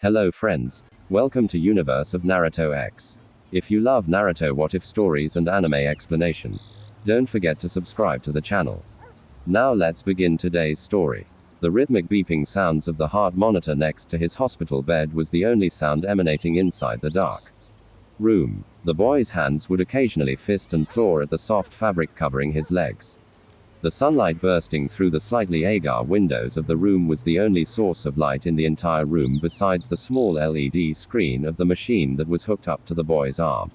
Hello friends, welcome to Universe of Naruto X. If you love Naruto what if stories and anime explanations, don't forget to subscribe to the channel. Now let's begin today's story. The rhythmic beeping sounds of the heart monitor next to his hospital bed was the only sound emanating inside the dark room. The boy's hands would occasionally fist and claw at the soft fabric covering his legs. The sunlight bursting through the slightly agar windows of the room was the only source of light in the entire room besides the small LED screen of the machine that was hooked up to the boy's arm.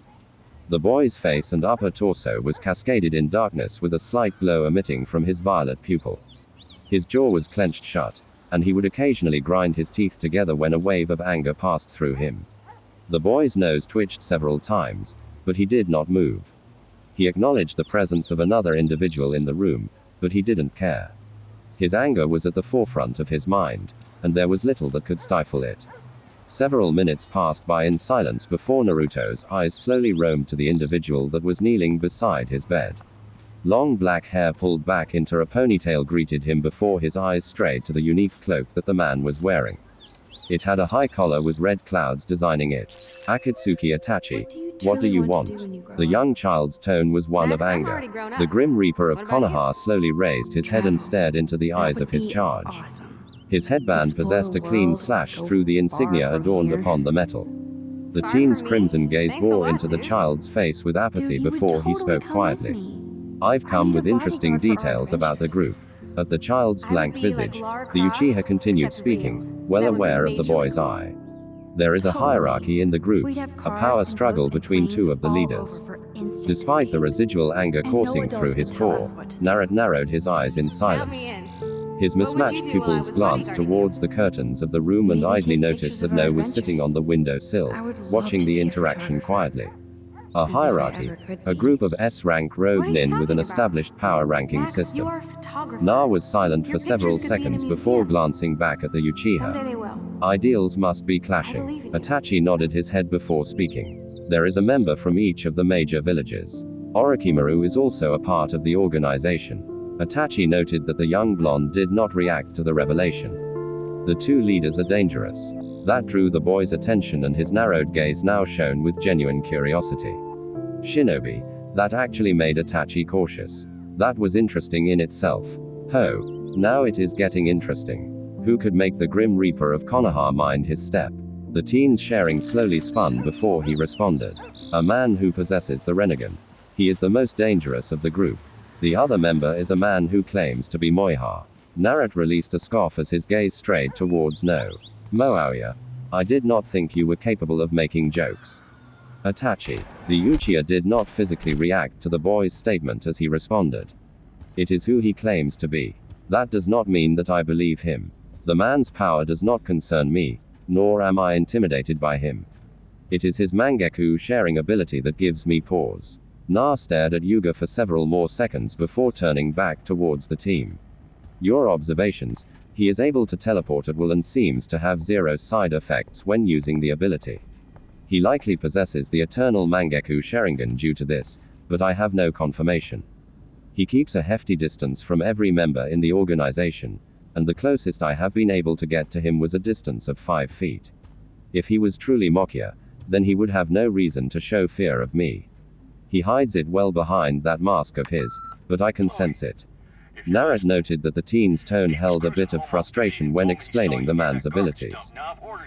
The boy's face and upper torso was cascaded in darkness with a slight glow emitting from his violet pupil. His jaw was clenched shut, and he would occasionally grind his teeth together when a wave of anger passed through him. The boy's nose twitched several times, but he did not move. He acknowledged the presence of another individual in the room, but he didn't care. His anger was at the forefront of his mind, and there was little that could stifle it. Several minutes passed by in silence before Naruto's eyes slowly roamed to the individual that was kneeling beside his bed. Long black hair pulled back into a ponytail greeted him before his eyes strayed to the unique cloak that the man was wearing. It had a high collar with red clouds designing it. Akatsuki Itachi, what do you want? The young child's tone was one of anger. The Grim Reaper of Konoha slowly raised his head and stared into the eyes of his charge. His headband possessed a clean slash through the insignia adorned upon the metal. The teen's crimson gaze bore into the child's face with apathy before he spoke quietly. I've come with interesting details about the group. At the child's blank visage, the Uchiha continued speaking, well aware of the boy's eye. There is a hierarchy in the group, a power struggle between two of the leaders. Despite the residual anger coursing through his core, Naruto narrowed his eyes in silence. His mismatched pupils glanced towards the curtains of the room and idly noticed that No was sitting on the window sill, watching the interaction quietly. A hierarchy, a group of S-rank rogue nin with an established power ranking system. Na was silent for several seconds before glancing back at the Uchiha. Ideals must be clashing. Itachi nodded his head before speaking. There is a member from each of the major villages. Orochimaru is also a part of the organization. Itachi noted that the young blonde did not react to the revelation. The two leaders are dangerous. That drew the boy's attention and his narrowed gaze now shone with genuine curiosity. Shinobi, that actually made Itachi cautious. That was interesting in itself. Ho, now it is getting interesting. Who could make the Grim Reaper of Konoha mind his step? The teen's sharing slowly spun before he responded. A man who possesses the Renegan. He is the most dangerous of the group. The other member is a man who claims to be Moiha. Naruto released a scoff as his gaze strayed towards No. Moaoya, I did not think you were capable of making jokes. Itachi, the Uchiha did not physically react to the boy's statement as he responded. It is who he claims to be. That does not mean that I believe him. The man's power does not concern me, nor am I intimidated by him. It is his Mangekyou sharing ability that gives me pause. Na stared at Yuga for several more seconds before turning back towards the team. Your observations, he is able to teleport at will and seems to have zero side effects when using the ability. He likely possesses the eternal Mangekyou Sharingan due to this, but I have no confirmation. He keeps a hefty distance from every member in the organization, and the closest I have been able to get to him was a distance of 5 feet. If he was truly Mokia, then he would have no reason to show fear of me. He hides it well behind that mask of his, but I can sense it. Naruto noted that the teen's tone held a bit of frustration when explaining the man's abilities.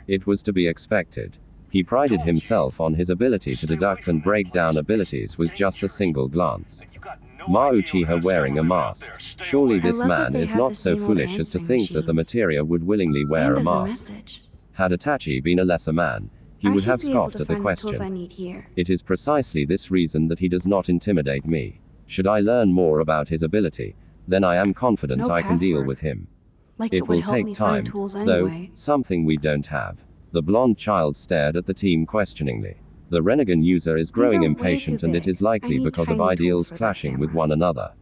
It was to be expected. He prided himself on his ability to deduct and break down abilities with just a single glance. Uchiha wearing a mask. Surely this man is not so foolish as to think that the materia would willingly wear a mask. Had Itachi been a lesser man, he would have scoffed at the question. It is precisely this reason that he does not intimidate me. Should I learn more about his ability, then I am confident I can deal with him. It will take time, though, something we don't have. The blonde child stared at the team questioningly. The Renegan user is growing impatient and it is likely because of ideals clashing with one another.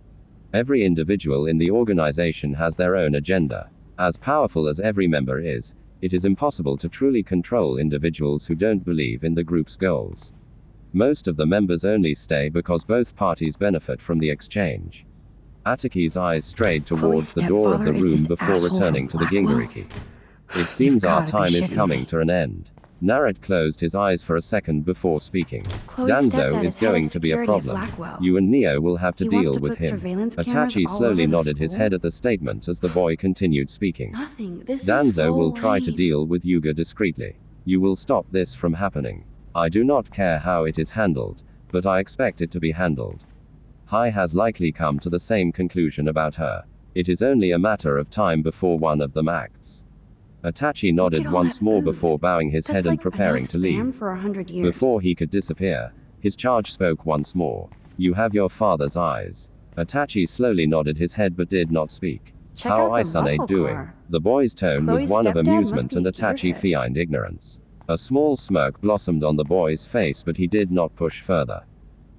Every individual in the organization has their own agenda. As powerful as every member is, it is impossible to truly control individuals who don't believe in the group's goals. Most of the members only stay because both parties benefit from the exchange. Ataki's eyes strayed towards the door of the room before returning to the Gingariki. It seems our gotta be time is shitting coming me. to an end. Naruto closed his eyes for a second before speaking. Chloe's Danzo stepdad is is head going of to be a security at problem. Blackwell. You and Neo will have to He wants deal to with put him. surveillance cameras Itachi all slowly over the nodded his school? head at the statement as the boy continued speaking. Nothing. This is Danzo so will try to lame. deal with Yuga discreetly. You will stop this from happening. I do not care how it is handled, but I expect it to be handled. Hai has likely come to the same conclusion about her. It is only a matter of time before one of them acts. Itachi nodded all once that more food. before bowing his That's head and like preparing enough to spam leave. for 100 years. Before he could disappear, his charge spoke once more. You have your father's eyes. Itachi slowly nodded his head but did not speak. Check How out the Isane muscle doing? car. The boy's tone was Chloe's one of stepdad amusement must and be a Itachi gearhead. feigned ignorance. A small smirk blossomed on the boy's face but he did not push further.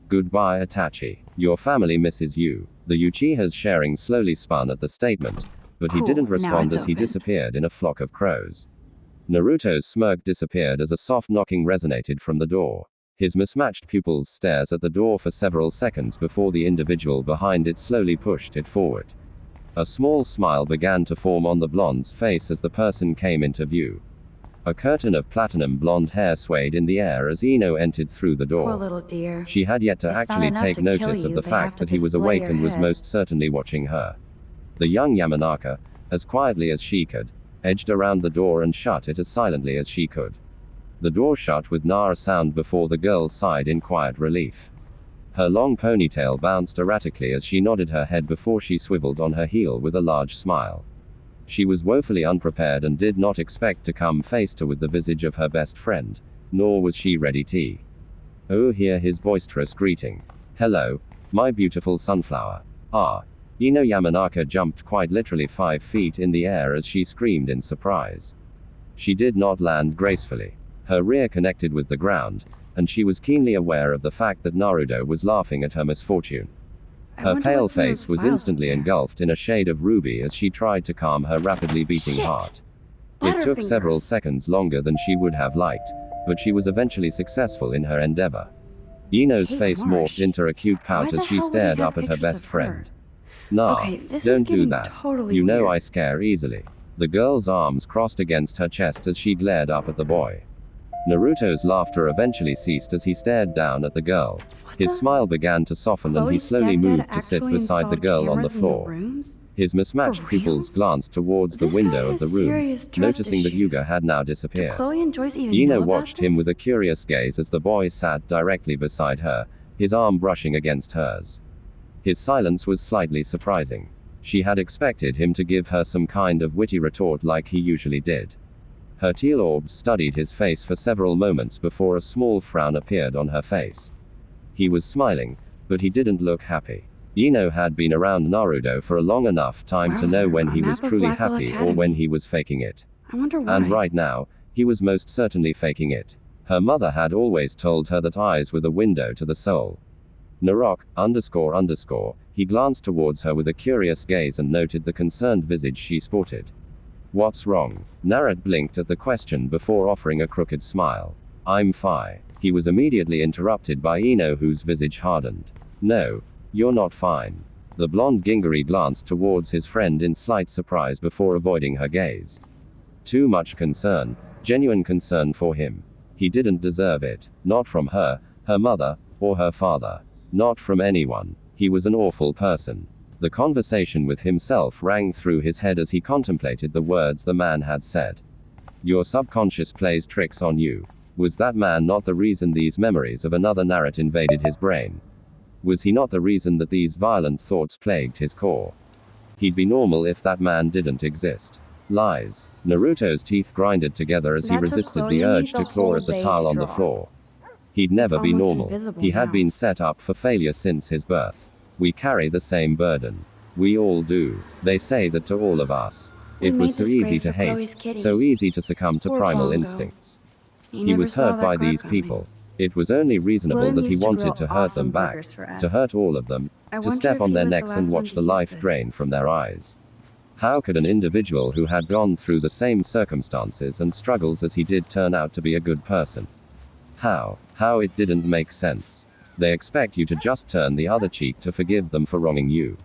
Goodbye Itachi. Your family misses you. The Uchihas sharing slowly spun at the statement, but he Cool, didn't now respond it's as he opened. disappeared in a flock of crows. Naruto's smirk disappeared as a soft knocking resonated from the door. His mismatched pupils stares at the door for several seconds before the individual behind it slowly pushed it forward. A small smile began to form on the blonde's face as the person came into view. A curtain of platinum blonde hair swayed in the air as Ino entered through the door. Poor little dear. She had yet to It's not actually enough take to kill notice of you, the they have fact to that he was display awake your and was head. most certainly watching her. The young Yamanaka, as quietly as she could, edged around the door and shut it as silently as she could. The door shut with a sound before the girl sighed in quiet relief. Her long ponytail bounced erratically as she nodded her head before she swiveled on her heel with a large smile. She was woefully unprepared and did not expect to come face to with the visage of her best friend, nor was she ready to. Oh, hear his boisterous greeting. Hello, my beautiful sunflower. Ah. Ino Yamanaka jumped quite literally 5 feet in the air as she screamed in surprise. She did not land gracefully. Her rear connected with the ground, and she was keenly aware of the fact that Naruto was laughing at her misfortune. Her pale face was instantly engulfed in a shade of ruby as she tried to calm her rapidly beating heart. It took several seconds longer than she would have liked, but she was eventually successful in her endeavor. Ino's face morphed into a cute pout as she stared up at her best friend. Nah, Okay, this is don't do getting that. totally You know weird. I scare easily. The girl's arms crossed against her chest as she glared up at the boy. Naruto's laughter eventually ceased as he stared down at the girl. His smile began to soften and he Chloe's slowly stepdad moved to sit actually beside the installed girl on the cameras in floor. rooms? His mismatched For pupils reals? glanced towards the This window guy of the has room, serious trust noticing that issues. Yuga had now Do disappeared. Chloe and Joyce even Ino know about watched him this? with a curious gaze as the boy sat directly beside her, his arm brushing against hers. His silence was slightly surprising. She had expected him to give her some kind of witty retort like he usually did. Her teal orbs studied his face for several moments before a small frown appeared on her face. He was smiling, but he didn't look happy. Ino had been around Naruto for a long enough time to know when he was truly happy or when he was faking it. I wonder why. And right now, he was most certainly faking it. Her mother had always told her that eyes were the window to the soul. Narok, __, he glanced towards her with a curious gaze and noted the concerned visage she sported. What's wrong? Naruto blinked at the question before offering a crooked smile. I'm fine. He was immediately interrupted by Ino, whose visage hardened. No, you're not fine. The blonde Gingari glanced towards his friend in slight surprise before avoiding her gaze. Too much concern, genuine concern for him. He didn't deserve it, not from her, her mother, or her father. Not from anyone. He was an awful person. The conversation with himself rang through his head as he contemplated the words the man had said. Your subconscious plays tricks on you. Was that man not the reason these memories of another Naruto invaded his brain? Was he not the reason that these violent thoughts plagued his core? He'd be normal if that man didn't exist. Lies. Naruto's teeth grinded together as he resisted the urge to claw at the tile on the floor. He'd never be normal. He had been set up for failure since his birth. We carry the same burden. We all do. They say that to all of us. It was so easy to hate, so easy to succumb to primal instincts. He was hurt by these people. It was only reasonable that he wanted to hurt them back, to hurt all of them, to step on their necks and watch the life drain from their eyes. How could an individual who had gone through the same circumstances and struggles as he did turn out to be a good person? How it didn't make sense. They expect you to just turn the other cheek to forgive them for wronging you.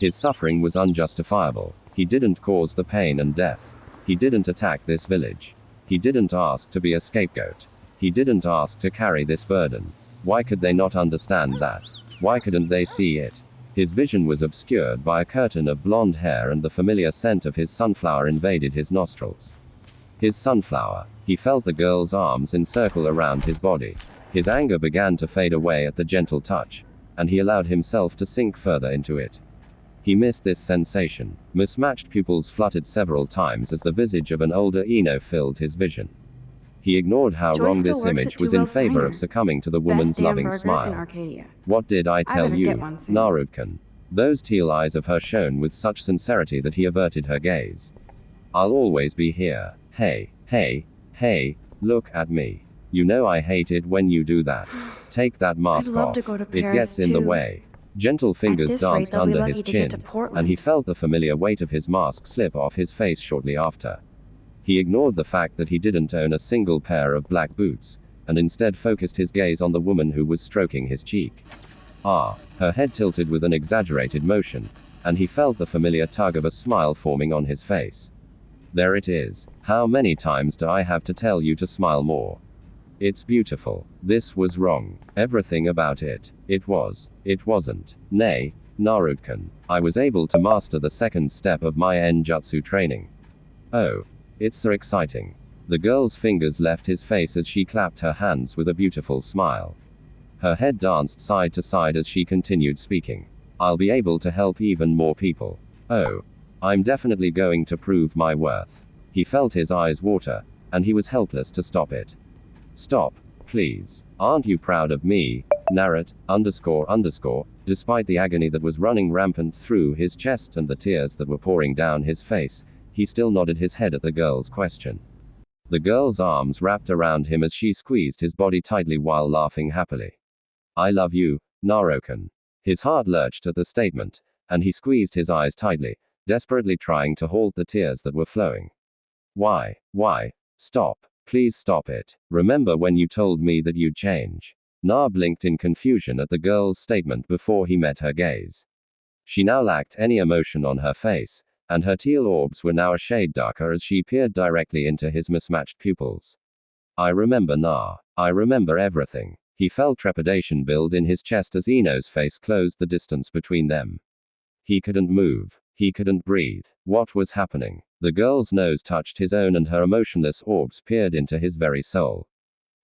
His suffering was unjustifiable. He didn't cause the pain and death. He didn't attack this village. He didn't ask to be a scapegoat. He didn't ask to carry this burden. Why could they not understand that? Why couldn't they see it? His vision was obscured by a curtain of blonde hair, and the familiar scent of his sunflower invaded his nostrils. His sunflower. He felt the girl's arms encircle around his body. His anger began to fade away at the gentle touch, and he allowed himself to sink further into it. He missed this sensation. Mismatched pupils fluttered several times as the visage of an older Ino filled his vision. He ignored how Joy wrong still this works image at was 2 in Road favor Diner. of succumbing to the Best woman's damn loving burgers smile. in Arcadia. What did I tell better you, get one soon. Narutkan? Those teal eyes of her shone with such sincerity that he averted her gaze. I'll always be here. Hey, hey, hey, look at me. You know I hate it when you do that. Take that mask love off. to go to It Paris gets in the too. way. Gentle fingers this rate, danced they'll be under lucky his to get chin, to Portland. and he felt the familiar weight of his mask slip off his face shortly after. He ignored the fact that he didn't own a single pair of black boots, and instead focused his gaze on the woman who was stroking his cheek. Her head tilted with an exaggerated motion, and he felt the familiar tug of a smile forming on his face. There it is. How many times do I have to tell you to smile more? It's beautiful. This was wrong. Everything about it. It wasn't. Nay, Narutkan. I was able to master the second step of my Enjutsu training. Oh. It's so exciting. The girl's fingers left his face as she clapped her hands with a beautiful smile. Her head danced side to side as she continued speaking. I'll be able to help even more people. Oh. I'm definitely going to prove my worth. He felt his eyes water, and he was helpless to stop it. Stop, please. Aren't you proud of me? Narrat, __. Despite the agony that was running rampant through his chest and the tears that were pouring down his face, he still nodded his head at the girl's question. The girl's arms wrapped around him as she squeezed his body tightly while laughing happily. I love you, Narutkan. His heart lurched at the statement, and he squeezed his eyes tightly, desperately trying to halt the tears that were flowing. Why? Stop. Please stop it. Remember when you told me that you'd change? Nar blinked in confusion at the girl's statement before he met her gaze. She now lacked any emotion on her face, and her teal orbs were now a shade darker as she peered directly into his mismatched pupils. I remember, Nar. I remember everything. He felt trepidation build in his chest as Ino's face closed the distance between them. He couldn't move. He couldn't breathe. What was happening? The girl's nose touched his own and her emotionless orbs peered into his very soul.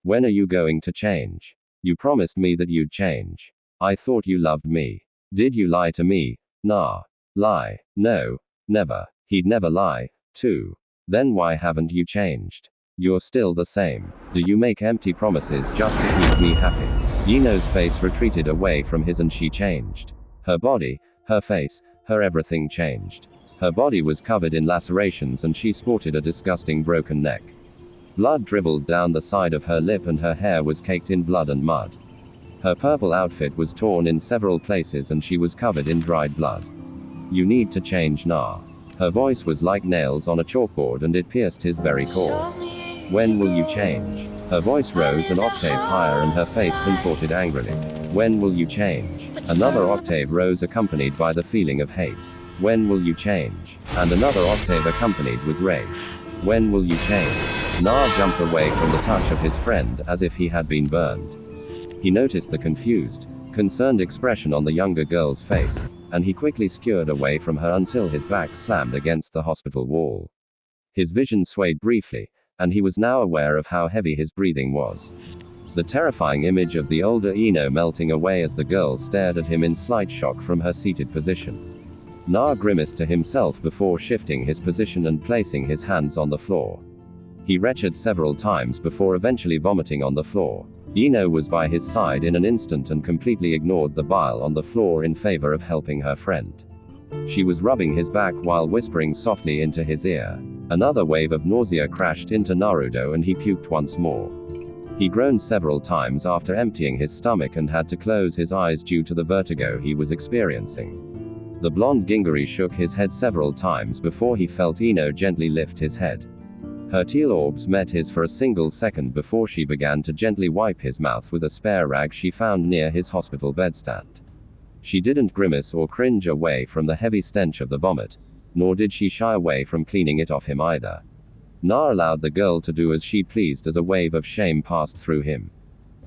When are you going to change? You promised me that you'd change. I thought you loved me. Did you lie to me? Nah. Lie. No. Never. He'd never lie, too. Then why haven't you changed? You're still the same. Do you make empty promises just to keep me happy? Ino's face retreated away from his and she changed. Her body, her face, her everything changed. Her body was covered in lacerations and she sported a disgusting broken neck. Blood dribbled down the side of her lip and her hair was caked in blood and mud. Her purple outfit was torn in several places and she was covered in dried blood. You need to change, Nar. Her voice was like nails on a chalkboard and it pierced his very core. When will you change? Her voice rose an octave higher and her face contorted angrily. When will you change? Another octave rose accompanied by the feeling of hate. When will you change? And another octave accompanied with rage. When will you change? Nar jumped away from the touch of his friend as if he had been burned. He noticed the confused, concerned expression on the younger girl's face, and he quickly skewered away from her until his back slammed against the hospital wall. His vision swayed briefly, and he was now aware of how heavy his breathing was. The terrifying image of the older Ino melting away as the girl stared at him in slight shock from her seated position. Nar grimaced to himself before shifting his position and placing his hands on the floor. He retched several times before eventually vomiting on the floor. Ino was by his side in an instant and completely ignored the bile on the floor in favor of helping her friend. She was rubbing his back while whispering softly into his ear. Another wave of nausea crashed into Naruto and he puked once more. He groaned several times after emptying his stomach and had to close his eyes due to the vertigo he was experiencing. The blonde Gingari shook his head several times before he felt Ino gently lift his head. Her teal orbs met his for a single second before she began to gently wipe his mouth with a spare rag she found near his hospital bedstand. She didn't grimace or cringe away from the heavy stench of the vomit, nor did she shy away from cleaning it off him either. Na allowed the girl to do as she pleased as a wave of shame passed through him.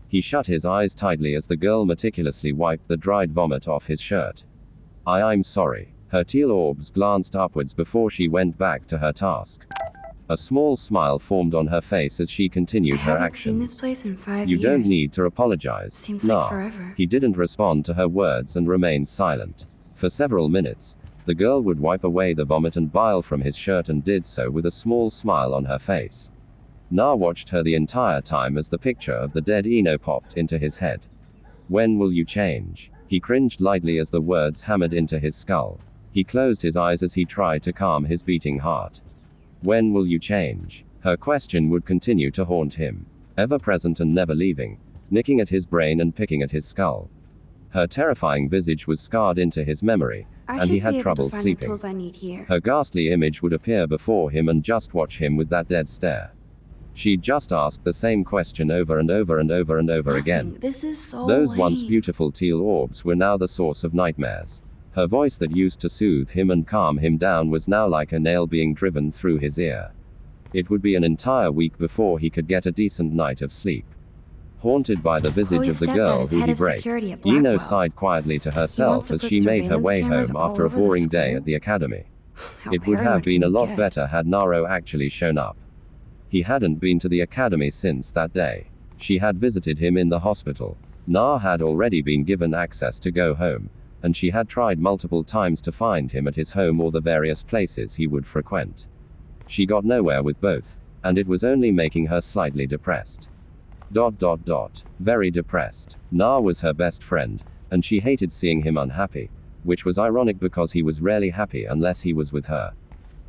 He shut his eyes tightly as the girl meticulously wiped the dried vomit off his shirt. I'm sorry. Her teal orbs glanced upwards before she went back to her task. A small smile formed on her face as she continued her actions. Seen this place in 5 You years. don't need to apologize. Seems Nah. like forever. He didn't respond to her words and remained silent. For several minutes, the girl would wipe away the vomit and bile from his shirt and did so with a small smile on her face. Na watched her the entire time as the picture of the dead Ino popped into his head. When will you change? He cringed lightly as the words hammered into his skull. He closed his eyes as he tried to calm his beating heart. When will you change? Her question would continue to haunt him, ever present and never leaving, nicking at his brain and picking at his skull. Her terrifying visage was scarred into his memory, and he had trouble sleeping. Her ghastly image would appear before him and just watch him with that dead stare. She'd just asked the same question over and over and over and over again. This is so Those lame. once beautiful teal orbs were now the source of nightmares. Her voice that used to soothe him and calm him down was now like a nail being driven through his ear. It would be an entire week before he could get a decent night of sleep. Haunted by the visage of the girl who he break, Ino sighed quietly to herself as she made her way home after a boring day at the academy. It would have been a lot better had Naruto actually shown up. He hadn't been to the academy since that day. She had visited him in the hospital. Na had already been given access to go home, and she had tried multiple times to find him at his home or the various places he would frequent. She got nowhere with both, and it was only making her slightly depressed. Very depressed. Na was her best friend, and she hated seeing him unhappy, which was ironic because he was rarely happy unless he was with her.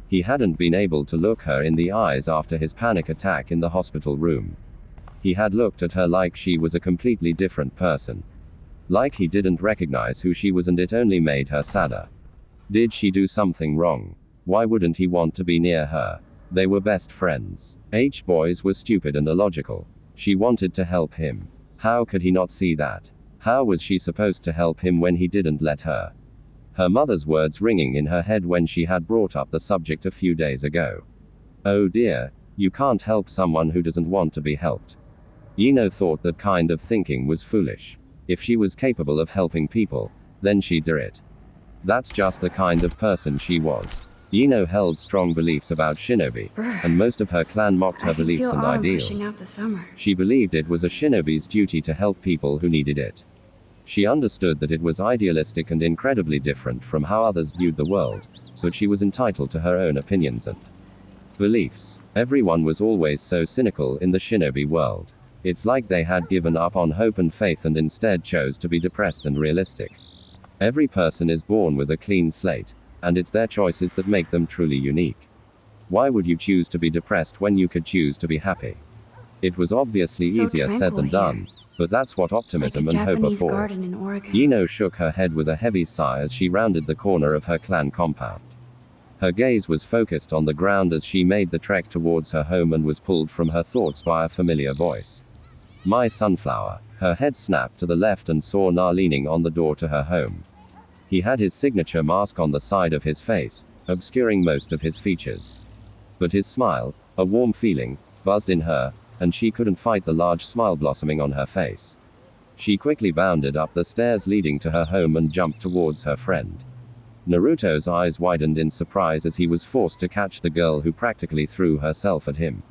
He hadn't been able to look her in the eyes after his panic attack in the hospital room. He had looked at her like she was a completely different person. Like he didn't recognize who she was, and it only made her sadder. Did she do something wrong? Why wouldn't he want to be near her? They were best friends. Boys were stupid and illogical. She wanted to help him. How could he not see that? How was she supposed to help him when he didn't let her? Her mother's words ringing in her head when she had brought up the subject a few days ago. Oh dear, you can't help someone who doesn't want to be helped. Ino thought that kind of thinking was foolish. If she was capable of helping people, then she'd do it. That's just the kind of person she was. Ino held strong beliefs about Shinobi, and most of her clan mocked her beliefs and ideals. She believed it was a shinobi's duty to help people who needed it. She understood that it was idealistic and incredibly different from how others viewed the world, but she was entitled to her own opinions and beliefs. Everyone was always so cynical in the shinobi world. It's like they had given up on hope and faith and instead chose to be depressed and realistic. Every person is born with a clean slate, and it's their choices that make them truly unique. Why would you choose to be depressed when you could choose to be happy? It was obviously easier said than done, but that's what optimism and hope are for. Ino shook her head with a heavy sigh as she rounded the corner of her clan compound. Her gaze was focused on the ground as she made the trek towards her home and was pulled from her thoughts by a familiar voice. My sunflower. Her head snapped to the left and saw Na leaning on the door to her home. He had his signature mask on the side of his face, obscuring most of his features. But his smile, a warm feeling, buzzed in her, and she couldn't fight the large smile blossoming on her face. She quickly bounded up the stairs leading to her home and jumped towards her friend. Naruto's eyes widened in surprise as he was forced to catch the girl who practically threw herself at him.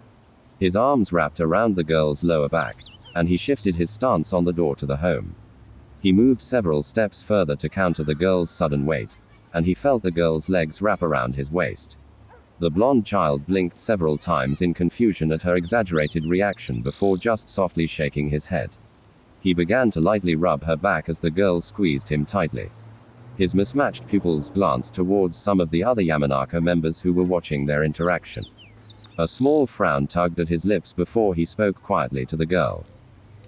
His arms wrapped around the girl's lower back, and he shifted his stance on the door to the home. He moved several steps further to counter the girl's sudden weight, and he felt the girl's legs wrap around his waist. The blonde child blinked several times in confusion at her exaggerated reaction before just softly shaking his head. He began to lightly rub her back as the girl squeezed him tightly. His mismatched pupils glanced towards some of the other Yamanaka members who were watching their interaction. A small frown tugged at his lips before he spoke quietly to the girl.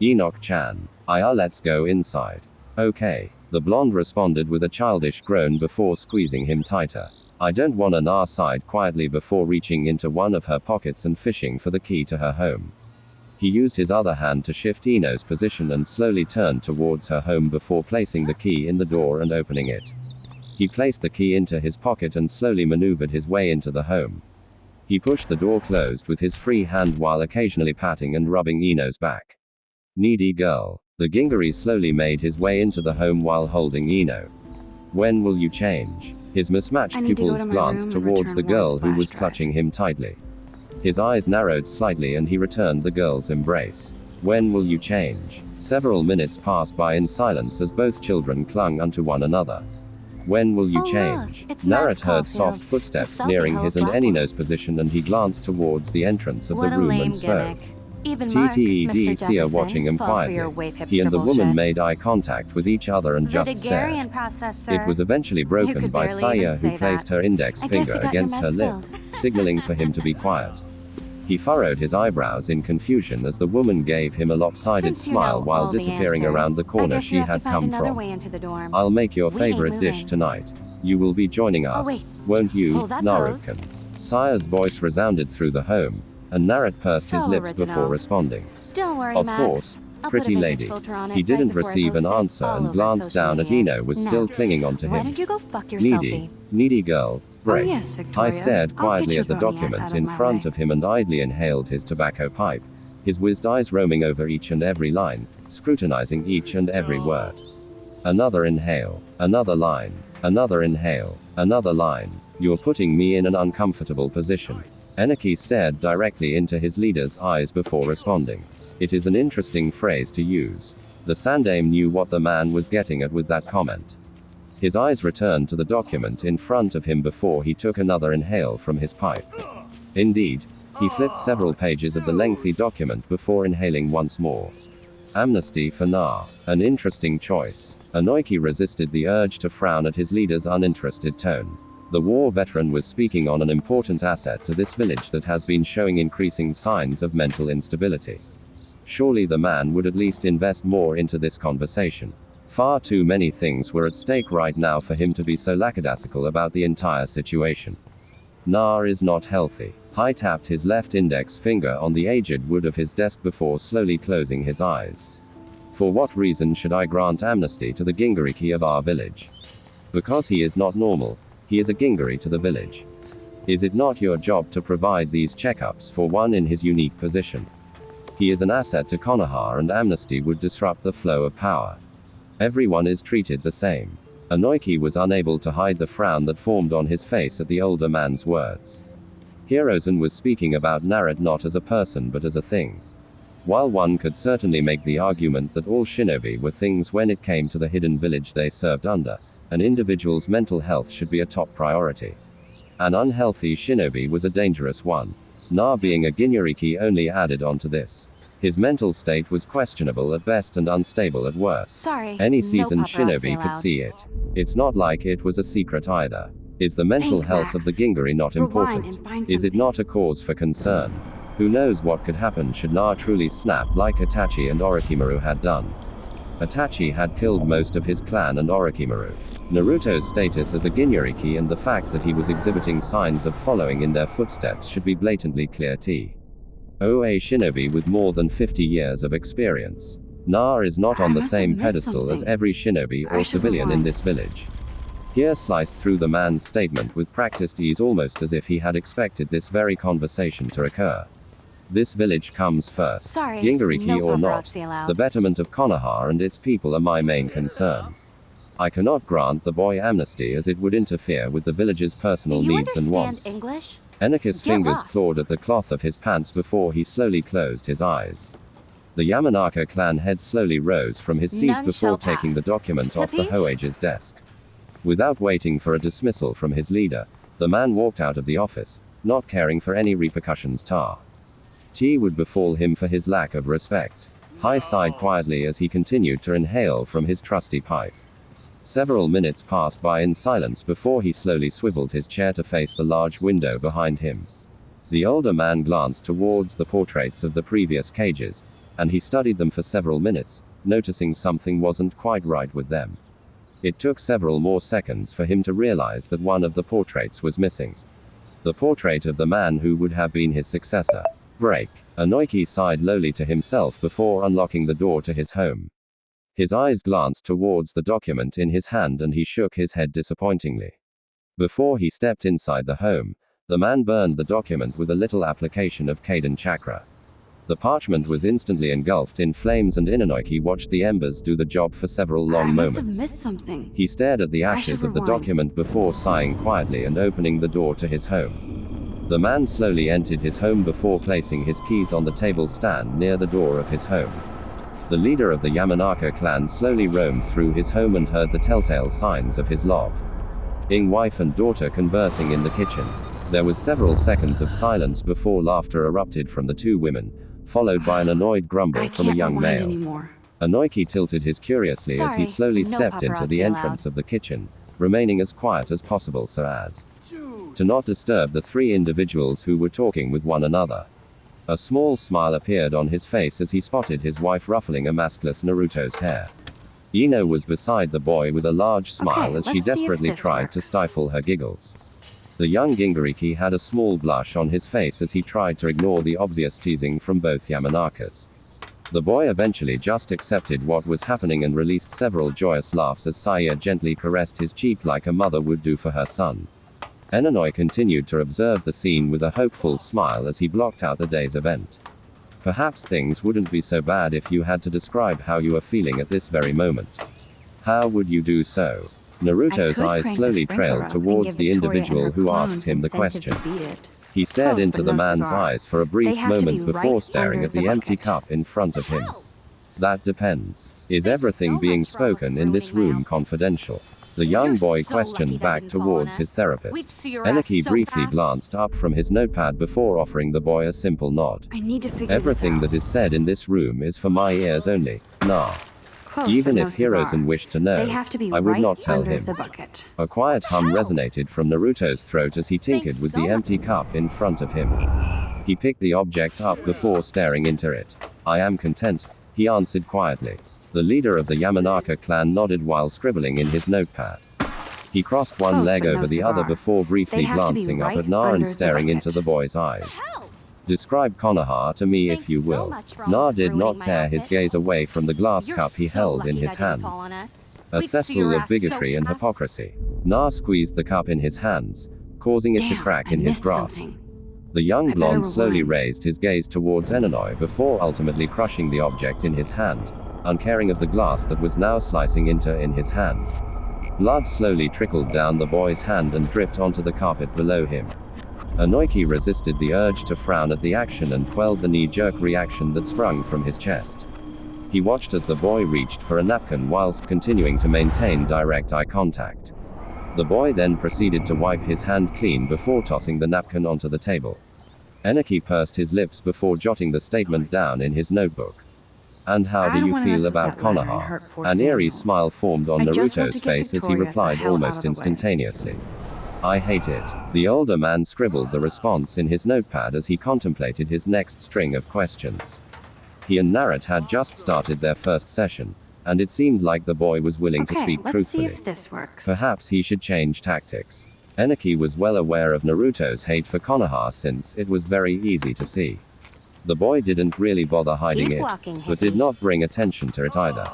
Enoch-chan. Let's go inside. Okay. The blonde responded with a childish groan before squeezing him tighter. I don't wanna. Na sighed quietly before reaching into one of her pockets and fishing for the key to her home. He used his other hand to shift Ino's position and slowly turned towards her home before placing the key in the door and opening it. He placed the key into his pocket and slowly maneuvered his way into the home. He pushed the door closed with his free hand while occasionally patting and rubbing Ino's back. Needy girl. The Gingari slowly made his way into the home while holding Ino. When will you change? His mismatched pupils glanced towards the girl who was clutching him tightly. His eyes narrowed slightly and he returned the girl's embrace. When will you change? Several minutes passed by in silence as both children clung unto one another. When will you change? Naruto heard soft footsteps nearing his and Enino's position and he glanced towards the entrance of the room and spoke. TTEDC watching him quietly. He and the woman made eye contact with each other and just stared. It was eventually broken by Saya, who placed her index finger against her lip, signaling for him to be quiet. He furrowed his eyebrows in confusion as the woman gave him a lopsided smile while disappearing around the corner she had come from. I'll make your favorite dish tonight. You will be joining us, won't you, Naruto? Saya's voice resounded through the home, and Naruto pursed his lips before responding. Don't worry, Of Max. course, I'll pretty put a lady. vintage filter on it He right didn't before it receive an posted answer all and over glanced social down at media. Ino, was Now, still clinging onto Why him. don't you go fuck yourself? Needy girl, break. yes, Victoria. I stared I'll quietly get at the your bony ass document out of in my front way. of him and idly inhaled his tobacco pipe, his wizzed eyes roaming over each and every line, scrutinizing each and every word. Another inhale, another line, another inhale, another line. You're putting me in an uncomfortable position. Eniki stared directly into his leader's eyes before responding. It is an interesting phrase to use. The Sandaime knew what the man was getting at with that comment. His eyes returned to the document in front of him before he took another inhale from his pipe. Indeed, he flipped several pages of the lengthy document before inhaling once more. Amnesty for Na. An interesting choice. Inoiki resisted the urge to frown at his leader's uninterested tone. The war veteran was speaking on an important asset to this village that has been showing increasing signs of mental instability. Surely the man would at least invest more into this conversation. Far too many things were at stake right now for him to be so lackadaisical about the entire situation. Na is not healthy. He tapped his left index finger on the aged wood of his desk before slowly closing his eyes. For what reason should I grant amnesty to the Gingariki of our village? Because he is not normal. He is a Gingari to the village. Is it not your job to provide these checkups for one in his unique position? He is an asset to Konoha and amnesty would disrupt the flow of power. Everyone is treated the same. Inoiki was unable to hide the frown that formed on his face at the older man's words. Hirozen was speaking about Naruto not as a person but as a thing. While one could certainly make the argument that all shinobi were things when it came to the hidden village they served under, an individual's mental health should be a top priority. An unhealthy shinobi was a dangerous one. Na being a Gingariki only added on to this. His mental state was questionable at best and unstable at worst. Sorry, Any seasoned no paparazzi shinobi could allowed. see it. It's not like it was a secret either. Is the mental Think, health of the Max. Gingari not Rewind important? and find Is it something. not a cause for concern? Who knows what could happen should Na truly snap like Itachi and Orochimaru had done. Itachi had killed most of his clan and Orochimaru. Naruto's status as a Gingariki and the fact that he was exhibiting signs of following in their footsteps should be blatantly clear. A shinobi with more than 50 years of experience. Na is not I on the must have same missed pedestal as something. every shinobi I or should civilian in rewind. this village. Here sliced through the man's statement with practiced ease, almost as if he had expected this very conversation to occur. This village comes first. Sorry, Gingariki no or not, paparazzi allowed. the betterment of Konoha and its people are my main concern. I cannot grant the boy amnesty as it would interfere with the village's personal Do you needs and understand wants. English? Enika's Get fingers lost. clawed at the cloth of his pants before he slowly closed his eyes. The Yamanaka clan head slowly rose from his seat None before shall taking the pass. document off the Capiche? Hoage's desk. Without waiting for a dismissal from his leader, the man walked out of the office, not caring for any repercussions. Tea would befall him for his lack of respect. He sighed quietly as he continued to inhale from his trusty pipe. Several minutes passed by in silence before he slowly swiveled his chair to face the large window behind him. The older man glanced towards the portraits of the previous cages, and he studied them for several minutes, noticing something wasn't quite right with them. It took several more seconds for him to realize that one of the portraits was missing. The portrait of the man who would have been his successor. Break. Inoiki sighed lowly to himself before unlocking the door to his home. His eyes glanced towards the document in his hand and he shook his head disappointingly. Before he stepped inside the home, The man burned the document with a little application of Kaden chakra. The parchment was instantly engulfed in flames, and Inonoiki watched the embers do the job for several long I moments. must have missed something. He stared at the I should ashes of the rewind. document before sighing quietly and opening the door to his home. The man slowly entered his home before placing his keys on the table stand near the door of his home. The leader of the Yamanaka clan slowly roamed through his home and heard the telltale signs of his love. Wife and daughter conversing in the kitchen. There was several seconds of silence before laughter erupted from the two women, followed by an annoyed grumble I from a can't young rewind male. anymore. Inoiki tilted his curiously as he Sorry, slowly no stepped into the paparazzi entrance of the kitchen, remaining as quiet as possible so as to not disturb the three individuals who were talking with one another. A small smile appeared on his face as he spotted his wife ruffling a maskless Naruto's hair. Ino was beside the boy with a large smile Okay, as she let's see if desperately this tried to works. stifle her giggles. The young Gingariki had a small blush on his face as he tried to ignore the obvious teasing from both Yamanakas. The boy eventually just accepted what was happening and released several joyous laughs as Saya gently caressed his cheek like a mother would do for her son. Enonoi continued to observe the scene with a hopeful smile as he blocked out the day's event. Perhaps things wouldn't be so bad if you had to describe how you are feeling at this very moment. How would you do so? Naruto's I could eyes crank slowly the sprinkler trailed up and towards give the Victoria individual and her who clones asked him the incentive question. to beat it. He stared Close, into but the no man's cigar. eyes for a They brief have to moment be before right staring under at the the empty bucket. cup in front of him. That depends. Is everything being spoken in this room confidential? The young boy questioned back towards his therapist. Eneki briefly glanced up from his notepad before offering the boy a simple nod. I need to figure Everything this out. that is said in this room is for my ears only. Nah. Close, Even but no if Hirozen cigar. wished to know, They have to be I would right not tell under him. the bucket. A quiet hum resonated from Naruto's throat as he tinkered with the empty cup in front of him. He picked the object up before staring into it. I am content, he answered quietly. The leader of the Yamanaka clan nodded while scribbling in his notepad. He crossed one Close, leg but no over the other cigar. before briefly They have to be glancing up right at Na under and the staring into bucket. the boy's eyes. Describe Konoha to me if you will. Na did not tear his gaze away from the glass cup he held in his hands. A cesspool of bigotry and hypocrisy. Na squeezed the cup in his hands, causing it to Damn, crack I in his missed grasp. something. The young I better blonde slowly rewind. raised his gaze towards Enonoi before ultimately crushing the object in his hand, uncaring of the glass that was now slicing into in his hand. Blood slowly trickled down the boy's hand and dripped onto the carpet below him. Inoiki resisted the urge to frown at the action and quelled the knee-jerk reaction that sprung from his chest. He watched as the boy reached for a napkin whilst continuing to maintain direct eye contact. The boy then proceeded to wipe his hand clean before tossing the napkin onto the table. Eneki pursed his lips before jotting the statement down in his notebook. And how I do don't you wanna mess feel with about that ladder and Konoha? hurt poor An eerie Samuel. smile formed on I just want Naruto's to get face as he Victoria the replied hell out almost of the way. instantaneously. I hate it. The older man scribbled the response in his notepad as he contemplated his next string of questions. He and Narut had just started their first session, and it seemed like the boy was willing to Okay, speak let's truthfully. see if this works. Perhaps he should change tactics. Eneki was well aware of Naruto's hate for Konoha since it was very easy to see. The boy didn't really bother hiding Keep it, walking, but Hickey. did not bring attention to it either.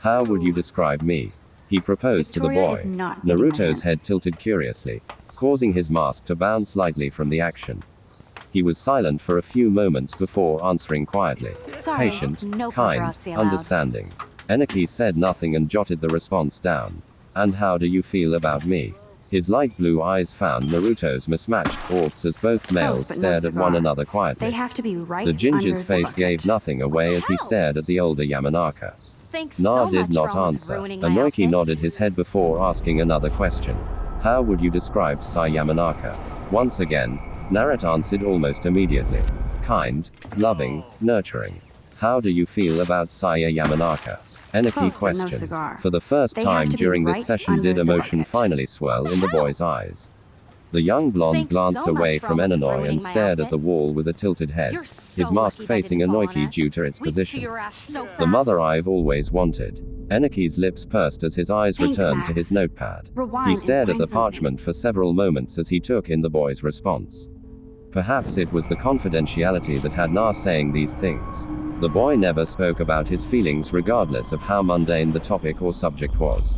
How would you describe me? He proposed to the Victoria boy. is not meeting my Naruto's hand. head tilted curiously, causing his mask to bounce slightly from the action. He was silent for a few moments before answering quietly. Sorry, Patient, no kind, paparazzi allowed. understanding. Eneki said nothing and jotted the response down. And how do you feel about me? His light blue eyes found Naruto's mismatched orbs as both males but no stared at one cigar. another quietly. They have to be right The under ginger's the face bucket. gave nothing away as he hell? stared at the older Yamanaka. Thanks Na so did much not for almost answer. ruining my Inoiki outfit. nodded his head before asking another question. How would you describe Sai Yamanaka? Once again, Narut answered almost immediately. Kind, loving, nurturing. How do you feel about Saya Yamanaka? Eneki Close, but no questioned. cigar. For the first They have time to be during this right session under did the emotion bucket. finally swell in the boy's eyes. The young blonde Thanks glanced so much away for from almost Enonoi ruining and my stared at outfit. the wall with a tilted head, You're his so mask lucky that facing didn't fall on Inoiki us. due to its We'd see position. your ass so The mother fast. I've always wanted. Eneki's lips pursed as his eyes Think, returned to Max. his notepad. Rewind He and stared at find the something. parchment for several moments as he took in the boy's response. Perhaps it was the confidentiality that had Na saying these things. The boy never spoke about his feelings regardless of how mundane the topic or subject was.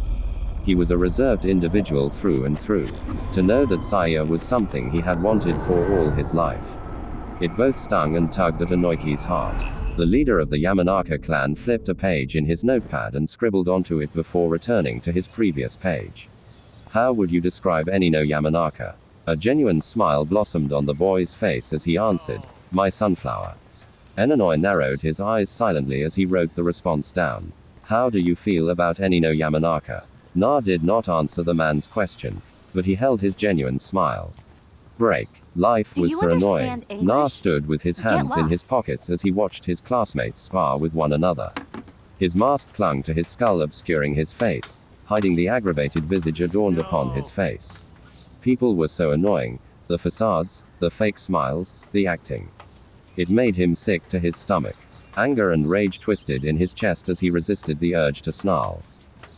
He was a reserved individual through and through. To know that Saya was something he had wanted for all his life. It both stung and tugged at Inoki's heart. The leader of the Yamanaka clan flipped a page in his notepad and scribbled onto it before returning to his previous page. How would you describe any no Yamanaka? A genuine smile blossomed on the boy's face as he answered, my sunflower. Enonoi narrowed his eyes silently as he wrote the response down. How do you feel about any no Yamanaka? Na did not answer the man's question, but he held his genuine smile. Break. Life was so annoying. Na stood with his hands in his pockets as he watched his classmates spar with one another. His mask clung to his skull, obscuring his face, hiding the aggravated visage adorned upon his face. People were so annoying, the facades, the fake smiles, the acting. It made him sick to his stomach. Anger and rage twisted in his chest as he resisted the urge to snarl.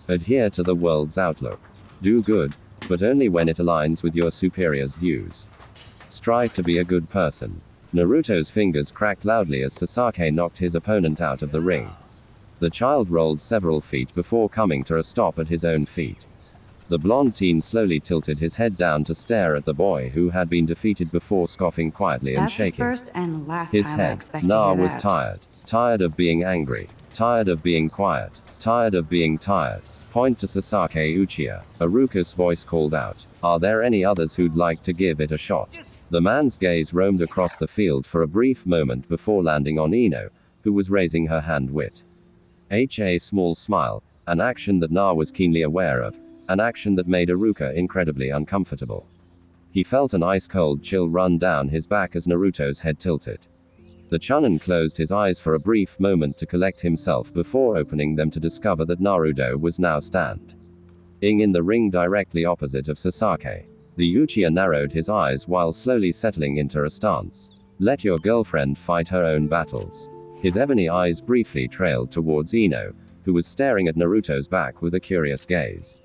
Adhere to the world's outlook. Do good, but only when it aligns with your superior's views. Strive to be a good person. Naruto's fingers cracked loudly as Sasuke knocked his opponent out of the ring. The child rolled several feet before coming to a stop at his own feet. The blonde teen slowly tilted his head down to stare at the boy who had been defeated before, scoffing quietly and shaking. That's the first and last His time I head. expect to Na hear was that. tired. Tired of being angry. Tired of being quiet. Tired of being tired. Point to Sasaki Uchiha. Iruka's voice called out. Are there any others who'd like to give it a shot? The man's gaze roamed across the field for a brief moment before landing on Ino, who was raising her hand with a small smile, an action that Na was keenly aware of, an action that made Iruka incredibly uncomfortable. He felt an ice-cold chill run down his back as Naruto's head tilted. The Chunin closed his eyes for a brief moment to collect himself before opening them to discover that Naruto was now standing in the ring directly opposite of Sasaki. The Uchiha narrowed his eyes while slowly settling into a stance. Let your girlfriend fight her own battles. His ebony eyes briefly trailed towards Ino, who was staring at Naruto's back with a curious gaze.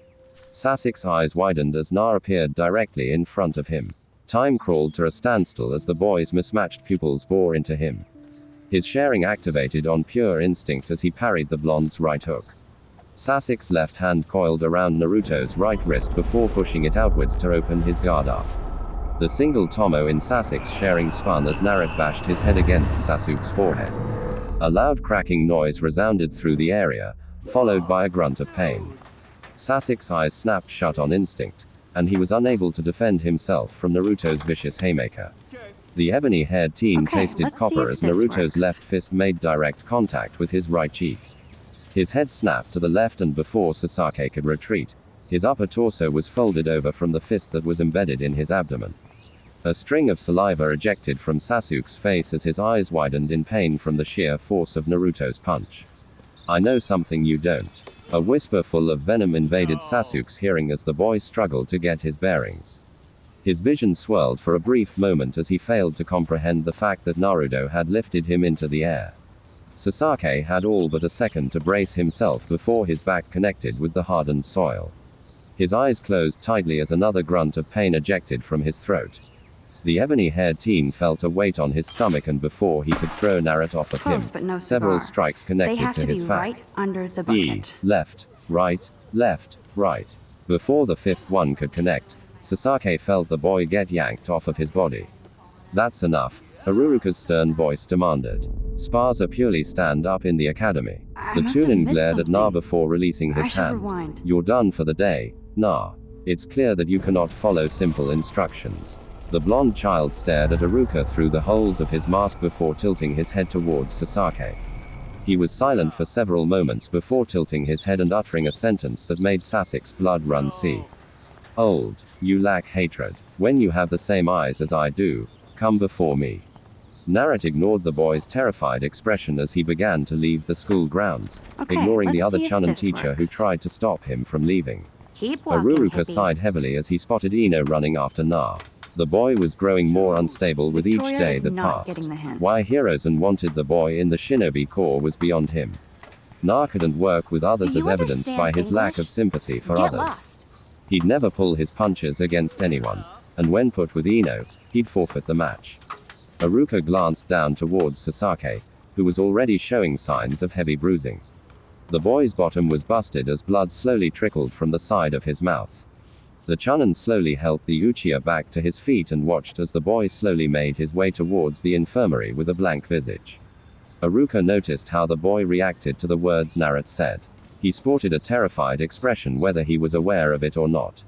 Sasuke's eyes widened as Na appeared directly in front of him. Time crawled to a standstill as the boy's mismatched pupils bore into him. His sharing activated on pure instinct as he parried the blonde's right hook. Sasuke's left hand coiled around Naruto's right wrist before pushing it outwards to open his guard up. The single tomo in Sasuke's sharing spun as Naruto bashed his head against Sasuke's forehead. A loud cracking noise resounded through the area, followed by a grunt of pain. Sasuke's eyes snapped shut on instinct, and he was unable to defend himself from Naruto's vicious haymaker. The ebony-haired teen tasted copper as Naruto's left fist made direct contact with his right cheek. His head snapped to the left, and before Sasuke could retreat, his upper torso was folded over from the fist that was embedded in his abdomen. A string of saliva ejected from Sasuke's face as his eyes widened in pain from the sheer force of Naruto's punch. I know something you don't. A whisper full of venom invaded Sasuke's hearing as the boy struggled to get his bearings. His vision swirled for a brief moment as he failed to comprehend the fact that Naruto had lifted him into the air. Sasuke had all but a second to brace himself before his back connected with the hardened soil. His eyes closed tightly as another grunt of pain ejected from his throat. The ebony-haired teen felt a weight on his stomach, and before he could throw Naruto off of him, Close, but no several cigar. strikes They connected have to to his be fat. right under the E, bucket. left, right, left, right. Before the fifth one could connect, Sasuke felt the boy get yanked off of his body. That's enough, Haruruka's stern voice demanded. Spars are purely stand-up in the academy. I The must have Chunin missed glared at Na something. before releasing I his should hand. rewind. You're done for the day, Na. It's clear that you cannot follow simple instructions. The blonde child stared at Iruka through the holes of his mask before tilting his head towards Sasuke. He was silent for several moments before tilting his head and uttering a sentence that made Sasuke's blood run see. Old, you lack hatred. When you have the same eyes as I do, come before me. Naruto ignored the boy's terrified expression as he began to leave the school grounds, Okay, ignoring the let's other see if Chunin this teacher who works. tried to stop him from leaving. Keep walking, Haruruka hippie. sighed heavily as he spotted Ino running after Na. The boy was growing more unstable with each Victoria day is that not passed. getting the hint. Why Hirozen wanted the boy in the Shinobi Corps was beyond him. Na couldn't work with others Do as you evidenced by understand his lack of English? sympathy for Get others. lost. He'd never pull his punches against anyone, and when put with Ino, he'd forfeit the match. Haruka glanced down towards Sasuke, who was already showing signs of heavy bruising. The boy's bottom was busted as blood slowly trickled from the side of his mouth. The Chunin slowly helped the Uchiha back to his feet and watched as the boy slowly made his way towards the infirmary with a blank visage. Iruka noticed how the boy reacted to the words Naruto said. He sported a terrified expression whether he was aware of it or not.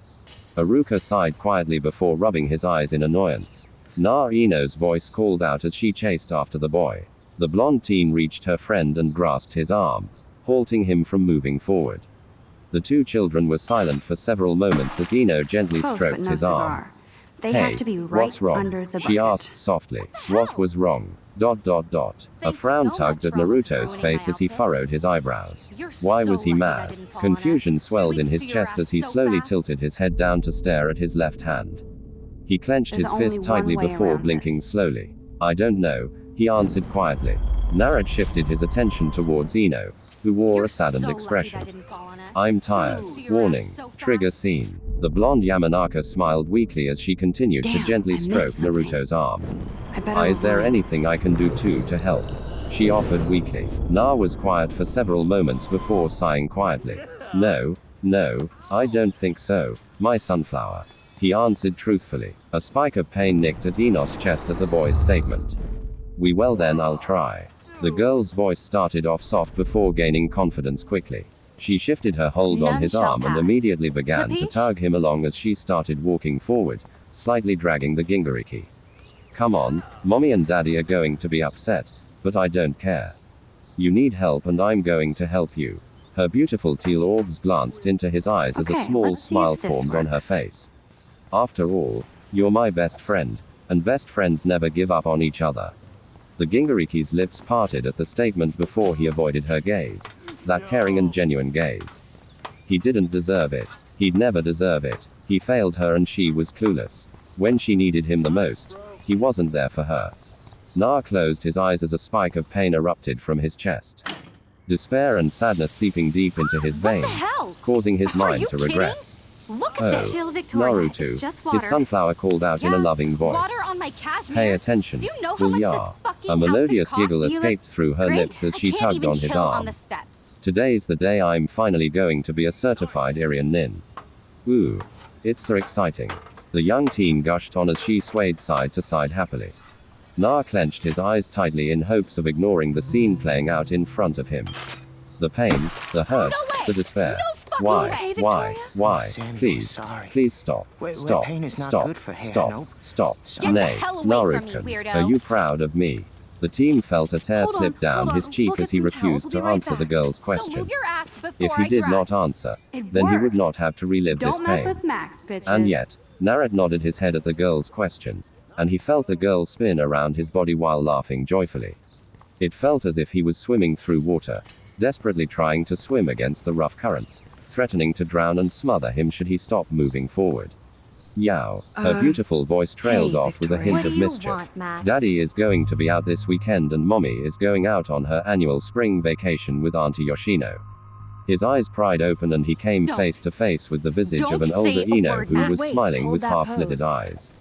Iruka sighed quietly before rubbing his eyes in annoyance. Ino's voice called out as she chased after the boy. The blonde teen reached her friend and grasped his arm, halting him from moving forward. The two children were silent for several moments as Ino gently Close, stroked but no his arm. cigar. They Hey, have to be right what's wrong? under the She bucket. asked softly. What was wrong? A Thanks frown so tugged much at for almost Naruto's ruining face my as he outfit. furrowed his eyebrows. You're Why so was he lucky that mad? didn't fall on Confusion us. swelled Did in we his see your chest as he ass so slowly fast? tilted his head down to stare at his left hand. He clenched There's his only fist one tightly way before around blinking this. slowly. I don't know, he answered quietly. Naruto shifted his attention towards Ino, who wore You're a saddened so lucky expression. that didn't fall on us. I'm tired. See your Warning. ass so fast. Trigger scene. The blonde Yamanaka smiled weakly as she continued to Damn, gently I missed stroke something. Naruto's arm. I better Is there run. anything I can do to help? She offered weakly. Na was quiet for several moments before sighing quietly. No, I don't think so, my sunflower. He answered truthfully. A spike of pain nicked at Ino's chest at the boy's statement. Well then I'll try. The girl's voice started off soft before gaining confidence quickly. She shifted her hold on None his shall arm and pass. immediately began to Capiche? tug him along as she started walking forward, slightly dragging the gingeriki. Come on, mommy and daddy are going to be upset, but I don't care. You need help and I'm going to help you. Her beautiful teal orbs glanced into his eyes as a Okay, small let's see smile if this formed on her works. face. After all, you're my best friend, and best friends never give up on each other. The Gingeriki's lips parted at the statement before he avoided her gaze. That caring and genuine gaze. He didn't deserve it. He'd never deserve it. He failed her and she was clueless. When she needed him the most, he wasn't there for her. Na closed his eyes as a spike of pain erupted from his chest. Despair and sadness seeping deep into his What the veins, hell? causing his Are mind you to kidding? regress. Look Oh, at this. Chill, Victoria. Naruto, It's just water. his sunflower called out in a Yeah, loving voice. Water on my cashmere. Pay attention. Do you know how much Yeah. this fucking A melodious outfit giggle costs? escaped through her Great. lips as I she can't tugged even on his chill on arm. the steps. Today's the day I'm finally going to be a certified Irian nin. Ooh. It's so exciting. The young teen gushed on as she swayed side to side happily. Na clenched his eyes tightly in hopes of ignoring the scene playing out in front of him. The pain, the hurt, No way. the despair. No fucking Why? way, Why? Victoria. Why? Sammy, Please. sorry. Please stop. Stop. pain is not Stop. good for hair, Stop. nope. Stop. Get the Nay, hell away from me, Naruto, weirdo. are you proud of me? The team felt a tear Hold on, slip down hold his on. cheek We'll as get he some refused towels. We'll to be right answer the back. girl's So question. move your ass before If he I did drive. not answer, It then he would worked. not have to relive this Don't mess pain. with Max, bitches. And yet, Naruto nodded his head at the girl's question, and he felt the girl spin around his body while laughing joyfully. It felt as if he was swimming through water, desperately trying to swim against the rough currents, threatening to drown and smother him should he stop moving forward. Yow. Her beautiful voice trailed hey, off with a Victoria. hint What of do you mischief. want, Max? Daddy is going to be out this weekend and Mommy is going out on her annual spring vacation with Auntie Yoshino. His eyes pried open and he came Don't- face to face with the visage of an Don't older say a Ino word, who Max. was Wait, smiling hold with that half-lidded pose. eyes.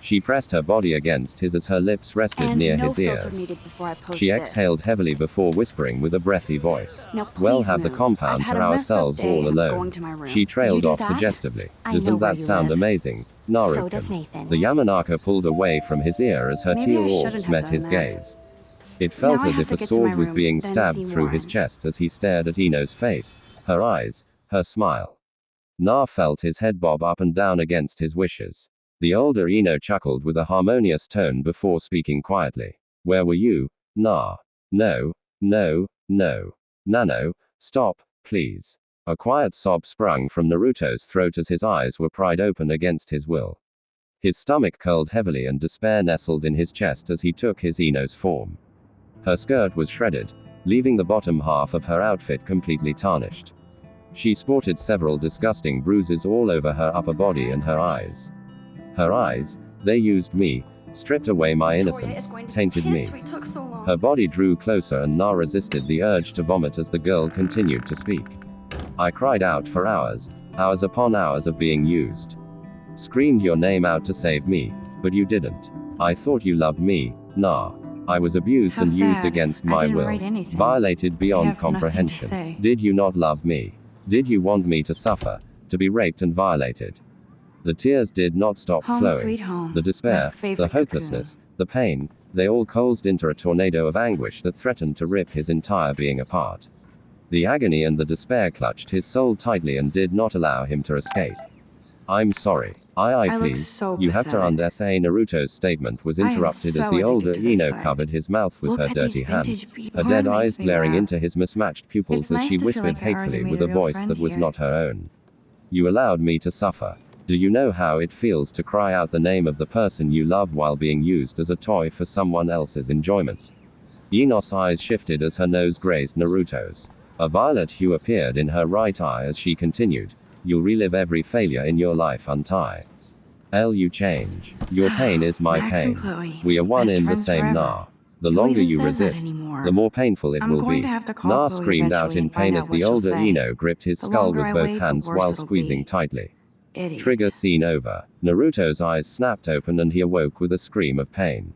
She pressed her body against his as her lips rested And near no his filter ears. needed before I post She this. exhaled heavily before whispering with a breathy voice. Now, We'll please have the move. compound I've had to a messed up ourselves day all and I'm alone. going to my room. She trailed You do off that? suggestively. I know Doesn't where that you sound live. amazing? So Naruto. does Nathan. The Yamanaka pulled away from his ear as her Maybe I teal shouldn't orbs have met done his that. gaze. It felt Now I as have if to a get to my sword was room, being then stabbed see through his Warren. chest as he stared at Ino's face, her eyes, her smile. Na felt his head bob up and down against his wishes. The older Ino chuckled with a harmonious tone before speaking quietly. Where were you, Na? No, Nano, stop, please. A quiet sob sprung from Naruto's throat as his eyes were pried open against his will. His stomach curled heavily and despair nestled in his chest as he took his Ino's form. Her skirt was shredded, leaving the bottom half of her outfit completely tarnished. She sported several disgusting bruises all over her upper body and her eyes. Her eyes, they used me, stripped away my innocence, tainted me. Her body drew closer and Na resisted the urge to vomit as the girl continued to speak. I cried out for hours upon hours of being used. Screamed your name out to save me, but you didn't. I thought you loved me, Na. I was abused How and used sad. against I my didn't will. write anything. Violated I beyond have nothing to comprehension. say. Did you not love me? Did you want me to suffer, to be raped and violated? The tears did not stop Home flowing. sweet home. The despair, My the favorite hopelessness, the pain, they all coalesced into a tornado of anguish that threatened to rip his entire being apart. The agony and the despair clutched his soul tightly and did not allow him to escape. I'm sorry. I look Please. so You have to pathetic. understand. Naruto's statement was I am interrupted as so the older addicted to this Ino site. covered his mouth with Look her at dirty these hand, vintage beat her porn dead makes eyes me glaring laugh. into his mismatched pupils It's as nice she to feel whispered like I already hatefully made with a a real voice friend that was here. not her own. You allowed me to suffer. Do you know how it feels to cry out the name of the person you love while being used as a toy for someone else's enjoyment? Ino's eyes shifted as her nose grazed Naruto's. A violet hue appeared in her right eye as she continued. You'll relive every failure in your life until you change. Your pain is my Max and pain. Chloe, We are one best in the friends same forever. Na. The Who longer even you says that resist, anymore? the more painful it I'm will going be. to have to call Na Chloe screamed out eventually in and find pain out as what the she'll older say. Ino gripped his The skull longer with I both wait, the hands worse while it'll squeezing be. tightly. Idiot. Trigger scene over. Naruto's eyes snapped open and he awoke with a scream of pain.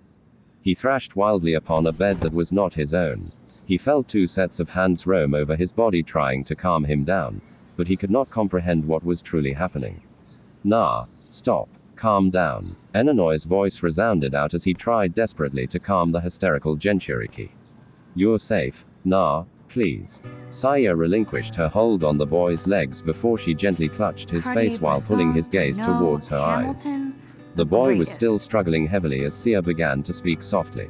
He thrashed wildly upon a bed that was not his own. He felt two sets of hands roam over his body trying to calm him down, but he could not comprehend what was truly happening. Nah, stop, calm down. Enanoi's voice resounded out as he tried desperately to calm the hysterical Jinchuriki. You're safe, Nah, please. Saya relinquished her hold on the boy's legs before she gently clutched his face while pulling his gaze towards her eyes. The boy was still struggling heavily as Sia began to speak softly.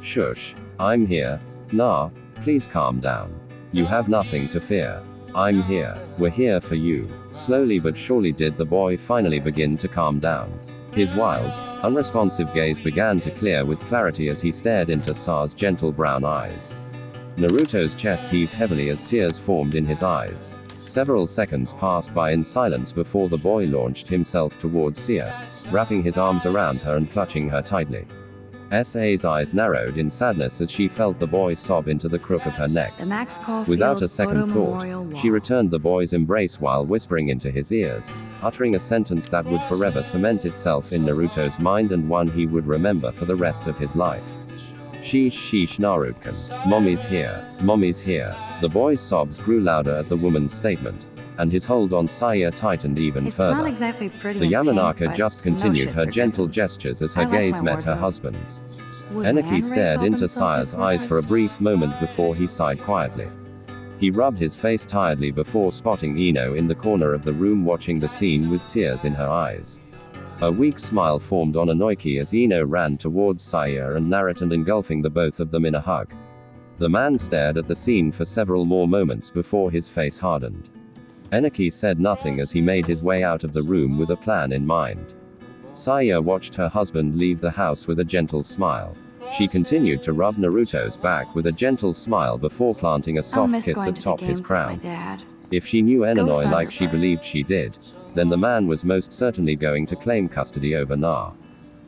Shush, I'm here. Nah, please calm down. You have nothing to fear. I'm here. We're here for you. Slowly but surely did the boy finally begin to calm down. His wild, unresponsive gaze began to clear with clarity as he stared into Sa's gentle brown eyes. Naruto's chest heaved heavily as tears formed in his eyes. Several seconds passed by in silence before the boy launched himself towards Sia, wrapping his arms around her and clutching her tightly. Sa's eyes narrowed in sadness as she felt the boy sob into the crook of her neck. The Max Caulfield Without a second Photo thought, Memorial Wall. she returned the boy's embrace while whispering into his ears, uttering a sentence that would forever cement itself in Naruto's mind and one he would remember for the rest of his life. Sheesh sheesh Naruto. Mommy's here. Mommy's here. The boy's sobs grew louder at the woman's statement, and his hold on Saya tightened even It's further. not exactly pretty The and pink, Yamanaka but just no continued shits her are gentle good. gestures as I her like gaze my met her wardrobe. husband's. Would Enaki Man Ray stared call into himself Saya's a eyes for a porpoise? brief moment before he sighed quietly. He rubbed his face tiredly before spotting Ino in the corner of the room watching the scene with tears in her eyes. A weak smile formed on Inoki as Ino ran towards Saya and Naruto and engulfing the both of them in a hug. The man stared at the scene for several more moments before his face hardened. Enaki said nothing as he made his way out of the room with a plan in mind. Saya watched her husband leave the house with a gentle smile. She continued to rub Naruto's back with a gentle smile before planting a I'll soft miss kiss going to the atop his games with my crown. dad. If she knew Enanoi like she Thunderbirds. believed she did, then the man was most certainly going to claim custody over Na.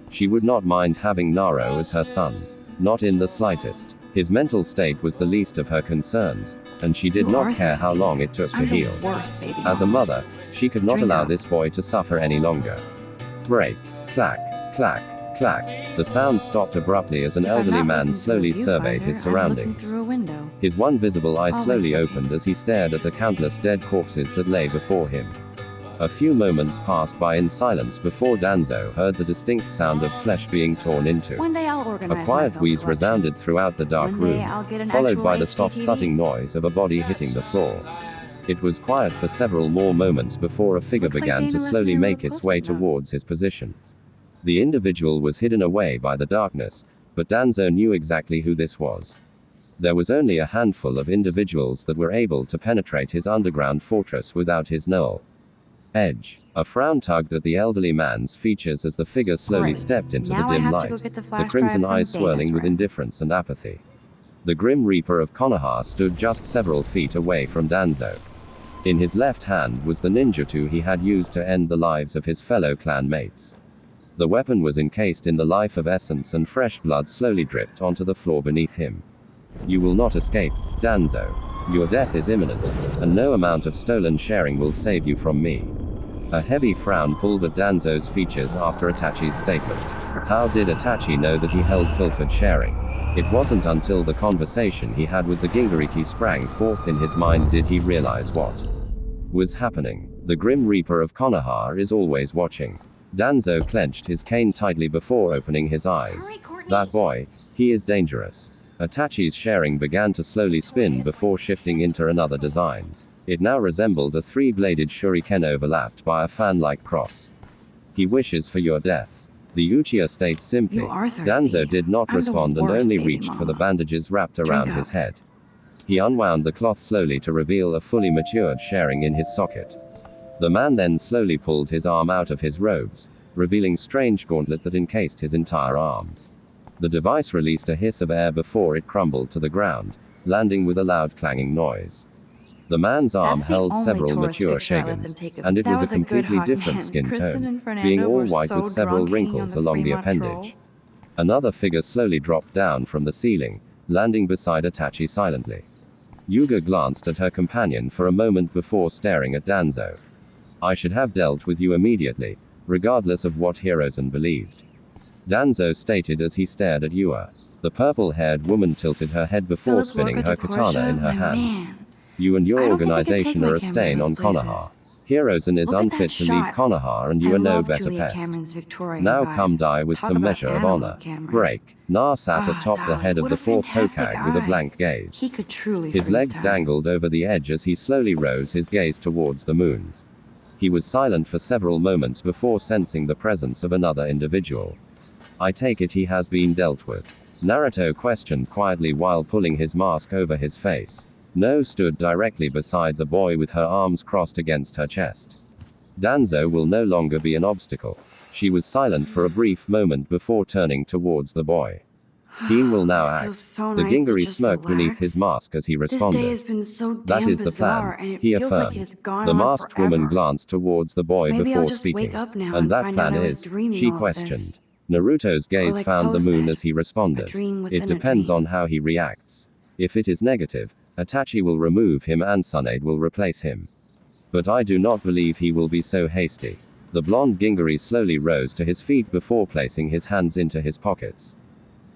She would not mind having Naro as her son. Not in the slightest. His mental state was the least of her concerns, and she did You not are care how thirsty. long it took to I'm the heal. worst baby As a mama. mother, she could not Drink allow up. this boy to suffer any longer. Break. Clack. Clack. Clack. The sound stopped abruptly as an If I'm elderly not man looking through a slowly surveyed viewfinder, his I'm looking surroundings. through a window. His one visible eye Always slowly looking. opened as he stared at the countless dead corpses that lay before him. A few moments passed by in silence before Danzo heard the distinct sound of flesh being torn into. One day I'll organize A my quiet film wheeze collection. resounded throughout the dark One day room, I'll get an followed actual by the soft HDTV. thudding noise of a body hitting the floor. It was quiet for several more moments before a figure Looks like began Dana to left slowly me a make little its way post-it note. towards his position. The individual was hidden away by the darkness, but Danzo knew exactly who this was. There was only a handful of individuals that were able to penetrate his underground fortress without his null edge. A frown tugged at the elderly man's features as the figure slowly Great. stepped into Now the I dim have to go light, get the the flash crimson drive from eyes swirling Dana's with room. indifference and apathy. The Grim Reaper of Konoha stood just several feet away from Danzo. In his left hand was the ninjutsu he had used to end the lives of his fellow clan mates. The weapon was encased in the life of essence and fresh blood slowly dripped onto the floor beneath him. You will not escape, Danzo. Your death is imminent, and no amount of stolen sharing will save you from me. A heavy frown pulled at Danzo's features after Itachi's statement. How did Itachi know that he held pilfered sharing? It wasn't until the conversation he had with the Gingeriki sprang forth in his mind did he realize what was happening. The Grim Reaper of Konoha is always watching. Danzo clenched his cane tightly before opening his eyes. Hurry, Courtney. That boy, he is dangerous. Itachi's sharing began to slowly spin before shifting into another design. It now resembled a three-bladed shuriken overlapped by a fan-like cross. He wishes for your death. The Uchiha states simply. You are thirsty. Danzo did not I'm the respond and worst only baby reached for the mama. bandages wrapped around Drink his up. head. He unwound the cloth slowly to reveal a fully matured sharing in his socket. The man then slowly pulled his arm out of his robes, revealing strange gauntlet that encased his entire arm. The device released a hiss of air before it crumbled to the ground, landing with a loud clanging noise. The man's arm That's the held only several tourist mature picture I let them shagans, take of and me. it That was a was a good completely hug, different man. skin Kristen tone, and Fernando being all were white so with several drunk hanging on wrinkles the along the Fremont appendage. Troll. Another figure slowly dropped down from the ceiling, landing beside Itachi silently. Yuga glanced at her companion for a moment before staring at Danzo. I should have dealt with you immediately, regardless of what Hirozen believed. Danzo stated as he stared at Yua. The purple-haired woman tilted her head before Philip spinning Lorca her de katana in Courcia, her my hand. man. You and your I don't think I could take organization my are a camera stain to on those places. Konoha. Hirozen is Look at unfit that to lead shot. Konoha and you I are no love better Juliet pest. Cameron's Victorian Now vibe. come die with Talk some about measure of analog honor. cameras. Break. Na sat atop the Dolly, head of what the a fourth fantastic Hokage with a eye. blank gaze. He could truly His freeze legs time. dangled over the edge as he slowly rose his gaze towards the moon. He was silent for several moments before sensing the presence of another individual. I take it he has been dealt with. Naruto questioned quietly while pulling his mask over his face. No stood directly beside the boy with her arms crossed against her chest. Danzo will no longer be an obstacle. She was silent for a brief moment before turning towards the boy. He will now It act. feels so The nice to Gingari just smirked beneath his relax. mask as he This day responded. has been so damn That is the bizarre, plan, and it he feels like it affirmed. has gone The on masked woman forever. glanced towards the boy Maybe I'll before just wake speaking. up now And and that find plan out I was is, dreaming she all of questioned. this. Naruto's gaze like found the Poe moon said, as he a responded. dream within It a depends dream. on how he reacts. If it is negative, Itachi will remove him and Tsunade will replace him. But I do not believe he will be so hasty. The blonde Gingari slowly rose to his feet before placing his hands into his pockets.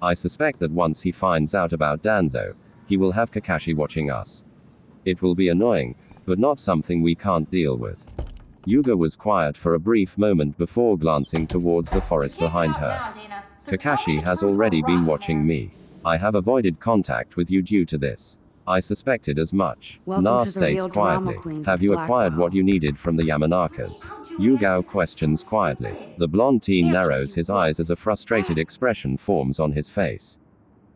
I suspect that once he finds out about Danzo, he will have Kakashi watching us. It will be annoying, but not something we can't deal with. Yuga was quiet for a brief moment before glancing towards the forest behind her. Kakashi has already been watching me. I have avoided contact with you due to this. I suspected as much. Welcome Na to the states real drama quietly. queens Have of you acquired Blackwell. what you needed from the Yamanakas? Yugao questions quietly. The blonde teen narrows his eyes as a frustrated expression forms on his face.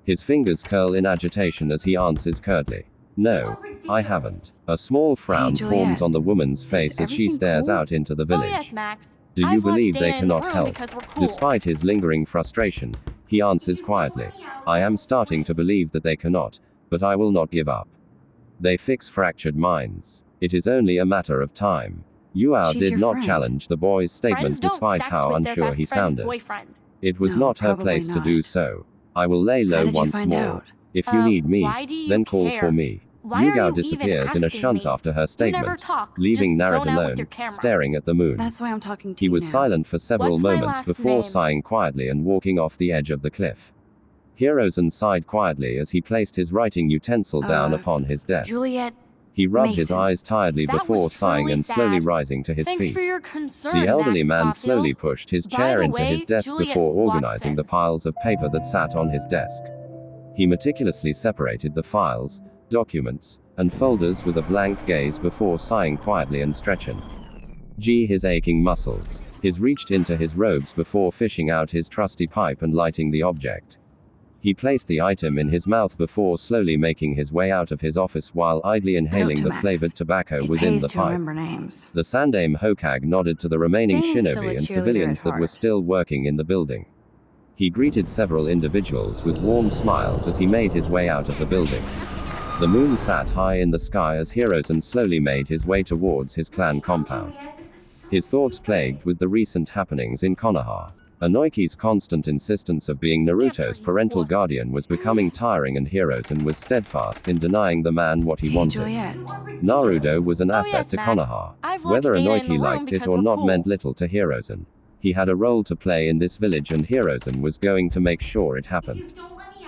His fingers curl in agitation as he answers curtly. No, I haven't. A small frown Juliet, forms on the woman's face as she everything stares cool? out into the Oh village. yes, Max. Do you I've locked believe they Dana in the cannot room help? because we're cool. Despite his lingering frustration, he answers quietly. I am starting to believe that they cannot, but I will not give up. They fix fractured minds. It is only a matter of time. Yuao She's did your not friend. challenge the boy's Friends statement don't despite sex how with their unsure best he friend's sounded. boyfriend. It was No, not her probably place to do not. so. I will lay How low did you once find more. out? If you need me, Why do you then call care? for me. Why are Yugao you disappears even in a asking shunt me? after her You never statement, talk. leaving Just Naruto zone out with alone, your camera. staring at the moon. That's why I'm talking to He you was now. silent for several What's my moments last before name? sighing quietly and walking off the edge of the cliff. Hirozen sighed quietly as he placed his writing utensil down upon his desk. Juliet. He rubbed his Mason. eyes tiredly That before was sighing truly and slowly sad. rising to his Thanks feet. for your concern, The elderly Max man Caulfield. slowly pushed his By chair the into his way, desk Juliet before organizing Watson. the piles of paper that sat on his desk. He meticulously separated the files, documents, and folders with a blank gaze before sighing quietly and stretching. His aching muscles. He reached into his robes before fishing out his trusty pipe and lighting the object. He placed the item in his mouth before slowly making his way out of his office while idly inhaling the Max. flavored tobacco It within pays the to pipe. remember names. The Sandaime Hokage nodded to the remaining Dana's still a shinobi and cheerleader civilians at that were heart. still working in the building. He greeted several individuals with warm smiles as he made his way out of the building. The moon sat high in the sky as Hirozen slowly made his way towards his clan compound. His thoughts plagued with the recent happenings in Konoha. Inoiki's constant insistence of being Naruto's parental guardian was becoming tiring and Hirozen was steadfast in denying the man what he Hey, wanted. Juliet. Naruto was an Oh, asset yes, to Max. Konoha. I've Whether locked Dana in Inoki the room liked it because or we're not cool. meant little to Hirozen. He had a role to play in this village and Hirozen was going to make sure it happened.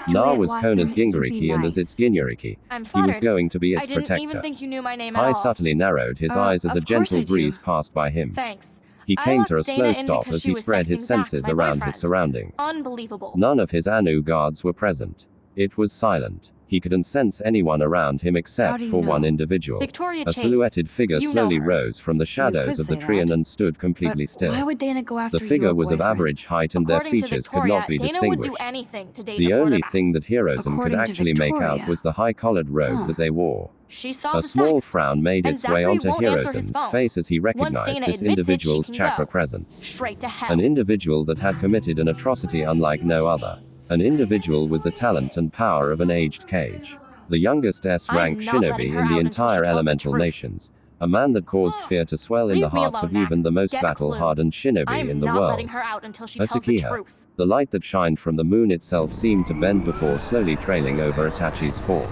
Na was Watson, Kona's you be Gingeriki and as its nice. Gingeriki, I'm he was flattered. going to be I its didn't even protector. think you knew my name at Hai all. subtly narrowed his eyes as a Of course I gentle do. breeze passed by him. Thanks. He I came locked to a Dana slow in stop because as she he was spread his sexting Zach, senses my around his boyfriend. surroundings. Unbelievable. None of his Anu guards were present. It was silent. He couldn't sense anyone around him How except do you for one know? individual. Victoria A Chase. silhouetted figure You know slowly her. rose from the shadows could of the say tree that. and stood completely But still. why would Dana go after The figure your was of boyfriend? average height and their According to features could Victoria, not be Dana would do distinguished. anything to date The a only quarterback. thing that Hirozen could According to actually make out Victoria. was the high-collared robe Huh. that they wore. She saw A the small sex. frown made And its way Zachary onto won't answer his Hirozen's phone. face as he Once recognized Dana this admits it, she individual's can chakra go. presence. Straight to hell. An individual that had committed an atrocity unlike no other. An individual with the talent and power of an aged cage. The youngest S-rank I'm not letting Shinobi her in the out until she entire tells the elemental truth. nations. A man that caused fear to swell in the Leave me hearts alone, of even Max. the most Get a clue. battle-hardened Shinobi I'm in the not letting world. her out until she A tells the Takiha. truth. The light that shined from the moon itself seemed to bend before slowly trailing over Itachi's form.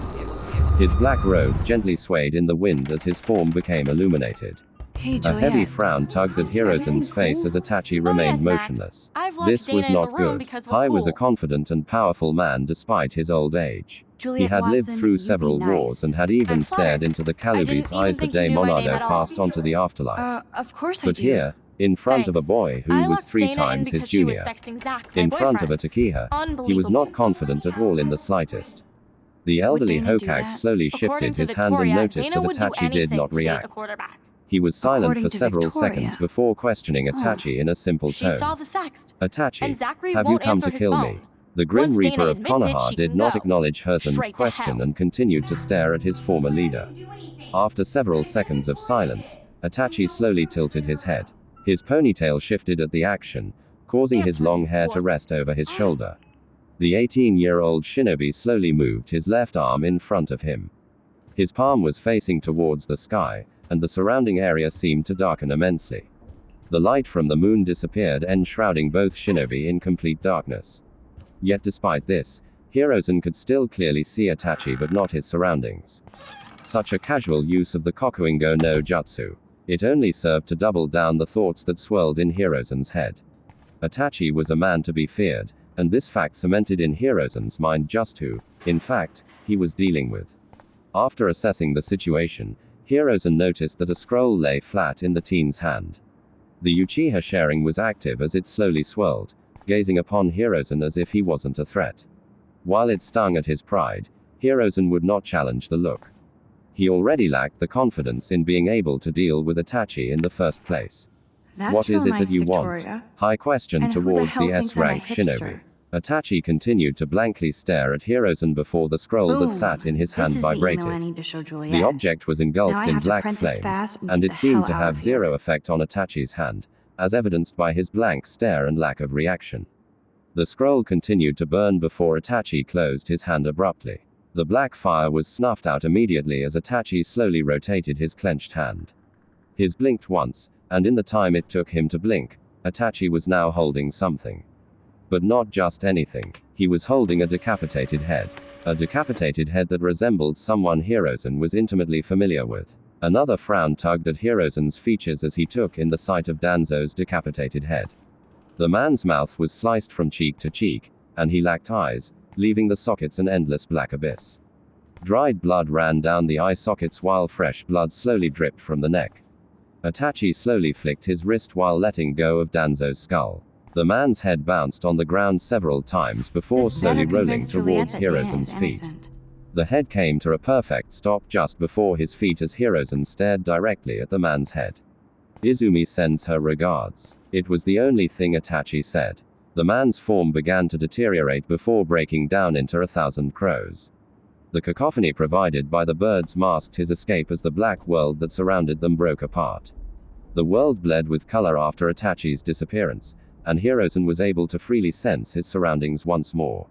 His black robe gently swayed in the wind as his form became illuminated. Hey, A Juliet. heavy frown tugged at Is everything Hirozen's face cool? as Itachi Oh, remained yes, Max. motionless. I've locked This Dana was in the not room good. because we're Hai was a cool. confident and powerful man despite his old age. He Juliet had lived Watson, through you be several nice. wars and had even I'm stared flattered. into the I didn't Kalubi's even eyes the think you day knew my name Monado at all. passed on to the afterlife. Of course I But do. here, in front of a Thanks. boy who I was locked 3 Dana in times his because she was junior, sexting Zach, my in front of a boyfriend. Takiha, he was Unbelievable. not confident at all in the slightest. The elderly Dana do Hokage that? slowly According shifted to his hand and Victoria, noticed Dana that would do Itachi did anything not to date a react. quarterback. He was silent According for to several Victoria. seconds before questioning Huh. Itachi in a simple She saw tone. the sext. Itachi, And Zachary have you won't come answer to his kill phone. me? The Grim Once Reaper Dana of admits it, Konoha she did can not go. acknowledge Herzen's Straight to question hell. and continued to stare at his former leader. After several seconds of silence, Itachi slowly tilted his head. His ponytail shifted at the action, causing his long hair to rest over his shoulder. The 18-year-old shinobi slowly moved his left arm in front of him. His palm was facing towards the sky, and the surrounding area seemed to darken immensely. The light from the moon disappeared, enshrouding both shinobi in complete darkness. Yet despite this, Hirozen could still clearly see Itachi but not his surroundings. Such a casual use of the Kokuingo no Jutsu. It only served to double down the thoughts that swirled in Hirozen's head. Itachi was a man to be feared, and this fact cemented in Hirozen's mind just who, in fact, he was dealing with. After assessing the situation, Hirozen noticed that a scroll lay flat in the teen's hand. The Uchiha sharing was active as it slowly swirled, gazing upon Hirozen as if he wasn't a threat. While it stung at his pride, Hirozen would not challenge the look. He already lacked the confidence in being able to deal with Itachi in the first place. That's What is real it nice, that you Victoria. want? High question And who the towards hell the thinks I'm a S-rank shinobi. hipster? Itachi continued to blankly stare at Hirozen before the scroll Boom. that sat in his hand This is the vibrated. email I need to show Juliet. The object was Now engulfed I in have to black print this flames, fast and and get it the seemed hell to out have of here. zero effect on Itachi's hand, as evidenced by his blank stare and lack of reaction. The scroll continued to burn before Itachi closed his hand abruptly. The black fire was snuffed out immediately as Itachi slowly rotated his clenched hand. His blinked once, and in the time it took him to blink, Itachi was now holding something. But not just anything. He was holding a decapitated head. A decapitated head that resembled someone Hirozen was intimately familiar with. Another frown tugged at Hirozen's features as he took in the sight of Danzo's decapitated head. The man's mouth was sliced from cheek to cheek, and he lacked eyes, leaving the sockets an endless black abyss. Dried blood ran down the eye sockets while fresh blood slowly dripped from the neck. Itachi slowly flicked his wrist while letting go of Danzo's skull. The man's head bounced on the ground several times before This slowly better rolling convince Juliet towards that Dana is Hirozen's feet. innocent. The head came to a perfect stop just before his feet as Hirozen stared directly at the man's head. Izumi sends her regards. It was the only thing Itachi said. The man's form began to deteriorate before breaking down into 1,000 crows. The cacophony provided by the birds masked his escape as the black world that surrounded them broke apart. The world bled with color after Itachi's disappearance, and Hirozen was able to freely sense his surroundings once more.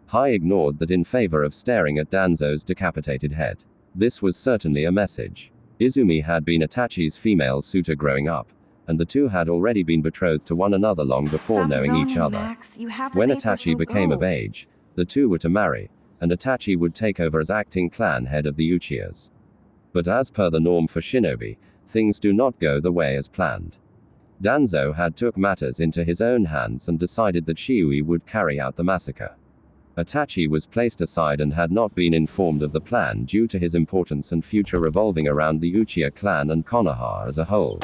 Hai ignored that in favor of staring at Danzo's decapitated head. This was certainly a message. Izumi had been Itachi's female suitor growing up, and the two had already been betrothed to one another long before Stop knowing each zoning, other. Max. You have the When paper, Itachi so became go. of age, the two were to marry, and Itachi would take over as acting clan head of the Uchihas. But as per the norm for shinobi, things do not go the way as planned. Danzo had took matters into his own hands and decided that Shiui would carry out the massacre. Itachi was placed aside and had not been informed of the plan due to his importance and future revolving around the Uchiha clan and Konoha as a whole.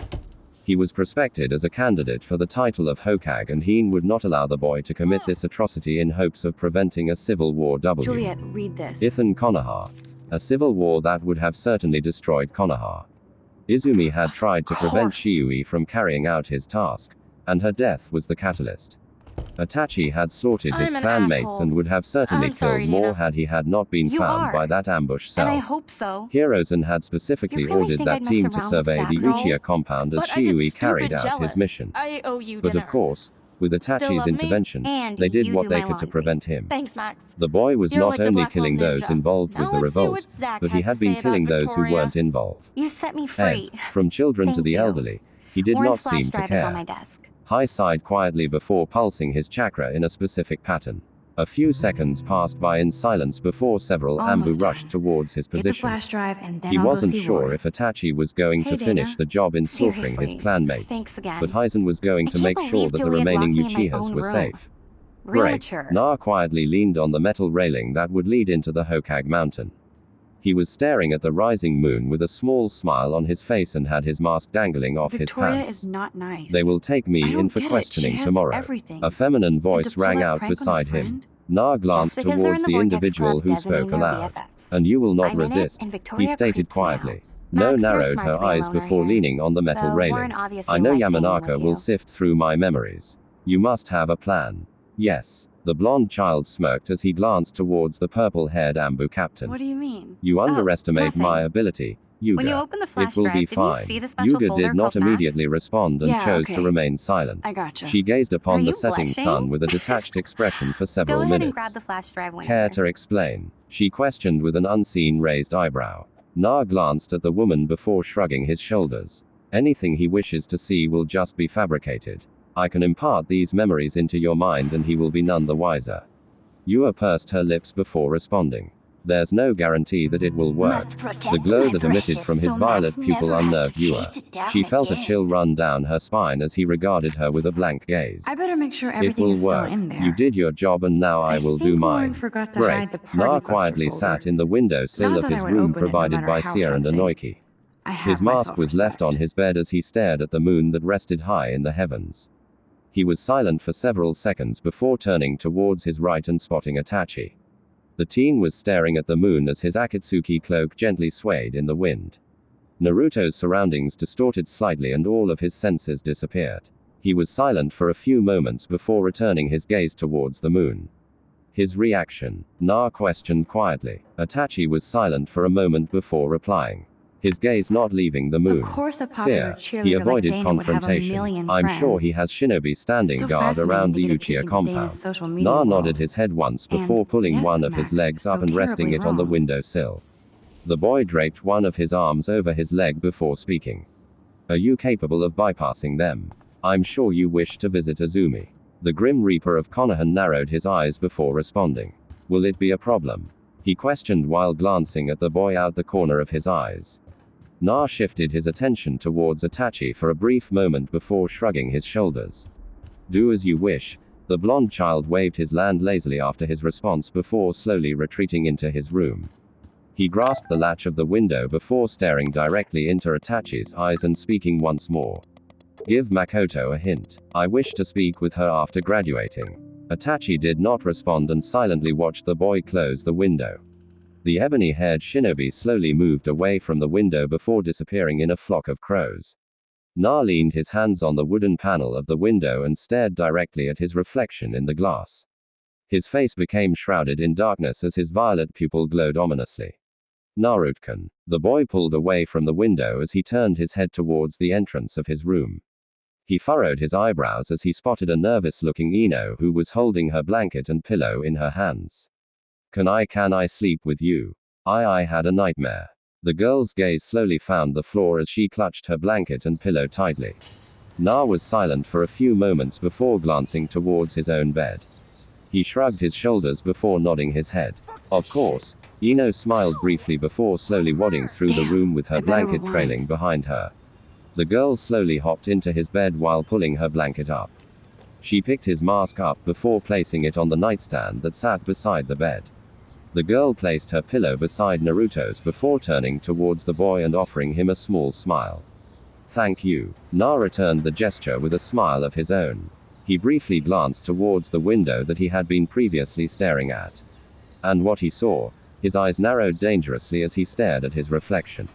He was prospected as a candidate for the title of Hokage, and Hien would not allow the boy to commit this atrocity in hopes of preventing a civil war. Juliet, read this. Ithan Konoha. A civil war that would have certainly destroyed Konoha. Izumi had tried to prevent Shiui from carrying out his task, and her death was the catalyst. Itachi had slaughtered his clanmates and would have certainly killed more had he had not been found by that ambush cell. And I hope so. Hirozen had specifically ordered that team to survey the Uchiha compound as Shiui carried out his mission. I owe you But dinner. of course, with Itachi's intervention, they did what they could to prevent him. Thanks, Max. The boy was You're not like a only black killing hole those ninja. involved with Now the let's see revolt, what Zack but he has had to been say killing about those who Victoria. weren't involved. You set me free. From children to Thank the you. elderly, he did not Warren's seem flash to drive is on my care. desk. Hai sighed quietly before pulsing his chakra in a specific pattern. A few seconds passed by in silence before several Almost Ambu rushed towards his Get the position. flash drive and then He I'll go wasn't see sure Warren. if Itachi was going Hey, to finish Dana. the job in slaughtering his Seriously, clanmates, thanks again. but Heisen was going I to can't make sure believe that the Juliet remaining locked me in my Uchihas own were room. safe. Real Great. mature. Na quietly leaned on the metal railing that would lead into the Hokage mountain. He was staring at the rising moon with a small smile on his face and had his mask dangling off Victoria his pants. is not nice. They will take I me don't in for get it. She questioning has tomorrow. everything. A feminine And voice to pull rang that out prank on a beside him. friend? Na Just glanced because they're towards in the Vortex individual Club who doesn't mean spoke they're aloud. BFFs. And you will not I'm in it, resist, and Victoria he stated creeps me out. quietly. No Max, you're narrowed smart to her be a eyes loner before here. leaning on the metal Though railing. Warren obviously I know likes hanging Yamanaka with will you. sift through my memories. You must have a plan. Yes. The blonde child smirked as he glanced towards the purple-haired Ambu captain. What do you mean? You Oh, underestimate nothing. my ability, Yuga. When you open the flash It will drive, be didn't you fine. see the special Yuga folder did not called Max? immediately respond and Yeah, chose to okay. remain silent. I gotcha. She gazed upon Are the you setting blushing? sun with a detached expression for Go several ahead and minutes. grab the flash drive whenever. Care to explain? She questioned with an unseen raised eyebrow. Na glanced at the woman before shrugging his shoulders. Anything he wishes to see will just be fabricated. I can impart these memories into your mind and he will be none the wiser. Yua pursed her lips before responding. There's no guarantee that it will work. The glow that emitted from his violet pupil unnerved Yua. She felt a chill run down her spine as he regarded her with a blank gaze. I better make sure It everything will is still work. in there. You did your job and now I will do think Warren mine. forgot to Great. hide the Na Party quietly Buster folder. sat in the window sill Not of that I his would room open it no provided matter by how Seer and tempting. Anoiki. I have His my mask was left on self-respect. his bed as he stared at the moon that rested high in the heavens. He was silent for several seconds before turning towards his right and spotting Itachi. The teen was staring at the moon as his Akatsuki cloak gently swayed in the wind. Naruto's surroundings distorted slightly and all of his senses disappeared. He was silent for a few moments before returning his gaze towards the moon. His reaction? Na questioned quietly. Itachi was silent for a moment before replying. His gaze not leaving the moon. Of course, a popular Fear. cheerleader He like avoided Dana would have a confrontation. million I'm sure friends. he has Shinobi standing So guard fascinating around to the get a peek Uchiha into compound. Dana's social media Na world. nodded his head once before And, pulling yes, one of his Max, legs so up and resting terribly it on the wrong. windowsill. The boy draped one of his arms over his leg before speaking. Are you capable of bypassing them? I'm sure you wish to visit Azumi. The Grim Reaper of Konohan narrowed his eyes before responding. Will it be a problem? He questioned while glancing at the boy out the corner of his eyes. Na shifted his attention towards Itachi for a brief moment before shrugging his shoulders. Do as you wish. The blonde child waved his hand lazily after his response before slowly retreating into his room. He grasped the latch of the window before staring directly into Itachi's eyes and speaking once more. Give Makoto a hint. I wish to speak with her after graduating. Itachi did not respond and silently watched the boy close the window. The ebony-haired shinobi slowly moved away from the window before disappearing in a flock of crows. Na leaned his hands on the wooden panel of the window and stared directly at his reflection in the glass. His face became shrouded in darkness as his violet pupil glowed ominously. Naruto-kun. The boy pulled away from the window as he turned his head towards the entrance of his room. He furrowed his eyebrows as he spotted a nervous-looking Ino who was holding her blanket and pillow in her hands. Can I sleep with you? I had a nightmare. The girl's gaze slowly found the floor as she clutched her blanket and pillow tightly. Na was silent for a few moments before glancing towards his own bed. He shrugged his shoulders before nodding his head. Of course. Ino smiled briefly before slowly wadding through the room with her blanket trailing behind her. The girl slowly hopped into his bed while pulling her blanket up. She picked his mask up before placing it on the nightstand that sat beside the bed. The girl placed her pillow beside Naruto's before turning towards the boy and offering him a small smile. Thank you. Na returned the gesture with a smile of his own. He briefly glanced towards the window that he had been previously staring at. And what he saw, his eyes narrowed dangerously as he stared at his reflection.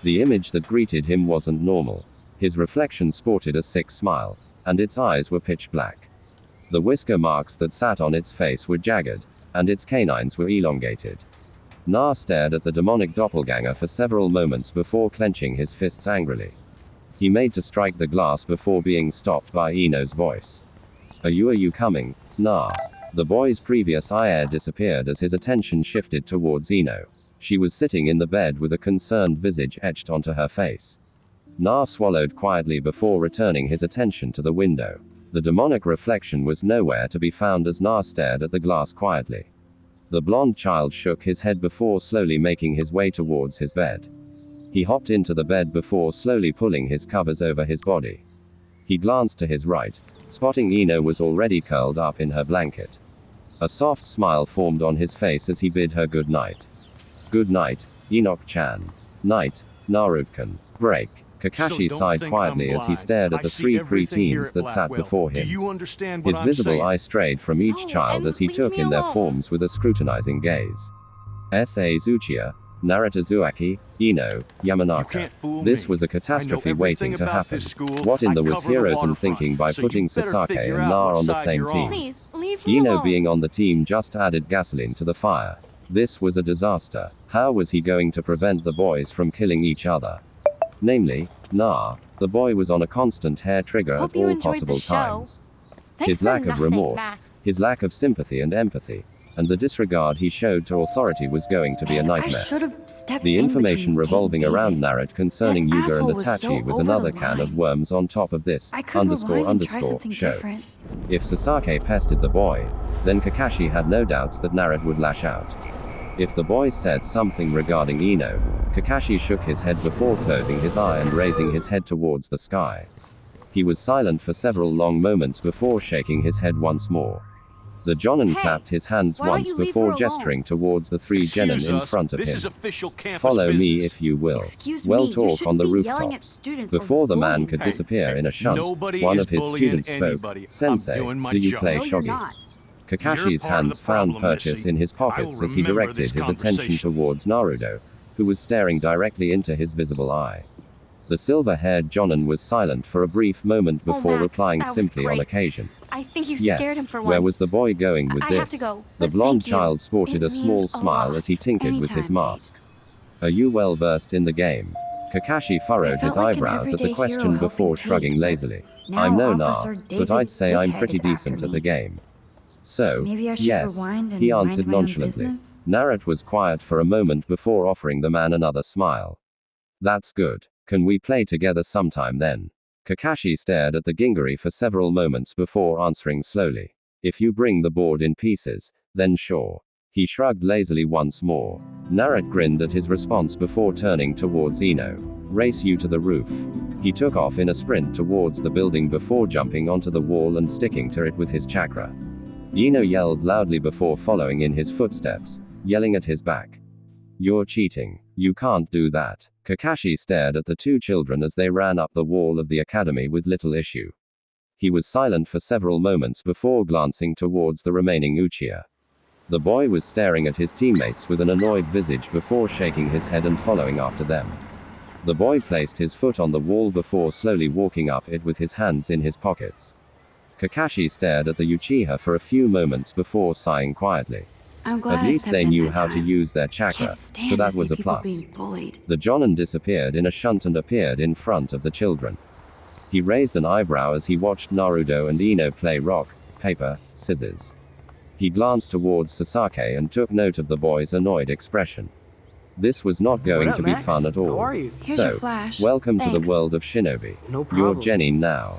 The image that greeted him wasn't normal. His reflection sported a sick smile, and its eyes were pitch black. The whisker marks that sat on its face were jagged, and its canines were elongated. Na stared at the demonic doppelganger for several moments before clenching his fists angrily. He made to strike the glass before being stopped by Ino's voice. Are you coming, Na? The boy's previous ire disappeared as his attention shifted towards Ino. She was sitting in the bed with a concerned visage etched onto her face. Na swallowed quietly before returning his attention to the window. The demonic reflection was nowhere to be found as Na stared at the glass quietly. The blonde child shook his head before slowly making his way towards his bed. He hopped into the bed before slowly pulling his covers over his body. He glanced to his right, spotting Ino was already curled up in her blanket. A soft smile formed on his face as he bid her good night. Good night, Enoch-chan. Night, Naruto-kun. Break. Kakashi sighed quietly as he stared at the three preteens that sat before him. His visible eye strayed from each child as he took in their forms with a scrutinizing gaze. S.A. Zuchiya, Narutazuaki, Ino, Yamanaka. This was a catastrophe waiting to happen. What in the was heroism thinking by putting Sasake and Na on the same team? Ino being on the team just added gasoline to the fire. This was a disaster. How was he going to prevent the boys from killing each other? Namely, Na, the boy was on a constant hair trigger at all possible times. His lack of remorse, his lack of sympathy and empathy, and the disregard he showed to authority was going to be a nightmare. The information revolving around Naruto concerning Yuga and Itachi was another can of worms on top of this, show. If Sasake pestered the boy, then Kakashi had no doubts that Naruto would lash out. If the boy said something regarding Ino, Kakashi shook his head before closing his eye and raising his head towards the sky. He was silent for several long moments before shaking his head once more. The Jonin clapped his hands once before gesturing towards the three genin in front of him. Follow me if you will. Well talk on the rooftops. Before the man could disappear in a shunt, one of his students spoke. Sensei, do you play shogi? Kakashi's hands found purchase in his pockets as he directed his attention towards Naruto, who was staring directly into his visible eye. The silver-haired Jonin was silent for a brief moment before replying simply on occasion. I think you scared him for once. Where was the boy going with this? I have to go. The blonde child sported a small smile as he tinkered with his mask. Are you well versed in the game? Kakashi furrowed his eyebrows at the question before shrugging lazily. I'm no nah, but I'd say I'm pretty decent at the game. So, yes, he answered nonchalantly. Naruto was quiet for a moment before offering the man another smile. That's good. Can we play together sometime then? Kakashi stared at the Gingari for several moments before answering slowly. If you bring the board in pieces, then sure. He shrugged lazily once more. Naruto grinned at his response before turning towards Ino. Race you to the roof. He took off in a sprint towards the building before jumping onto the wall and sticking to it with his chakra. Ino yelled loudly before following in his footsteps, yelling at his back. You're cheating. You can't do that. Kakashi stared at the two children as they ran up the wall of the academy with little issue. He was silent for several moments before glancing towards the remaining Uchiha. The boy was staring at his teammates with an annoyed visage before shaking his head and following after them. The boy placed his foot on the wall before slowly walking up it with his hands in his pockets. Kakashi stared at the Uchiha for a few moments before sighing quietly. At least they knew how to use their chakra, so that was a plus. The Jonin disappeared in a shunt and appeared in front of the children. He raised an eyebrow as he watched Naruto and Ino play rock, paper, scissors. He glanced towards Sasake and took note of the boy's annoyed expression. This was not going to be fun at all. So, welcome to the world of Shinobi. You're Jenny now.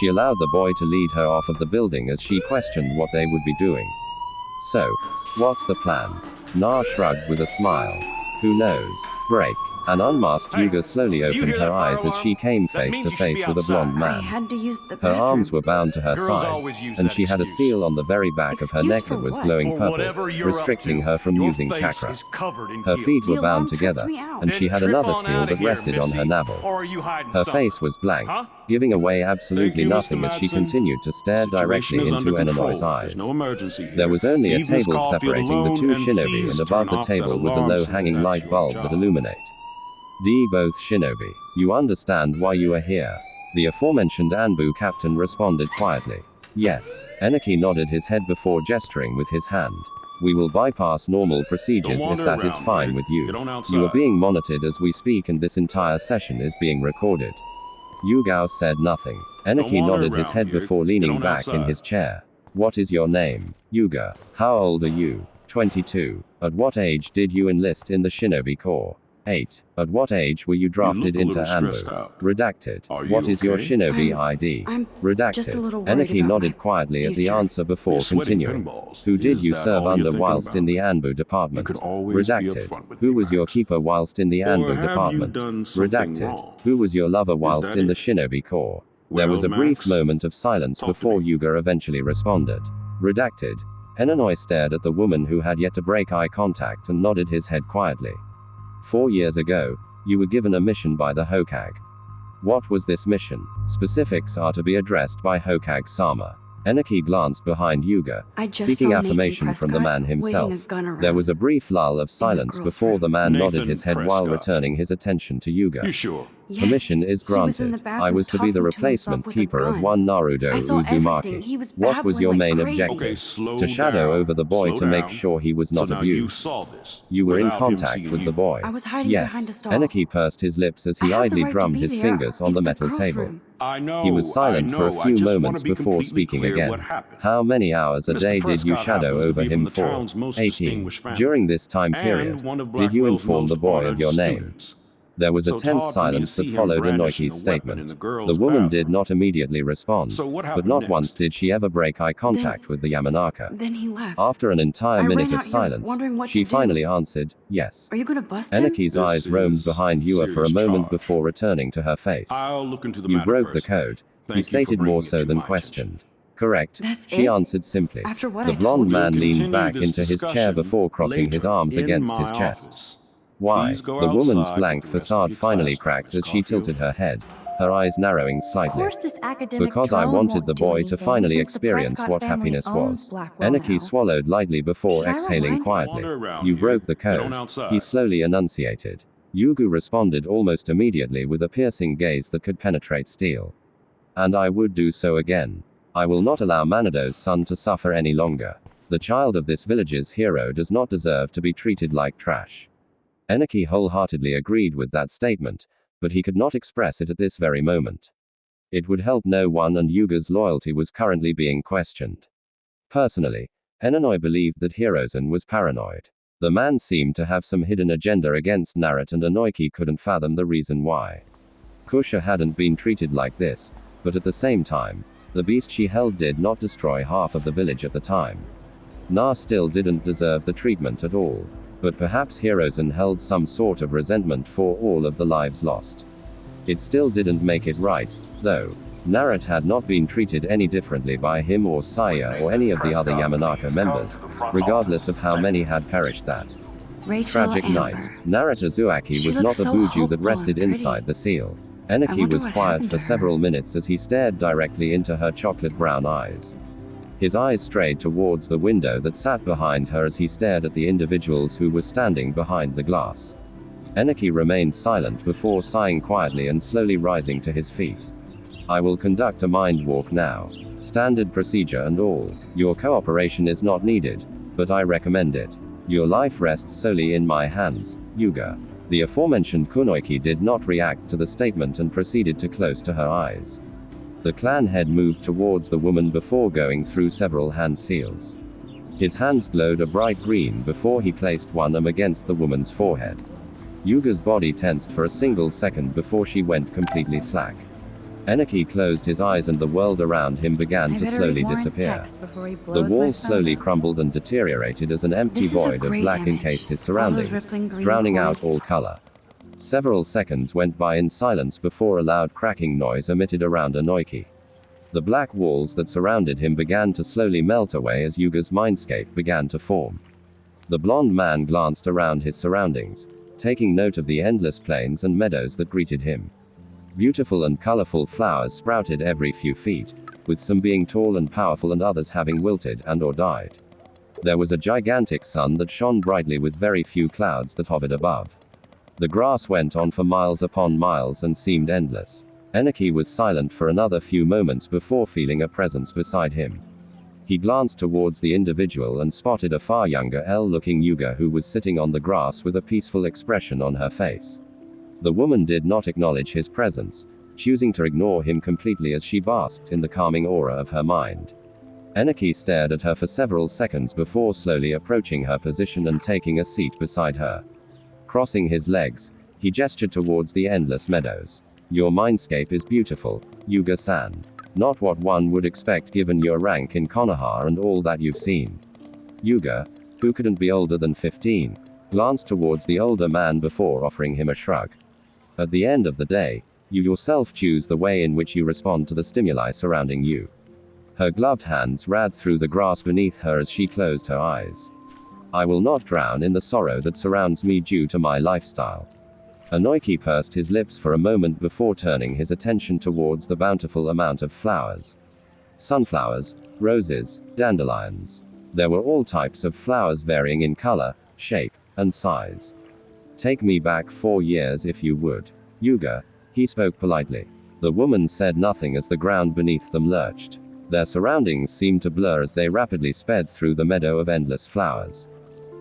She allowed the boy to lead her off of the building as she questioned what they would be doing. So, what's the plan? Na shrugged with a smile. Who knows? Break. An unmasked Yuga slowly opened her eyes as she came face to face with a blonde I man. had to use the Her bathroom. arms were bound to her sides, and she had a seal on the very back of her Excuse neck for that was what? glowing purple, restricting her from using chakra. Her feet were The bound alarm tripped together, me out. and she had another seal that rested on her navel. Her face was blank, giving away absolutely nothing as she continued to stare directly into Enanoi's eyes. There was only a table separating the two shinobi, and above the table was a low-hanging light bulb that illuminated. Both shinobi. You understand why you are here? The aforementioned Anbu captain responded quietly. Yes. Enaki nodded his head before gesturing with his hand. We will bypass normal procedures if that is fine with you. You are being monitored as we speak, and this entire session is being recorded. Yugao said nothing. Enaki nodded his head before leaning back in his chair. What is your name? Yuga. How old are you? 22. At what age did you enlist in the Shinobi Corps? 8. At what age were you drafted into Anbu? Redacted. What is your Shinobi ID? I'm Redacted. just a little worried Enaki about nodded my quietly at the future. answer before continuing. Who did you serve under whilst in the Anbu department? Redacted. Who was your keeper whilst in the Anbu department? Redacted. Who was your lover whilst in the Shinobi Corps? There was a brief moment of silence before Yuga eventually responded. Redacted. Enanoi stared at the woman who had yet to break eye contact and nodded his head quietly. 4 years ago, you were given a mission by the Hokage. What was this mission? Specifics are to be addressed by Hokage Sama. Enaki glanced behind Yuga, I just seeking saw Nathan affirmation from the Prescott man himself. waving a gun around There was a brief lull of silence girl's before room. the man nodded Nathan his head while Prescott. returning his attention to Yuga. You sure? Yes, Permission is he was in granted. the bathroom I was to be the talking to replacement himself with a keeper of gun. one Naruto I saw everything. Uzumaki. He was What was babbling your like main crazy. objective? Okay, slow To shadow down. over the boy Slow to make down. sure he was not So now you abused. saw this. You were in without him contact seeing with you. the boy. I was hiding Yes. behind a stall. Enaki pursed his lips as I he have the idly right to drummed be his there. fingers on It's the the metal girl's table. room. I know. He was silent for a I few just wanna moments be before completely speaking clear again. what happened. How many hours a Mr. day did you Prescott shadow happens to over be from him the for? town's most 18. distinguished family, During this time and period, one of did you Blackwell's inform the most boy of honored your name? students. There was a So it's tense hard for me to silence that see him followed brandishing Inoki's a weapon in statement. the girl's The woman bathroom. did not immediately respond, So what but happened not next? once did she ever break eye contact with the Yamanaka. Then he left. After an entire I ran minute of out here silence, wondering what she to do. finally answered, yes. Are you gonna bust him? Enaki's This eyes roamed is behind Yua for a serious moment charge. before returning to her face. I'll look into the You matter broke the personally. code. Thank He you for stated bringing more it so to than my questioned. Correct. That's She it? answered simply. After what The I blonde told you? man leaned Continue back this into his chair discussion before crossing his later arms in against my his chest. office. Why? Please go The woman's outside blank with the rest of facade your finally class, cracked Miss as she Caulfield. tilted her head, her eyes narrowing Of slightly. course, this academic Because I drone wanted won't the do boy to anything finally since the experience Prescott what family happiness owns was. Blackwell Enaki now. swallowed lightly before Should I exhaling remind you? quietly. Wander around You here. broke the Get on code. outside. He slowly enunciated. Yugu responded almost immediately with a piercing gaze that could penetrate steel. And I would do so again. I will not allow Manado's son to suffer any longer. The child of this village's hero does not deserve to be treated like trash. Enaki wholeheartedly agreed with that statement, but he could not express it at this very moment. It would help no one, and Yuga's loyalty was currently being questioned. Personally, Enanoi believed that Hirozen was paranoid. The man seemed to have some hidden agenda against Naruto, and Inoiki couldn't fathom the reason why. Kusha hadn't been treated like this, but at the same time, the beast she held did not destroy half of the village at the time. Na still didn't deserve the treatment at all, but perhaps Hirozen held some sort of resentment for all of the lives lost. It still didn't make it right, though. Naruto had not been treated any differently by him or Saya or any of the other Yamanaka members, regardless of how many had perished that Rachel tragic Amber. night. Naruto Uzumaki She was looks not the so buju hopeful that rested and pretty. inside the seal. I Enaki wonder was what quiet happened for to her. several minutes as he stared directly into her chocolate brown eyes. His eyes strayed towards the window that sat behind her as he stared at the individuals who were standing behind the glass. Enaki remained silent before sighing quietly and slowly rising to his feet. I will conduct a mind walk now. Standard procedure and all. Your cooperation is not needed, but I recommend it. Your life rests solely in my hands, Yuga. The aforementioned Kunoiki did not react to the statement and proceeded to close to her eyes. The clan head moved towards the woman before going through several hand seals. His hands glowed a bright green before he placed one arm against the woman's forehead. Yuga's body tensed for a single second before she went completely slack. Eneki closed his eyes and the world around him began I to better slowly read Warren's disappear. text before he The blows my walls phone slowly up. crumbled and deteriorated as an empty This is a void of great black image. encased his All those surroundings, rippling green drowning out points. all color. Several seconds went by in silence before a loud cracking noise emitted around Inoiki. The black walls that surrounded him began to slowly melt away as Yuga's mindscape began to form. The blond man glanced around his surroundings, taking note of the endless plains and meadows that greeted him. Beautiful and colorful flowers sprouted every few feet, with some being tall and powerful and others having wilted and or died. There was a gigantic sun that shone brightly with very few clouds that hovered above. The grass went on for miles upon miles and seemed endless. Eneki was silent for another few moments before feeling a presence beside him. He glanced towards the individual and spotted a far younger ill-looking Yuga who was sitting on the grass with a peaceful expression on her face. The woman did not acknowledge his presence, choosing to ignore him completely as she basked in the calming aura of her mind. Eneki stared at her for several seconds before slowly approaching her position and taking a seat beside her. Crossing his legs, he gestured towards the endless meadows. Your mindscape is beautiful, Yuga-san. Not what one would expect given your rank in Konoha and all that you've seen. Yuga, who couldn't be older than 15, glanced towards the older man before offering him a shrug. At the end of the day, you yourself choose the way in which you respond to the stimuli surrounding you. Her gloved hands ran through the grass beneath her as she closed her eyes. I will not drown in the sorrow that surrounds me due to my lifestyle. Inoiki pursed his lips for a moment before turning his attention towards the bountiful amount of flowers. Sunflowers, roses, dandelions. There were all types of flowers varying in color, shape, and size. Take me back 4 years if you would. Yuga, he spoke politely. The woman said nothing as the ground beneath them lurched. Their surroundings seemed to blur as they rapidly sped through the meadow of endless flowers.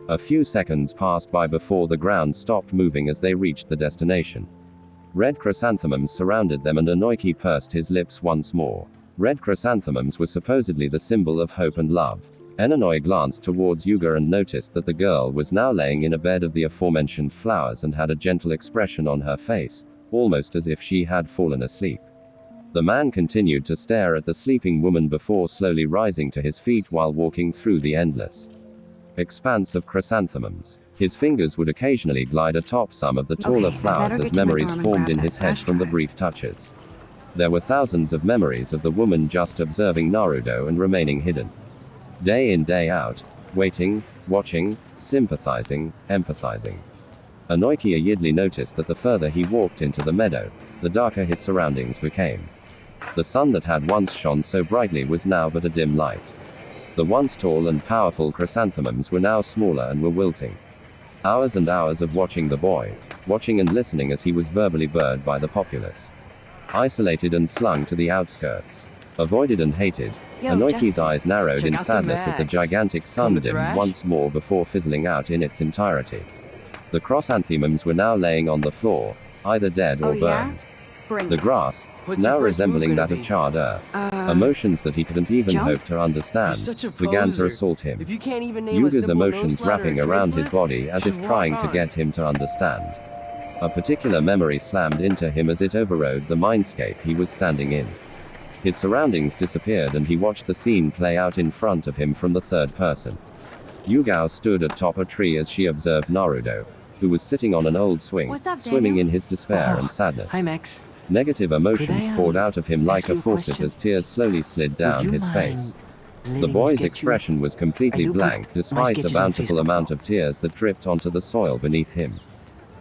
A few seconds passed by before the ground stopped moving as they reached the destination. Red chrysanthemums surrounded them and Inoiki pursed his lips once more. Red chrysanthemums were supposedly the symbol of hope and love. Enoi glanced towards Yuga and noticed that the girl was now laying in a bed of the aforementioned flowers and had a gentle expression on her face, almost as if she had fallen asleep. The man continued to stare at the sleeping woman before slowly rising to his feet while walking through the endless expanse of chrysanthemums. His fingers would occasionally glide atop some of the taller Okay, I flowers better as get to my memories dorm and formed grab in that his head flash from the drive. brief touches. There were thousands of memories of the woman just observing Naruto and remaining hidden. Day in day out, waiting, watching, sympathizing, empathizing. Inoiki Ayidli noticed that the further he walked into the meadow, the darker his surroundings became. The sun that had once shone so brightly was now but a dim light. The once tall and powerful chrysanthemums were now smaller and were wilting. Hours and hours of watching the boy, watching and listening as he was verbally burned by the populace. Isolated and slung to the outskirts. Avoided and hated, Yo, Inoiki's Justin, eyes narrowed check in out the sadness as the Max. gigantic sun Come with the dimmed Rash? once more before fizzling out in its entirety. The chrysanthemums were now laying on the floor, either dead or Oh, yeah? burned. Bring The it. grass, What's now your first resembling move that gonna of be? charred earth, emotions that he couldn't even jump? hope to understand, You're such a began to poser. assault him. If you can't even name a Yuga's simple emotions nose slider wrapping or around tray his flip, body as just if walk trying to on. get him to understand. A particular memory slammed into him as it overrode the mindscape he was standing in. His surroundings disappeared and he watched the scene play out in front of him from the third person. Yugao stood atop a tree as she observed Naruto, who was sitting on an old swing, What's up, swimming Daniel? in his despair Oh, and sadness. Hi, Max. Negative emotions Could I, poured out of him like ask a you a faucet question? as tears slowly slid down you his mind face. The letting me boy's sketch you? expression was I completely do put blank my despite the sketches on bountiful Facebook, amount though. of tears that dripped onto the soil beneath him.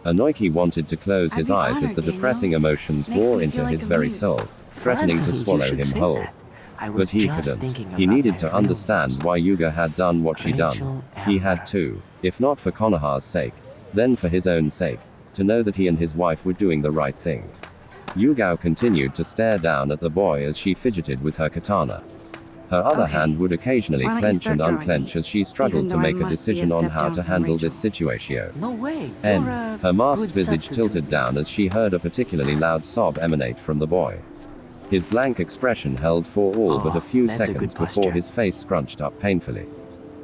Inoiki wanted to close I'd his be eyes as honored, the Daniel. depressing emotions Makes wore me into feel like his a very muse. soul, threatening to Funny you swallow should him say whole. that. I was But he just couldn't. thinking He about needed my to understand rooms. why Yuga had done what she done. Rachel He had Amber. to, if not for Konoha's sake, then for his own sake, to know that he and his wife were doing the right thing. Yugao continued to stare down at the boy as she fidgeted with her katana. Her other Okay. hand would occasionally Why don't you clench start and drawing unclench me? as she struggled Even to though I make a must be a decision on step how down to from handle this Rachel. situation. No way. N. You're a Her masked good visage substitute, tilted down yes. as she heard a particularly loud sob emanate from the boy. His blank expression held for all but a few that's a good seconds before posture. his face scrunched up painfully.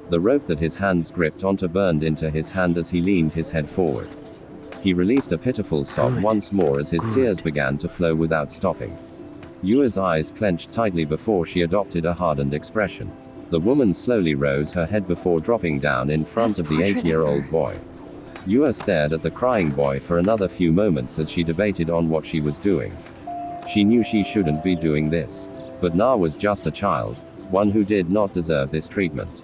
The rope that his hands gripped onto burned into his hand as he leaned his head forward. He released a pitiful sob Good. once more as his Good. tears began to flow without stopping. Yua's eyes clenched tightly before she adopted a hardened expression. The woman slowly rose her head before dropping down in front Best of the portrait 8-year-old ever. boy. Yua stared at the crying boy for another few moments as she debated on what she was doing. She knew she shouldn't be doing this. But Na was just a child, one who did not deserve this treatment.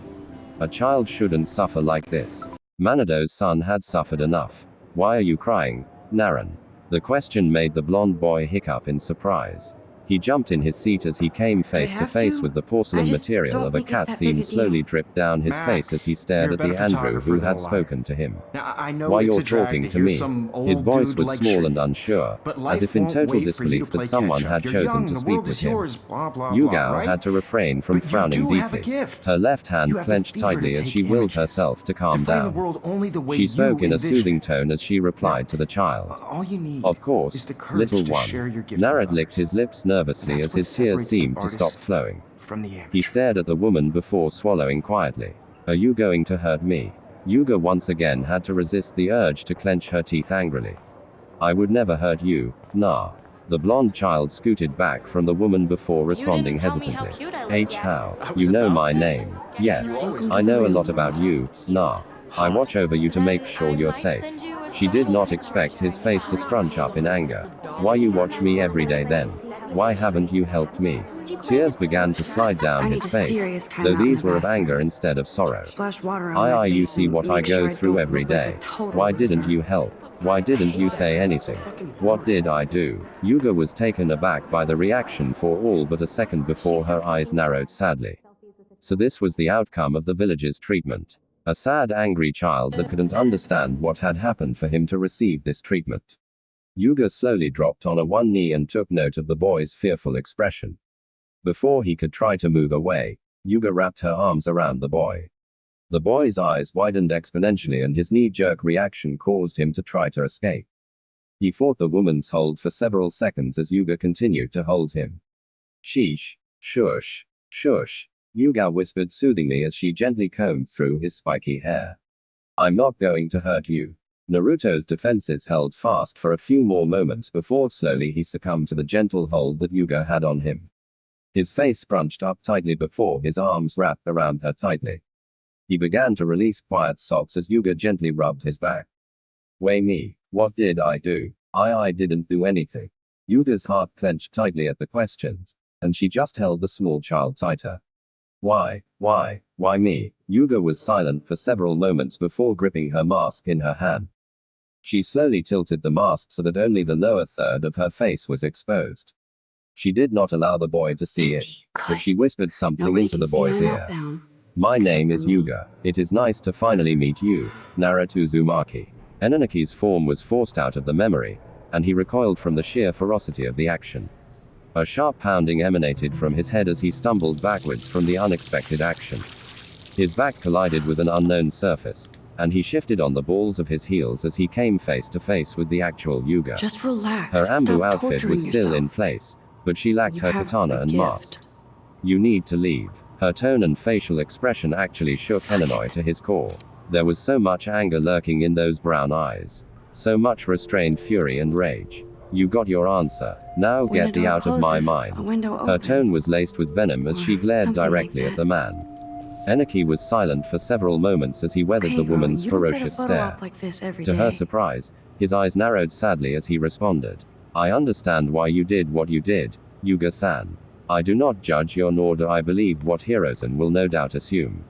A child shouldn't suffer like this. Manado's son had suffered enough. Why are you crying, Naren? The question made the blonde boy hiccup in surprise. He jumped in his seat as he came face to have face to? with the porcelain I just material don't of a think it's cat that big a theme slowly deal. dripped down his face as he Max, stared you're at a better the Andrew photographer who than had a liar. spoken to him. Now, I know Why it's you're a drag talking to to hear me? some old His voice dude was like small Shree. and unsure, But as life if in won't total wait for you to disbelief play that someone catch-up. had You're chosen young, to the speak world with is him. yours, blah, blah, Yu blah, Gao right? had to refrain from But you frowning do have a deeply. gift. Her left hand You have the clenched fever tightly to as take she willed images, herself to calm to frame down. the world only the way She you spoke in a envision soothing it. tone as she replied to the child. All you need Of course, is the courage little to one. share your gift Narad with licked others. his lips nervously That's as what his tears separates the seemed to stop artist flowing. from the amateur. He stared at the woman before swallowing quietly. Are you going to hurt me? Yuga once again had to resist the urge to clench her teeth angrily. I would never hurt you, nah. The blonde child scooted back from the woman before responding hesitantly. How? You know my name. Yes, I know a lot about you, nah. I watch over you to make sure you're safe. She did not expect his face to scrunch up in anger. Why you watch me every day then? Why haven't you helped me? Tears began to slide down I his need a face, serious time though out in these the were of bathroom. anger instead of sorrow. Splash water on my You face see and what I make go sure through don't every look like a day. total Why didn't loser. you help? Why didn't you say anything? What did I do? Yuga was taken aback by the reaction for all but a second before her eyes narrowed sadly. So this was the outcome of the village's treatment. A sad, angry child that couldn't understand what had happened for him to receive this treatment. Yuga slowly dropped on one knee and took note of the boy's fearful expression. Before he could try to move away, Yuga wrapped her arms around the boy. The boy's eyes widened exponentially and his knee-jerk reaction caused him to try to escape. He fought the woman's hold for several seconds as Yuga continued to hold him. Sheesh. Shush. Shush. Yuga whispered soothingly as she gently combed through his spiky hair. I'm not going to hurt you. Naruto's defenses held fast for a few more moments before slowly he succumbed to the gentle hold that Yuga had on him. His face scrunched up tightly before his arms wrapped around her tightly. He began to release quiet sobs as Yuga gently rubbed his back. Why me? What did I do? I didn't do anything. Yuga's heart clenched tightly at the questions, and she just held the small child tighter. Why me? Yuga was silent for several moments before gripping her mask in her hand. She slowly tilted the mask so that only the lower third of her face was exposed. She did not allow the boy to see it, but she whispered something into the boy's ear. My name is Yuga. It is nice to finally meet you, Naruto Uzumaki. Enanaki's form was forced out of the memory, and he recoiled from the sheer ferocity of the action. A sharp pounding emanated from his head as he stumbled backwards from the unexpected action. His back collided with an unknown surface, and he shifted on the balls of his heels as he came face to face with the actual Yuga. Just relax. Her Ambu Stop outfit torturing was still in yourself. place, but she lacked You her have katana a and gift. mask. You need to leave. Her tone and facial expression actually shook Enanoi to his core. There was so much anger lurking in those brown eyes. So much restrained fury and rage. You got your answer. Now When get a the door out of my closes, mind. a window Her tone opens. was laced with venom as she Or glared something like directly at that. the man. Enaki was silent for several moments as he weathered Okay, the girl, woman's you don't get a ferocious photo stare. op like this every To her day. surprise, his eyes narrowed sadly as he responded. I understand why you did what you did, Yuga-san. I do not judge your nor do I believe what Hirozen will no doubt assume.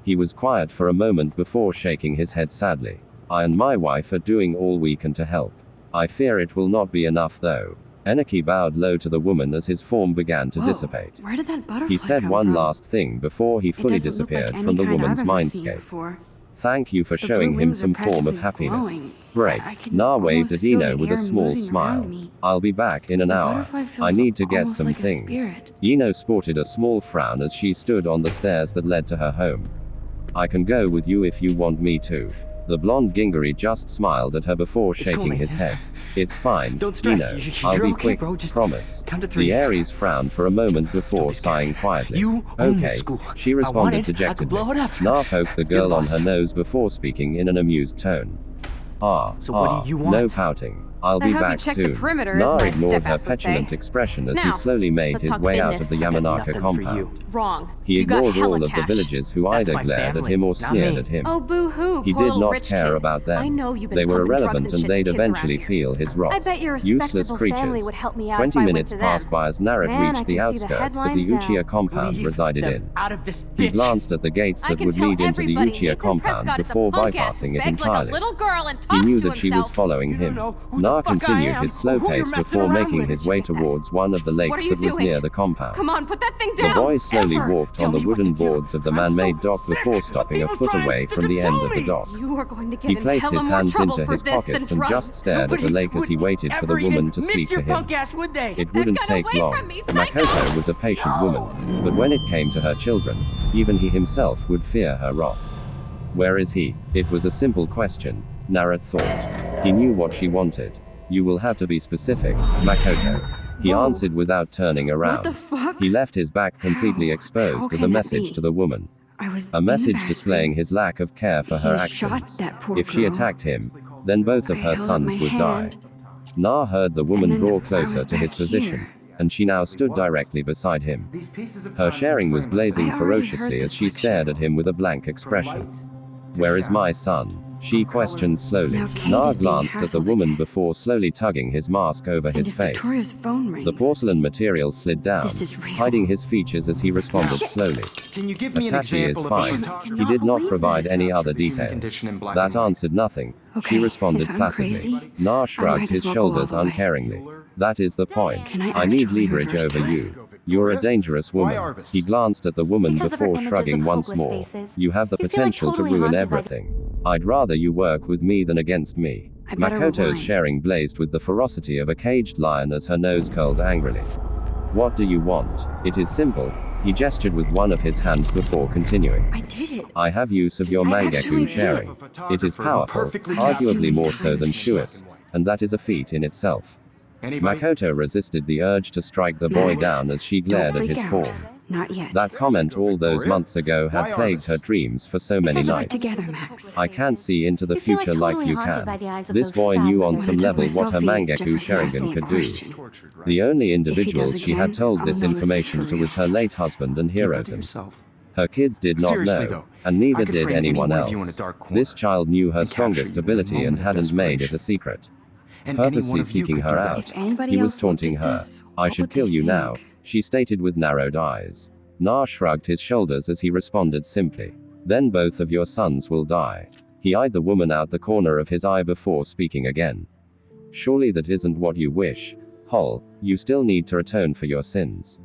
He was quiet for a moment before shaking his head sadly. I and my wife are doing all we can to help. I fear it will not be enough though. Enaki bowed low to the woman as his form began to Whoa, dissipate. Where did that butterfly He said come one from? last thing before he It fully doesn't look like disappeared any from the kind woman's I've ever seen mindscape. before. Thank you for The showing blue him wings are some form of practically happiness. glowing. Great. I can Na waved almost at feel Ino the with a air small moving smile. around me. I'll be back in an The hour. butterfly feels I need to get almost some like a things. spirit. Ino sported a small frown as she stood on the stairs that led to her home. I can go with you if you want me to. The blonde Gingari just smiled at her before It's cool, shaking his man. head. It's fine, Don't stress. Ino. You're I'll be okay, quick, bro. Just promise. count to 3. The Aries frowned for a moment before sighing quietly. You own Okay, this school. she I want responded it, I could dejectedly. blow it up. Na poked the You're the girl on boss. her nose before speaking in an amused tone. So what do you no want? pouting. I'll I be hope you back check the soon. perimeter, as Na my ignored her step-ass would say. petulant expression as he Now, slowly made let's his talk way out business. of the I got Yamanaka nothing for compound. you. Wrong. He You got ignored hella all of the cash. villagers who That's either my glared at family, him or not sneered me. at him. Oh, boo-hoo, He poor did little not rich care kid. about them. I know you've been They were pumping drugs irrelevant and and shit to they'd kids eventually around here. feel his wrath. I bet your Useless respectable creatures. family would help me out 20 if I went minutes to passed them. by as Narad Man, I reached can the see the outskirts that the headlines Uchiha now. compound Leave resided them in. out of this He bitch. glanced at the gates I that can would tell lead into the everybody Uchiha Nathan compound Prescott is a before punk ass bypassing who it begs like a entirely. little girl and He talks knew to that she was himself. following You don't him. know who Na the fuck I continued am his slow or who you're pace messing before around making with. his way Did you get that? towards one of the What lakes are you that was doing? near the compound. Come on, put that thing The down. boy slowly Ever. walked Tell on the me what to wooden do. boards of the I'm man-made so dock sick before of stopping a people foot trying away to from the end of the control dock. You are going to get He in placed hella his more hands trouble into for his this pockets than and drugs. just stared at Nobody the lake as he would waited for the ever even woman to miss speak your to him. punk ass, would they? It wouldn't gun take away long. from me, psycho! Makoto was a patient woman, but when it came to her children, even he himself would fear her wrath. Where is he? It was a simple question, Narad thought. He knew what she wanted. You will have to be specific, Makoto. He Whoa. answered without turning around. What the fuck? He left his back completely How exposed as a can that message be? to the woman. I was A in the message displaying bathroom. his lack of care for her He actions. shot that poor If she girl. attacked him, then both of I her held up sons my would die. hand. Na heard the woman And then draw I closer was to his back position, here. and she now stood directly beside him. Her sharing was blazing I already ferociously heard as this she lecture. stared at him with a blank expression. Where is my son? She questioned slowly. Now Kate Na is being glanced at the hassled woman again. before slowly tugging his mask over And his if face. Victoria's phone rings. The porcelain material slid down, This is real. hiding his features as he responded Shit. slowly. Can you give me an Itachi is example of fine. a photographer? He did not believe provide this. any other The human details. condition in black That and white. answered nothing. Okay, She responded if I'm placidly. crazy, Na I shrugged might his as well go shoulders all the way. uncaringly. That is the point. Can I I need actually leverage reverse over threat? you. You're a dangerous Why woman. Arbus? He glanced at the woman Because of her before images shrugging of once hopeless more. faces. You have the You feel like potential totally to ruin haunted by the- everything. I'd rather you work with me than against me. I better Makoto's rewind. sharing blazed with the ferocity of a caged lion as her nose curled angrily. What do you want? It is simple. He gestured with one of his hands before continuing. I did it. I have use of your I actually mangeku did. sharing. It is powerful, Perfectly arguably captured. more so than Shui's, and that is a feat in itself. Anybody? Makoto resisted the urge to strike the boy Max, down as she glared Don't at his freak form. out. Not yet. That comment all those Victoria? months ago had Why plagued Arbus? her dreams for so many Because we're nights. together, Max. I can't see into the You feel like future like totally you haunted by the can. eyes of This those boy sad knew on mothers. some When I level took my what her selfie, mangeku Jefferson asked me sharingan a could do. question. Tortured, right? The only If he individuals does she had again, told I'll this know this is information for to was real. her late husband and Keep that to heroism. yourself. Her kids did not Seriously, know, though, and neither I could did frame anyone any one else. of you in a dark corner This child knew her and capture you strongest in a ability and moment of hadn't made it desperation. a secret. And any one Purposely of you seeking could her do out. that. If anybody He was else looked taunting at her. this, I what should would kill they you now, think? she stated with narrowed eyes. Na shrugged his shoulders as he responded simply. Then both of your sons will die. He eyed the woman out the corner of his eye before speaking again. Surely that isn't what you wish. Hol, you still need to atone for your sins.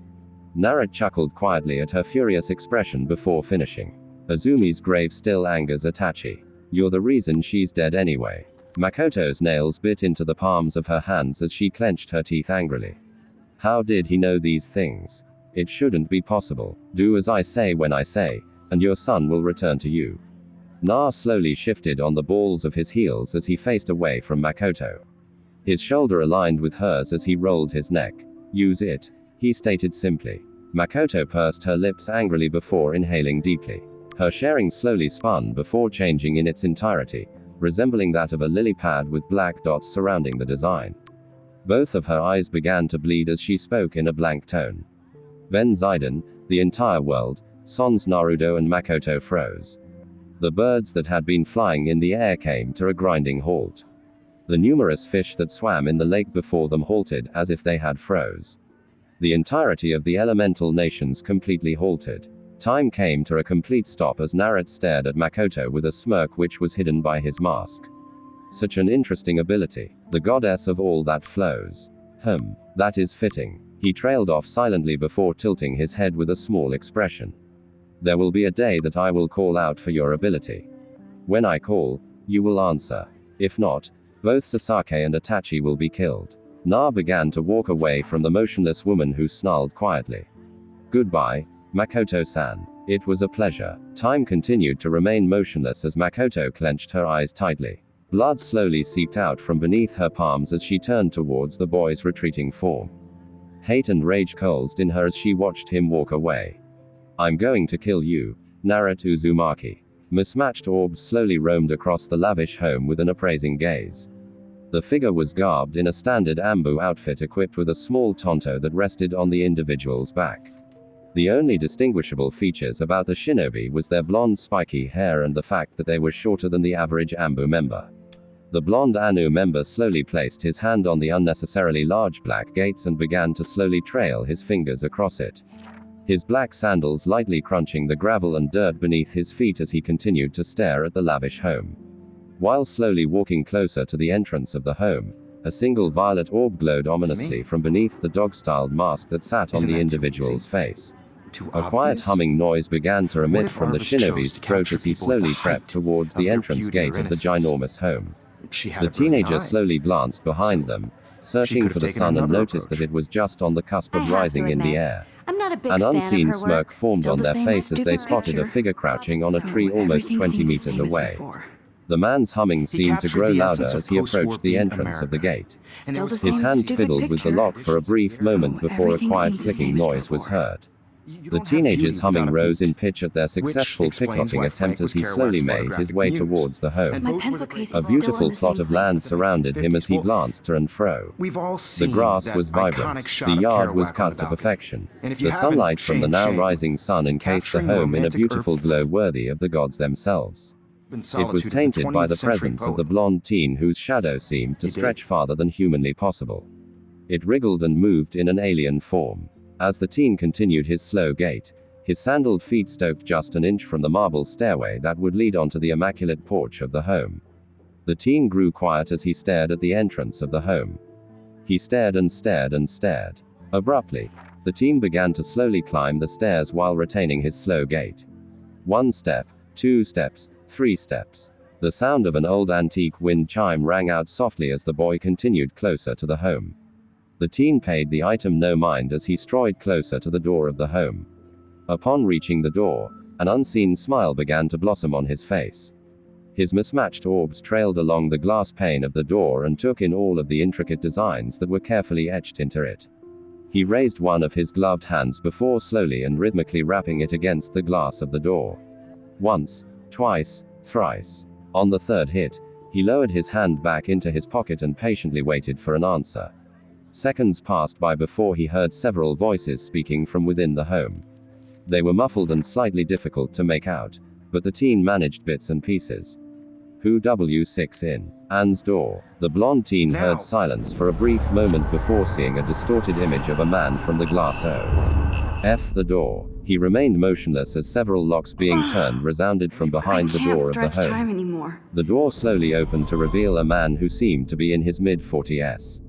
Narad chuckled quietly at her furious expression before finishing. Azumi's grave still angers Itachi. You're the reason she's dead anyway. Makoto's nails bit into the palms of her hands as she clenched her teeth angrily. How did he know these things? It shouldn't be possible. Do as I say when I say, and your son will return to you. Na slowly shifted on the balls of his heels as he faced away from Makoto. His shoulder aligned with hers as he rolled his neck. Use it, he stated simply. Makoto pursed her lips angrily before inhaling deeply. Her sharing slowly spun before changing in its entirety, resembling that of a lily pad with black dots surrounding the design. Both of her eyes began to bleed as she spoke in a blank tone. Ben Ziden, the entire world, Sans Naruto and Makoto froze. The birds that had been flying in the air came to a grinding halt. The numerous fish that swam in the lake before them halted as if they had froze. The entirety of the elemental nations completely halted. Time came to a complete stop as Narad stared at Makoto with a smirk which was hidden by his mask. Such an interesting ability. The goddess of all that flows. That is fitting. He trailed off silently before tilting his head with a small expression. There will be a day that I will call out for your ability. When I call, you will answer. If not, both Sasaki and Itachi will be killed. Na began to walk away from the motionless woman who snarled quietly. Goodbye, Makoto-san. It was a pleasure. Time continued to remain motionless as Makoto clenched her eyes tightly. Blood slowly seeped out from beneath her palms as she turned towards the boy's retreating form. Hate and rage coalesced in her as she watched him walk away. I'm going to kill you, Narad Uzumaki. Mismatched orbs slowly roamed across the lavish home with an appraising gaze. The figure was garbed in a standard Ambu outfit equipped with a small tonto that rested on the individual's back. The only distinguishable features about the shinobi was their blonde spiky hair and the fact that they were shorter than the average Ambu member. The blonde Anu member slowly placed his hand on the unnecessarily large black gates and began to slowly trail his fingers across it. His black sandals lightly crunching the gravel and dirt beneath his feet as he continued to stare at the lavish home. While slowly walking closer to the entrance of the home, a single violet orb glowed ominously from beneath the dog-styled mask that sat on the individual's face. A quiet humming noise began to emit from the shinobi's throat as he slowly crept towards the entrance gate of the ginormous home. The teenager slowly glanced behind them, searching for the sun, and noticed that it was just on the cusp of rising in the air. I'm not a big An fan of unseen her smirk work. formed Still on the their same face as they stupid spotted a picture. figure crouching on a So tree almost everything 20 seems the meters same as away. before. The man's humming seemed to captured grow the louder essence of as he approached the post-war entrance of the gate. And it Still was the His same hands stupid fiddled with the picture. lock for a brief moment before a everything quiet seems the clicking same as noise was before. heard. You The don't have teenager's beauty humming without a rose beat. in pitch at their successful explains pickpocketing why attempt Frank as was he slowly Kerouac's made his way photographic towards the home. My pencil case A is still beautiful in the plot same of land place. surrounded him as he glanced to and fro. We've all The seen grass that was vibrant, iconic shot the of yard was Kerouac on cut the to balcony. perfection. And if you The haven't, sunlight from the now shame. rising sun encased the Capturing the home in a romantic beautiful earth- glow worthy of the gods themselves. In It was solitude of the tainted by the 20th century presence of the poet. blonde teen whose shadow seemed to He did. stretch farther than humanly possible. It wriggled and moved in an alien form. As the teen continued his slow gait, his sandaled feet stoked just an inch from the marble stairway that would lead onto the immaculate porch of the home. The teen grew quiet as he stared at the entrance of the home. He stared and stared and stared. Abruptly, the teen began to slowly climb the stairs while retaining his slow gait. 1 step, 2 steps, 3 steps. The sound of an old antique wind chime rang out softly as the boy continued closer to the home. The teen paid the item no mind as he strode closer to the door of the home. Upon reaching the door, an unseen smile began to blossom on his face. His mismatched orbs trailed along the glass pane of the door and took in all of the intricate designs that were carefully etched into it. He raised one of his gloved hands before slowly and rhythmically rapping it against the glass of the door. Once, twice, thrice. On the third hit, he lowered his hand back into his pocket and patiently waited for an answer. Seconds passed by before he heard several voices speaking from within the home. They were muffled and slightly difficult to make out, but the teen managed bits and pieces. Who W6 in Anne's door? The blonde teen Now. heard silence for a brief moment before seeing a distorted image of a man from the glass F the door. He remained motionless as several locks being turned resounded from behind the door of the Stretch time home. anymore. The door slowly opened to reveal a man who seemed to be in his mid-40s.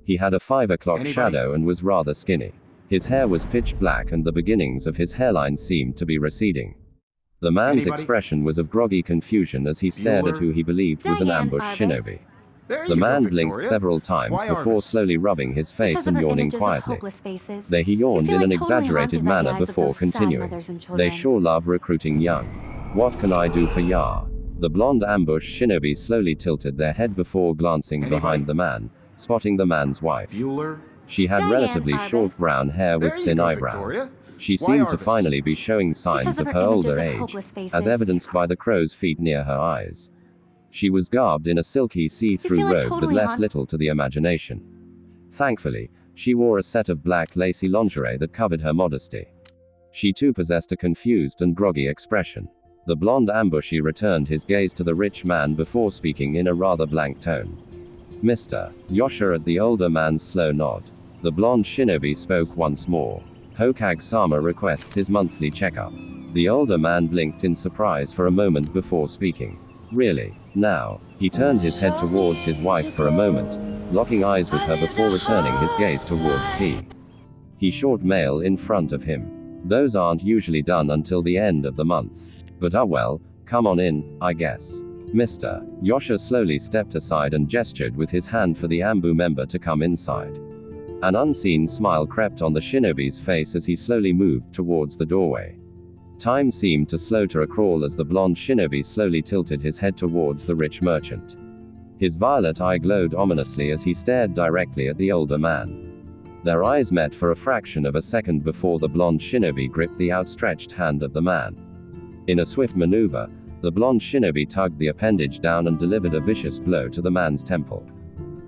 He had a 5 o'clock Anybody? shadow and was rather skinny. His hair was pitch black and the beginnings of his hairline seemed to be receding. The man's Anybody? expression was of groggy confusion as he stared at Bueller? who he believed was an Diane ambush Arbus. shinobi. There The you go, man blinked Victoria. several times Why before Arbus? slowly rubbing his face Because and of her yawning images of quietly. hopeless faces. There he You yawned feel in an like totally exaggerated haunted by the manner eyes of before those sad continuing. mothers and They children. sure love recruiting young. What can I do for ya? The blonde ambush shinobi slowly tilted their head before glancing Anybody? behind the man, spotting the man's wife. Bueller? She had Diane relatively Arbus. short brown hair with There you thin go, eyebrows. Victoria. She Why seemed to Arbus? finally be showing signs Because of of her her older images of age, hopeless faces. as evidenced by the crow's feet near her eyes. She was garbed in a silky see-through feel like robe totally that left haunted. little to the imagination. Thankfully, she wore a set of black lacy lingerie that covered her modesty. She too possessed a confused and groggy expression. The blonde ambushee returned his gaze to the rich man before speaking in a rather blank tone. Mr. Yosha at the older man's slow nod. The blonde shinobi spoke once more. Hokage-sama requests his monthly checkup. The older man blinked in surprise for a moment before speaking. Really? Now? He turned his head towards his wife for a moment, locking eyes with her before returning his gaze towards T. He short male in front of him. Those aren't usually done until the end of the month. But well, come on in, I guess. Mr. Yosha slowly stepped aside and gestured with his hand for the Ambu member to come inside. An unseen smile crept on the shinobi's face as he slowly moved towards the doorway. Time seemed to slow to a crawl as the blonde shinobi slowly tilted his head towards the rich merchant. His violet eye glowed ominously as he stared directly at the older man. Their eyes met for a fraction of a second before the blonde shinobi gripped the outstretched hand of the man. In a swift maneuver, the blonde shinobi tugged the appendage down and delivered a vicious blow to the man's temple.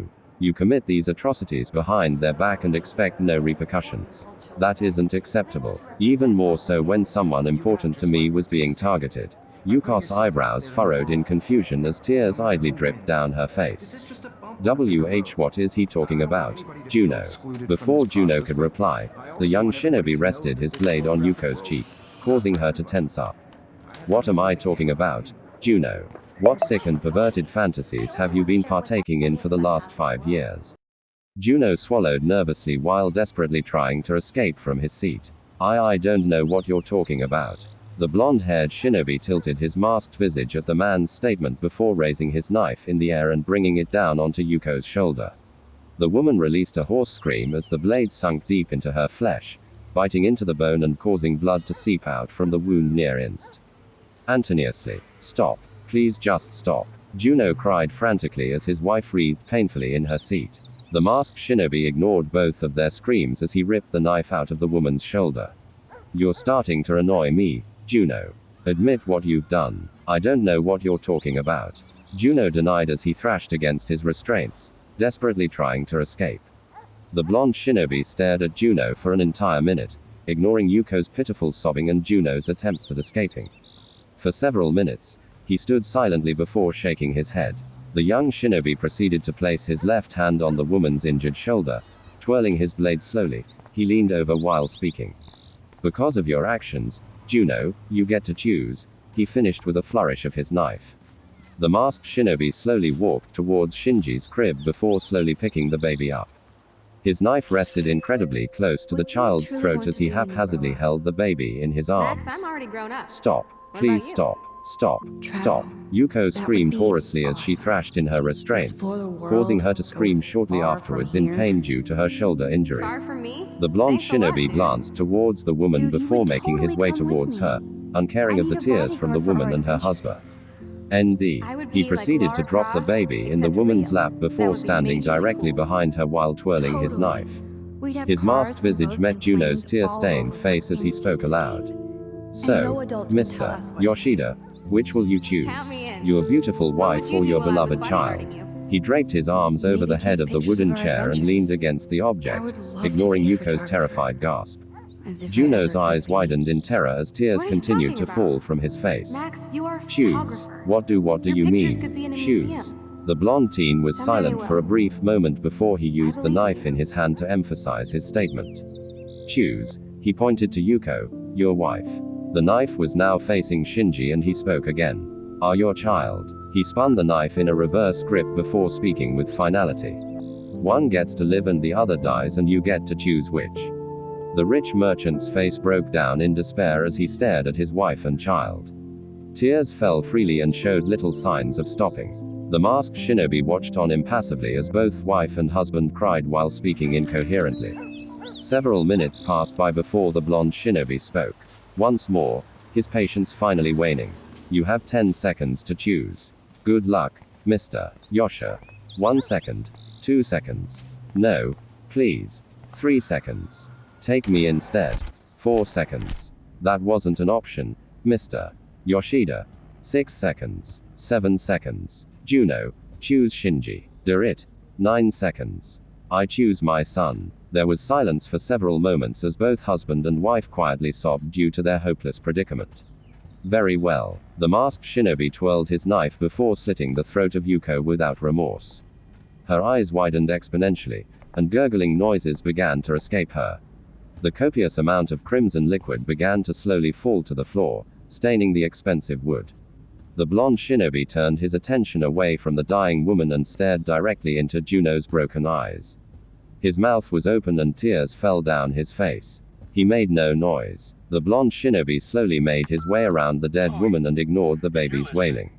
you. You commit these atrocities behind their back and expect no repercussions. That isn't acceptable. Even more so when someone important to me was being targeted. Yuka's eyebrows furrowed in confusion as tears idly dripped down her face. Is this just a bump What is he talking about? Juno. Before Juno could reply, the young shinobi rested his blade on Yuko's cheek, causing her to tense up. What am I talking about? Juno. What sick and perverted fantasies have you been partaking in for the last 5 years? Juno swallowed nervously while desperately trying to escape from his seat. I don't know what you're talking about. The blonde-haired shinobi tilted his masked visage at the man's statement before raising his knife in the air and bringing it down onto Yuko's shoulder. The woman released a hoarse scream as the blade sunk deep into her flesh, biting into the bone and causing blood to seep out from the wound near instantaneously. Stop. Please just stop. Juno cried frantically as his wife writhed painfully in her seat. The masked shinobi ignored both of their screams as he ripped the knife out of the woman's shoulder. You're starting to annoy me, Juno. Admit what you've done. I don't know what you're talking about. Juno denied as he thrashed against his restraints, desperately trying to escape. The blonde shinobi stared at Juno for an entire minute, ignoring Yuko's pitiful sobbing and Juno's attempts at escaping. For several minutes, he stood silently before shaking his head. The young shinobi proceeded to place his left hand on the woman's injured shoulder. Twirling his blade slowly, he leaned over while speaking. Because of your actions, Juno, you get to choose, he finished with a flourish of his knife. The masked shinobi slowly walked towards Shinji's crib before slowly picking the baby up. His knife rested incredibly close to the child's throat as he haphazardly held the baby in his arms. Max, I'm already grown up. Stop. Please stop. Stop. Stop. Yuko screamed hoarsely as she thrashed in her restraints, causing her to scream shortly afterwards in pain due to her shoulder injury. Far from me? The blonde Thanks a lot, shinobi man. glanced towards the woman Dude, you before would making his totally way come with towards me. her, uncaring I of the need a tears from the bodyguard for woman our and her adventures. husband. ND. I would He be proceeded like to Lara drop the Croft, baby in the except for woman's real. lap That before would be standing majorly directly cool. behind her while twirling his Totally. knife. We'd have His cars masked and visage boats met and Juno's planes all tear-stained over face as he spoke aloud. instantly. So, no adults can tell Mr. us what to do. Yoshida, which will you choose? Count me in. Your beautiful What would wife you or do your while I was beloved child? bodyguarding you? He draped his arms over Maybe the head take of the pictures wooden of our chair and adventures. leaned against the I object, would love ignoring to be a Yuko's photographer. terrified gasp. As if I Juno's ever could eyes be. widened in terror as tears What are you continued to talking fall about? from his face. Max, you are a Choose. photographer. What do Your you pictures mean? could be in a Choose. museum. The blonde teen was Someday they silent for a will. brief moment before he used the believe knife you. in his hand to emphasize his statement. Choose. He pointed to Yuko, your wife. The knife was now facing Shinji and he spoke again. Are your child. He spun the knife in a reverse grip before speaking with finality. One gets to live and the other dies and you get to choose which. The rich merchant's face broke down in despair as he stared at his wife and child. Tears fell freely and showed little signs of stopping. The masked shinobi watched on impassively as both wife and husband cried while speaking incoherently. Several minutes passed by before the blonde shinobi spoke. Once more, his patience finally waning. You have 10 seconds to choose. Good luck, Mr. Yosha. 1 second. 2 seconds. No. Please. 3 seconds. Take me instead. 4 seconds. That wasn't an option, Mr. Yoshida. 6 seconds. 7 seconds. Juno. Choose Shinji. It. 9 seconds. I choose my son. There was silence for several moments as both husband and wife quietly sobbed due to their hopeless predicament. Very well. The masked shinobi twirled his knife before slitting the throat of Yuko without remorse. Her eyes widened exponentially, and gurgling noises began to escape her. The copious amount of crimson liquid began to slowly fall to the floor, staining the expensive wood. The blonde shinobi turned his attention away from the dying woman and stared directly into Juno's broken eyes. His mouth was open and tears fell down his face. He made no noise. The blonde shinobi slowly made his way around the dead woman and ignored the baby's wailing.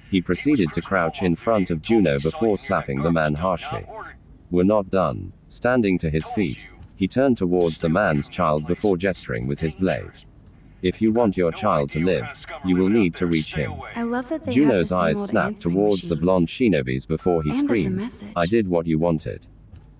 He proceeded to crouch in front of Juno before slapping the man harshly. We're not done. Standing to his feet, he turned towards the man's child before gesturing with his blade. If you want your child to live, you will need to reach him. I love that they Juno's have the eyes same old snapped answering towards the machine. blonde shinobi's before he And there's a screamed, message. I did what you wanted.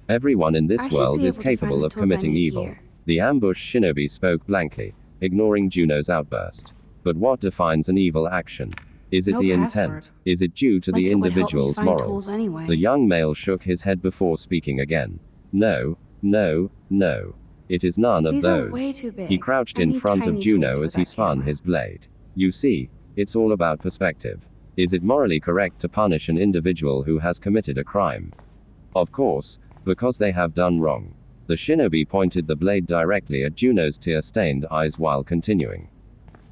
Everyone in I this should world be is able to find capable the of tools I committing need evil. here. The ambush shinobi spoke blankly, ignoring Juno's outburst. But what defines an evil action? Is it No the password. intent? Is it due to Like the it would help me individual's find morals? tools anyway. The young male shook his head before speaking again. No, no, no. It is none of These are those. way too big. He crouched I in need front of tiny Juno tools as for he that spun camera. his blade. You see, it's all about perspective. Is it morally correct to punish an individual who has committed a crime? Of course, because they have done wrong. The shinobi pointed the blade directly at Juno's tear-stained eyes while continuing.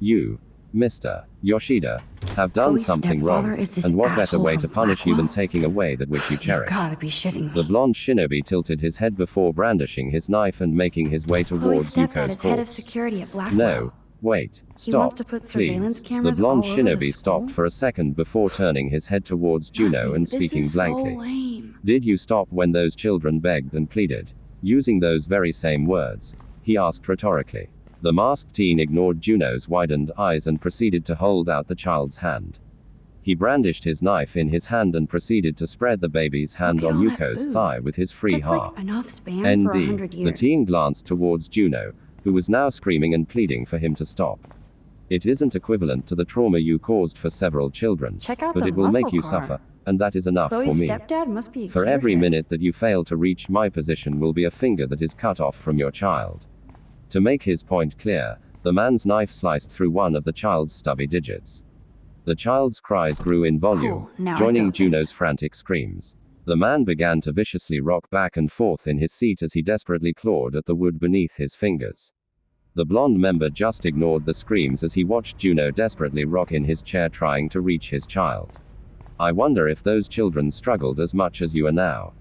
You, Mr. Yoshida, have done Chloe's something stepfather wrong, is this and what better asshole way from to punish you than Blackwell? taking away that which you You've cherish? gotta be shitting The me. blonde shinobi tilted his head before brandishing his knife and making his way Chloe's towards stepdad Yuko's is head of corpse. security at Blackwell. No, wait, He wants stop, to put surveillance please. cameras The blonde all over the shinobi stopped school? for a second before turning his head towards Juno Nothing. and speaking This is blankly. So lame. Did you stop when those children begged and pleaded? Using those very same words, he asked rhetorically. The masked teen ignored Juno's widened eyes and proceeded to hold out the child's hand. He brandished his knife in his hand and proceeded to spread the baby's hand Look at on all that Yuko's food. thigh with his free That's heart. like enough spam for 100 ND. years. The teen glanced towards Juno, who was now screaming and pleading for him to stop. It isn't equivalent to the trauma you caused for several children, Check out but the it will make muscle you car. suffer, and that is enough Chloe's for me. stepdad must be a For every gearhead. minute that you fail to reach my position will be a finger that is cut off from your child. To make his point clear, the man's knife sliced through one of the child's stubby digits. The child's cries grew in volume, Cool, now it's joining open. Juno's frantic screams. The man began to viciously rock back and forth in his seat as he desperately clawed at the wood beneath his fingers. The blonde member just ignored the screams as he watched Juno desperately rock in his chair trying to reach his child. I wonder if those children struggled as much as you are now.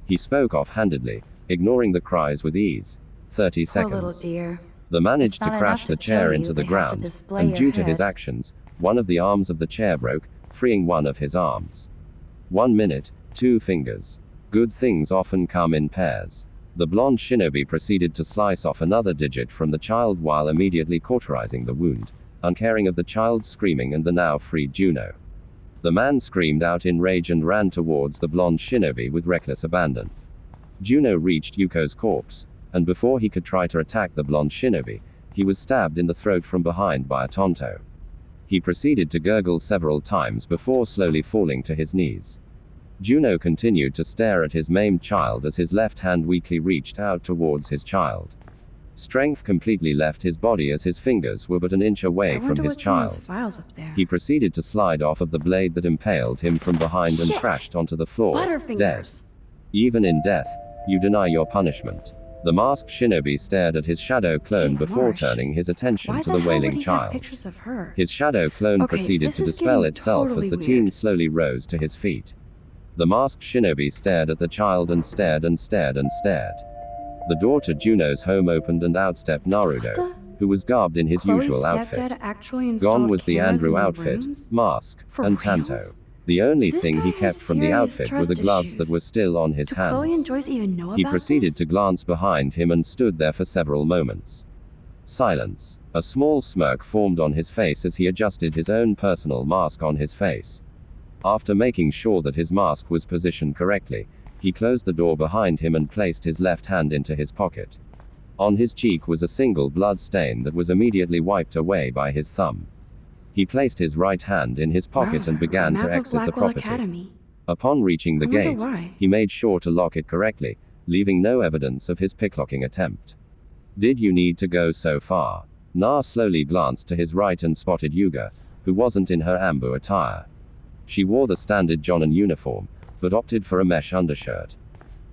He spoke offhandedly, ignoring the cries with ease. 30 Poor little seconds. dear. The managed It's to not crash enough the to chair kill into you, the they have to ground, display and your due to his head. actions, one of the arms of the chair broke, freeing one of his arms. 1 minute, 2 fingers. Good things often come in pairs. The blonde shinobi proceeded to slice off another digit from the child while immediately cauterizing the wound, uncaring of the child's screaming and the now freed Juno. The man screamed out in rage and ran towards the blonde shinobi with reckless abandon. Juno reached Yuko's corpse, and before he could try to attack the blonde shinobi, he was stabbed in the throat from behind by a tonto. He proceeded to gurgle several times before slowly falling to his knees. Juno continued to stare at his maimed child as his left hand weakly reached out towards his child. Strength completely left his body as his fingers were but an inch away I from wonder his what's in those child. files up there. He proceeded to slide off of the blade that impaled him from behind and Shit! crashed onto the floor, dead. Butterfingers. Even in death, you deny your punishment. The masked shinobi stared at his shadow clone Kate before Marsh. turning his attention Why to the the hell would wailing he have child. pictures of her? His shadow clone Okay, proceeded this to is dispel getting itself totally as the weird. teen slowly rose to his feet. The masked shinobi stared at the child and stared and stared and stared. The door to Juno's home opened and out stepped Naruto, What who was garbed in his Chloe's usual outfit. stepdad actually installed Gone was the cameras Andrew in the outfit, rooms? mask, For and tanto. reals? The only This thing he guy kept has from the serious outfit were the trust gloves issues. that were still on his Do Chloe and hands. Joyce even know He about proceeded this? to glance behind him and stood there for several moments. Silence. A small smirk formed on his face as he adjusted his own personal mask on his face. After making sure that his mask was positioned correctly, he closed the door behind him and placed his left hand into his pocket. On his cheek was a single blood stain that was immediately wiped away by his thumb. He placed his right hand in his pocket Browser, and began map to of exit the Blackwell property. Academy. Upon reaching the I wonder gate, why. he made sure to lock it correctly, leaving no evidence of his picklocking attempt. Did you need to go so far? Na slowly glanced to his right and spotted Yuga, who wasn't in her ambu attire. She wore the standard Jonin uniform, but opted for a mesh undershirt.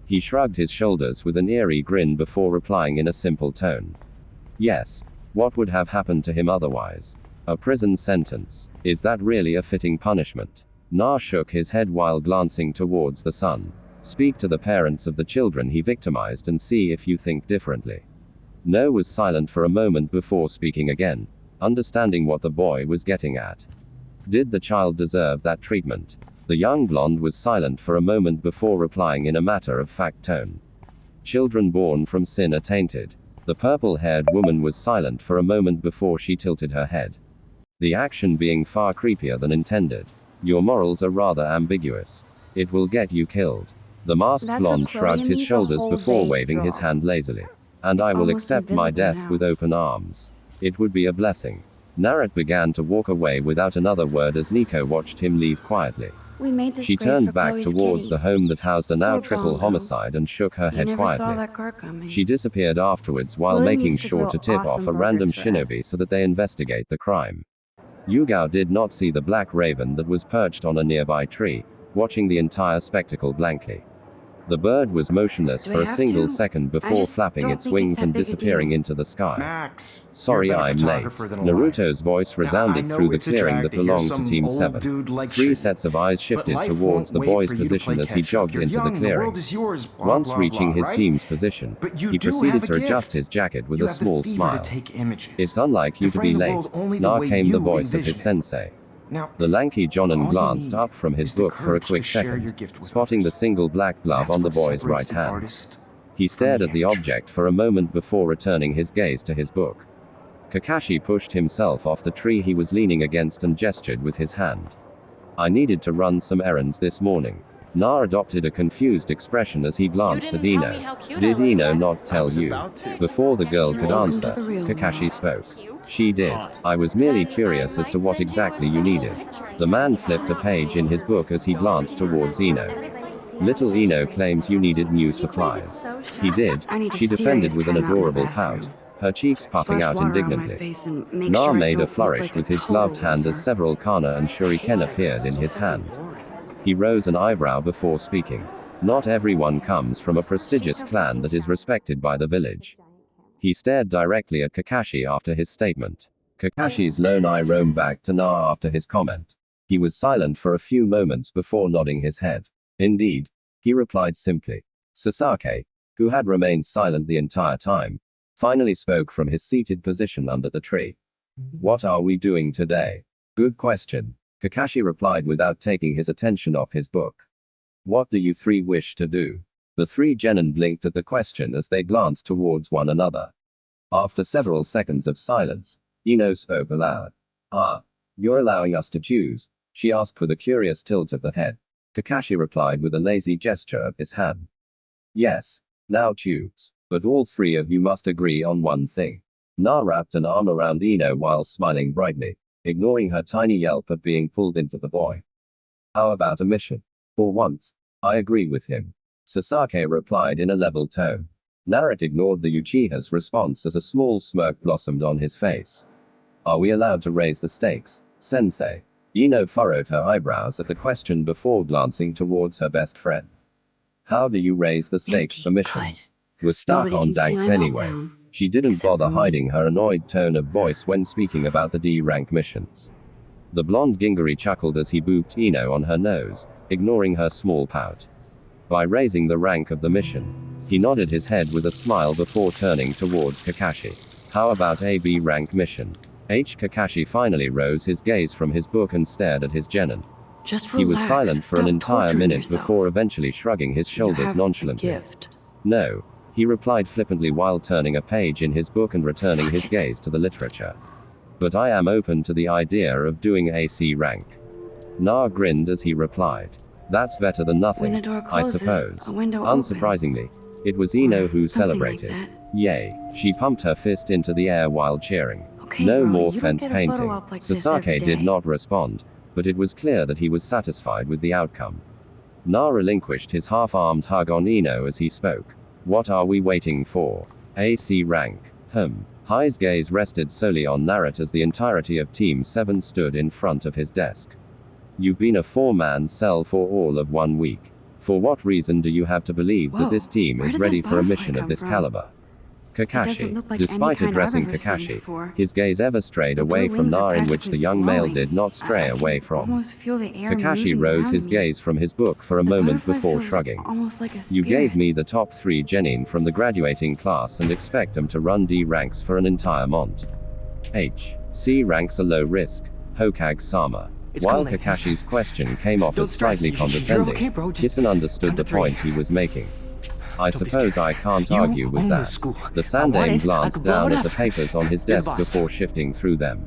He shrugged his shoulders with an eerie grin before replying in a simple tone. Yes. What would have happened to him otherwise? A prison sentence. Is that really a fitting punishment? Na shook his head while glancing towards the sun. Speak to the parents of the children he victimized and see if you think differently. No was silent for a moment before speaking again, understanding what the boy was getting at. Did the child deserve that treatment? The young blonde was silent for a moment before replying in a matter-of-fact tone. Children born from sin are tainted. The purple-haired woman was silent for a moment before she tilted her head. The action being far creepier than intended. Your morals are rather ambiguous. It will get you killed. The masked That blonde took Chloe shrugged and his me the shoulders whole before day to waving his draw. hand lazily. And I It's will almost accept my invisible death now. with open arms. It would be a blessing. Narrat began to walk away without another word as Nico watched him leave quietly. We made this She grave turned for back Chloe's towards kitty. the home that housed a now Poor triple Bongo. homicide and shook her He head never saw quietly. that car coming. She disappeared afterwards while William making used to sure grow to tip off awesome a random burgers for us. shinobi so that they investigate the crime. Yugao did not see the black raven that was perched on a nearby tree, watching the entire spectacle blankly. The bird was motionless Do for I a have single to? second I before just flapping don't its think it's wings that and big a disappearing deal. into the sky. Max, Sorry, you're a better I'm late. photographer than a liar. Naruto's voice Now, I resounded know through the it's a clearing drag that to hear belonged to some Team old 7. dude like Three shit. sets of eyes But shifted life towards won't the wait boy's for you to position play as he catch up. jogged You're into the young, the clearing. world is yours, blah, Once blah, reaching blah, his right? team's position, But you he do proceeded have to a adjust gift. his jacket with You a have the small fever smile. to take images. It's unlike to you to be frame the late. world only the Now way came the you voice of his envision it. sensei. Now, The lanky Jonin all you glanced need up from his is the book for a courage quick to share second, your gift with spotting the others. single black glove That's on the what boy's separates right the hand. artist He from stared the at the amateur. object for a moment before returning his gaze to his book. Kakashi pushed himself off the tree he was leaning against and gestured with his hand. I needed to run some errands this morning. Na adopted a confused expression as he glanced at didn't tell me Ino. how cute I Did looked Ino yet. not tell was you? about to. Before the girl could Welcome answer, to the real Kakashi world. spoke. Cute. She did. I was merely curious as to what exactly you needed. The man flipped a page in his book as he glanced towards Ino. Little Ino claims you needed new supplies. He did, I need a she defended serious with an timeout in the adorable bathroom. pout, her cheeks puffing Splash out water on my indignantly. face and make Na sure I made a don't look flourish like with a his total gloved hand as loser. several kana and shuriken appeared in his hand. He rose an eyebrow before speaking. Not everyone comes from a prestigious clan that is respected by the village. He stared directly at Kakashi after his statement. Kakashi's lone eye roamed back to Na after his comment. He was silent for a few moments before nodding his head. Indeed, he replied simply. Sasaki, who had remained silent the entire time, finally spoke from his seated position under the tree. What are we doing today? Good question, Kakashi replied without taking his attention off his book. What do you three wish to do? The three genin blinked at the question as they glanced towards one another. After several seconds of silence, Ino spoke aloud. Ah, you're allowing us to choose? She asked with a curious tilt of the head. Kakashi replied with a lazy gesture of his hand. Yes, now choose. But all three of you must agree on one thing. Na wrapped an arm around Ino while smiling brightly, ignoring her tiny yelp at being pulled into the boy. How about a mission? For once, I agree with him. Sasaki replied in a level tone. Naruto ignored the Uchiha's response as a small smirk blossomed on his face. Are we allowed to raise the stakes, sensei? Ino furrowed her eyebrows at the question before glancing towards her best friend. How do you raise the stakes for missions? We're stuck Nobody on can see Danks my anyway. meltdown. She didn't Except bother me. hiding her annoyed tone of voice when speaking about the D-rank missions. The blonde Gingari chuckled as he booped Ino on her nose, ignoring her small pout. By raising the rank of the mission, he nodded his head with a smile before turning towards Kakashi. How about a B-rank mission? Kakashi finally rose his gaze from his book and stared at his genin. Just He was relax. silent for an Stop entire torturing minute yourself. before eventually shrugging his You shoulders have nonchalantly. a gift. No, he replied flippantly while turning a page in his book and returning Fuck his it. gaze to the literature. But I am open to the idea of doing a C rank. Na grinned as he replied. That's better than nothing, When a door I closes, suppose. a window Unsurprisingly, it was Ino Or who something like celebrated. that. Yay, she pumped her fist into the air while cheering. Okay, No bro, more you don't fence get a photo painting. op like this Sasaki every did day. not respond, but it was clear that he was satisfied with the outcome. Na relinquished his half-armed hug on Ino as he spoke. What are we waiting for? AC rank. Hi's gaze rested solely on Naruto as the entirety of Team 7 stood in front of his desk. You've been a four-man cell for all of 1 week. For what reason do you have to believe that this Whoa, team where is did ready that for a butterfly mission of come this from? caliber? Kakashi, doesn't look like any despite kind I've addressing ever seen Kakashi, before. his gaze ever strayed The away blue from wings are Na, in which practically the young male glowing. did not stray I away can from. almost feel the air Kakashi moving rose around his me. gaze from his book for a The moment butterfly before feels shrugging. almost like a You gave spirit. me the top 3 genin from the graduating class and expect them to run D ranks for an entire month. C ranks are low risk, Hokage-sama. It's While cool, Kakashi's question came off Don't as stress. slightly You're condescending, okay, bro. Just Hisan understood count to the 3. point he was making. I Don't be suppose scared. I can't You argue with own that. this school. The I want Sandame it, I glanced could blow down it at the up. papers on his You're the desk boss. before shifting through them.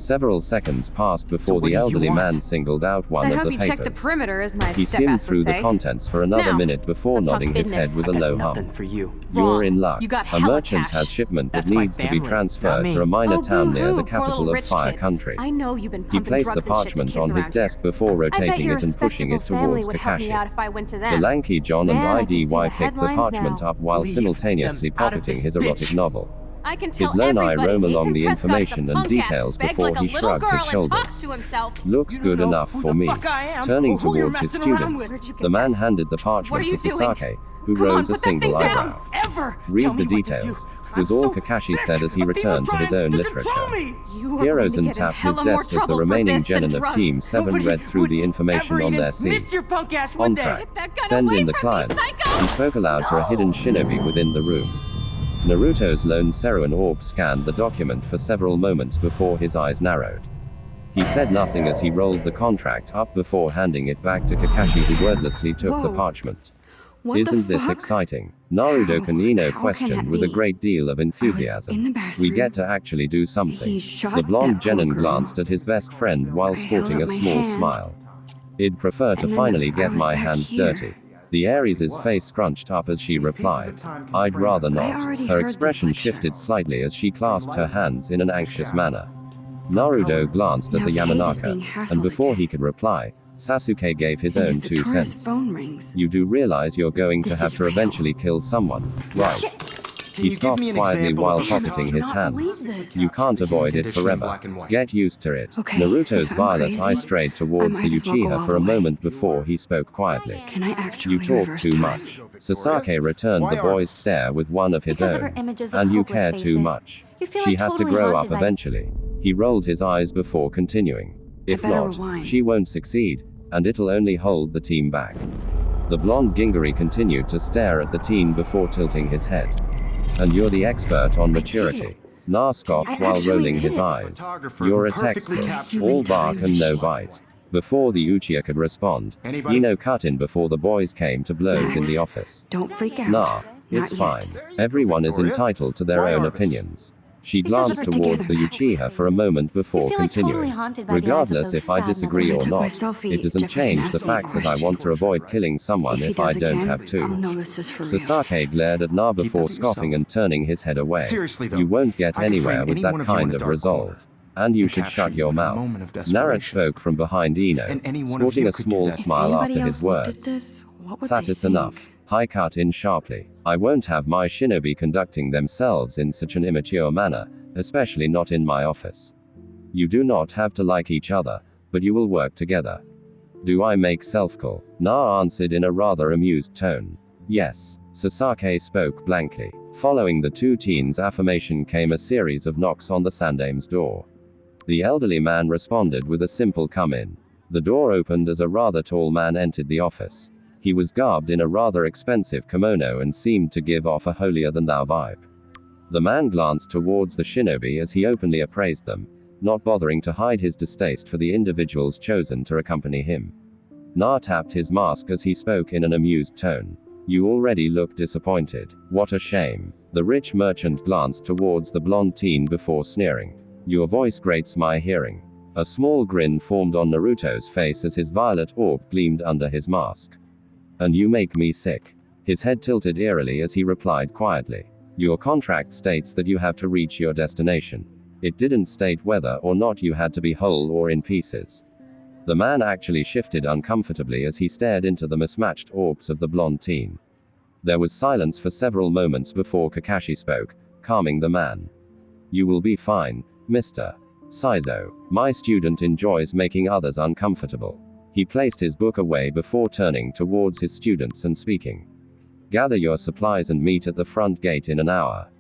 Several seconds passed before what the do you elderly want? man singled out one I of hope the you check the papers. perimeter, as my He skimmed step-ass through would the say. contents for another Now, minute before let's talk nodding his head business. with a I got low nothing hum. for you. You're Wrong. in luck. You got A hella merchant cash. has shipment that That's my needs to be family, not transferred me. to a minor Oh, town near boo-hoo, the poor capital little of rich Fire kid. Country. I know you've been He pumping placed the drugs and shit to parchment kids on his around desk here. before I bet rotating your it and pushing it respectable family towards would help me out Kakashi. if I went to The them. lanky John and Man, I can ID see the wife picked the headlines parchment now. up while Leave simultaneously them out of pocketing this his erotic bitch. novel. I can tell His lone eye everybody roam Nathan along the Prescott's a information and punk-ass details who begs before like a he little shrugged his girl and shoulders. talks to himself. Looks You good don't know enough who for the me. fuck I am, Turning or who you're towards his messing around students, with. the man handed the What parchment are to you doing? Sasake, who Come on, rose a put that thing single down. eyebrow. Ever Read tell the me what to details, do. was I'm all so Kakashi sick said as he of people returned to his trying own to literature. control me. You are Heroes going to and get in tapped his hella more desk as the trouble for remaining this than genin of drugs. Team 7 Nobody read through the would information ever on even their scene. miss your punk ass, would they? Contract. Get that gun Send away in the from client. me, psycho! He spoke aloud to a hidden shinobi within the room. Naruto's lone Seruan orb scanned the document for several moments before his eyes narrowed. He said nothing as he rolled the contract up before handing it back to Kakashi, who wordlessly took the Whoa. parchment. What Isn't the this fuck? exciting? Naruto Kanino How questioned can that with a be? great deal of in enthusiasm. the We bathroom. get to actually do something. He shot The blonde that poor genin girl. glanced at his best friend while I sporting held a up my small hand. smile. I'd prefer to And then finally I get was my back hands here. dirty. The Aries' face scrunched up as she replied. I'd rather not. already Her heard this expression lecture. shifted slightly as she clasped her hands in an anxious manner. Naruto glanced at Now the Kate is Yamanaka, being and hassled before again. he could reply, Sasuke gave his And own if the 2 tourist cents. phone rings. You do realize you're going to This have is to real. eventually kill someone, right? Can He you give scoffed me an quietly example while of a pocketing his not hands. believe this. You can't avoid it Condition in forever. black and white. Get used to it. Okay, Naruto's if I'm violet crazy, eye strayed towards I the might as well go Uchiha all for the a way. moment before he spoke quietly. Can I actually You talk reverse too time? much. Sasake returned Why the boy's artists? stare with one of his Because of her own. images of And you hopeless care too faces. much. You feel She like has to totally grow up haunted by the- eventually. He rolled his eyes before continuing. If better not, rewind. she won't succeed, and it'll only hold the team back. The blonde Gingery continued to stare at the teen before tilting his head. And you're the expert on maturity. Na scoffed I while actually rolling did his it. eyes. Photographer You're who a perfectly textbook. captured All the bark time and no machine. bite. Before the Uchiha could respond, Anybody? Ino cut in before the boys came to blows in Max, the office. Don't freak out. Nah, Not it's yet. fine. Everyone is Victoria. entitled to their Why own Arvis? opinions. She Because of glanced her towards the together. Uchiha for a moment before You feel like totally continuing. haunted by the eyes of Regardless those if I sad disagree mothers. or I took not, my selfie, it doesn't Jefferson change asked the me a fact that I question. want to avoid killing someone If he if I does don't again, have I'll to. know this is for real. Sasake glared at Na before it to scoffing yourself. and turning his head away. Seriously, though, You won't get I could anywhere frame with any that one of you in kind a of dark resolve. corner And you and should capture shut you your in a mouth. moment of Narat desperation. spoke from behind Ino, And any one of sporting you a could do small that. smile Anybody after else his looked at words. this? What would That they is think? enough. High cut in sharply. I won't have my shinobi conducting themselves in such an immature manner, especially not in my office. You do not have to like each other, but you will work together. Do I make self-call? Na answered in a rather amused tone. Yes. Sasake spoke blankly. Following the two teens' affirmation came a series of knocks on the Sandame's door. The elderly man responded with a simple come in. The door opened as a rather tall man entered the office. He was garbed in a rather expensive kimono and seemed to give off a holier-than-thou vibe. The man glanced towards the shinobi as he openly appraised them, not bothering to hide his distaste for the individuals chosen to accompany him. Na tapped his mask as he spoke in an amused tone. You already look disappointed. What a shame. The rich merchant glanced towards the blonde teen before sneering. Your voice grates my hearing. A small grin formed on Naruto's face as his violet orb gleamed under his mask. And you make me sick. His head tilted eerily as he replied quietly. Your contract states that you have to reach your destination. It didn't state whether or not you had to be whole or in pieces. The man actually shifted uncomfortably as he stared into the mismatched orbs of the blonde teen. There was silence for several moments before Kakashi spoke, calming the man. You will be fine, Mr. Saizo. My student enjoys making others uncomfortable. He placed his book away before turning towards his students and speaking. Gather your supplies and meet at the front gate in an hour.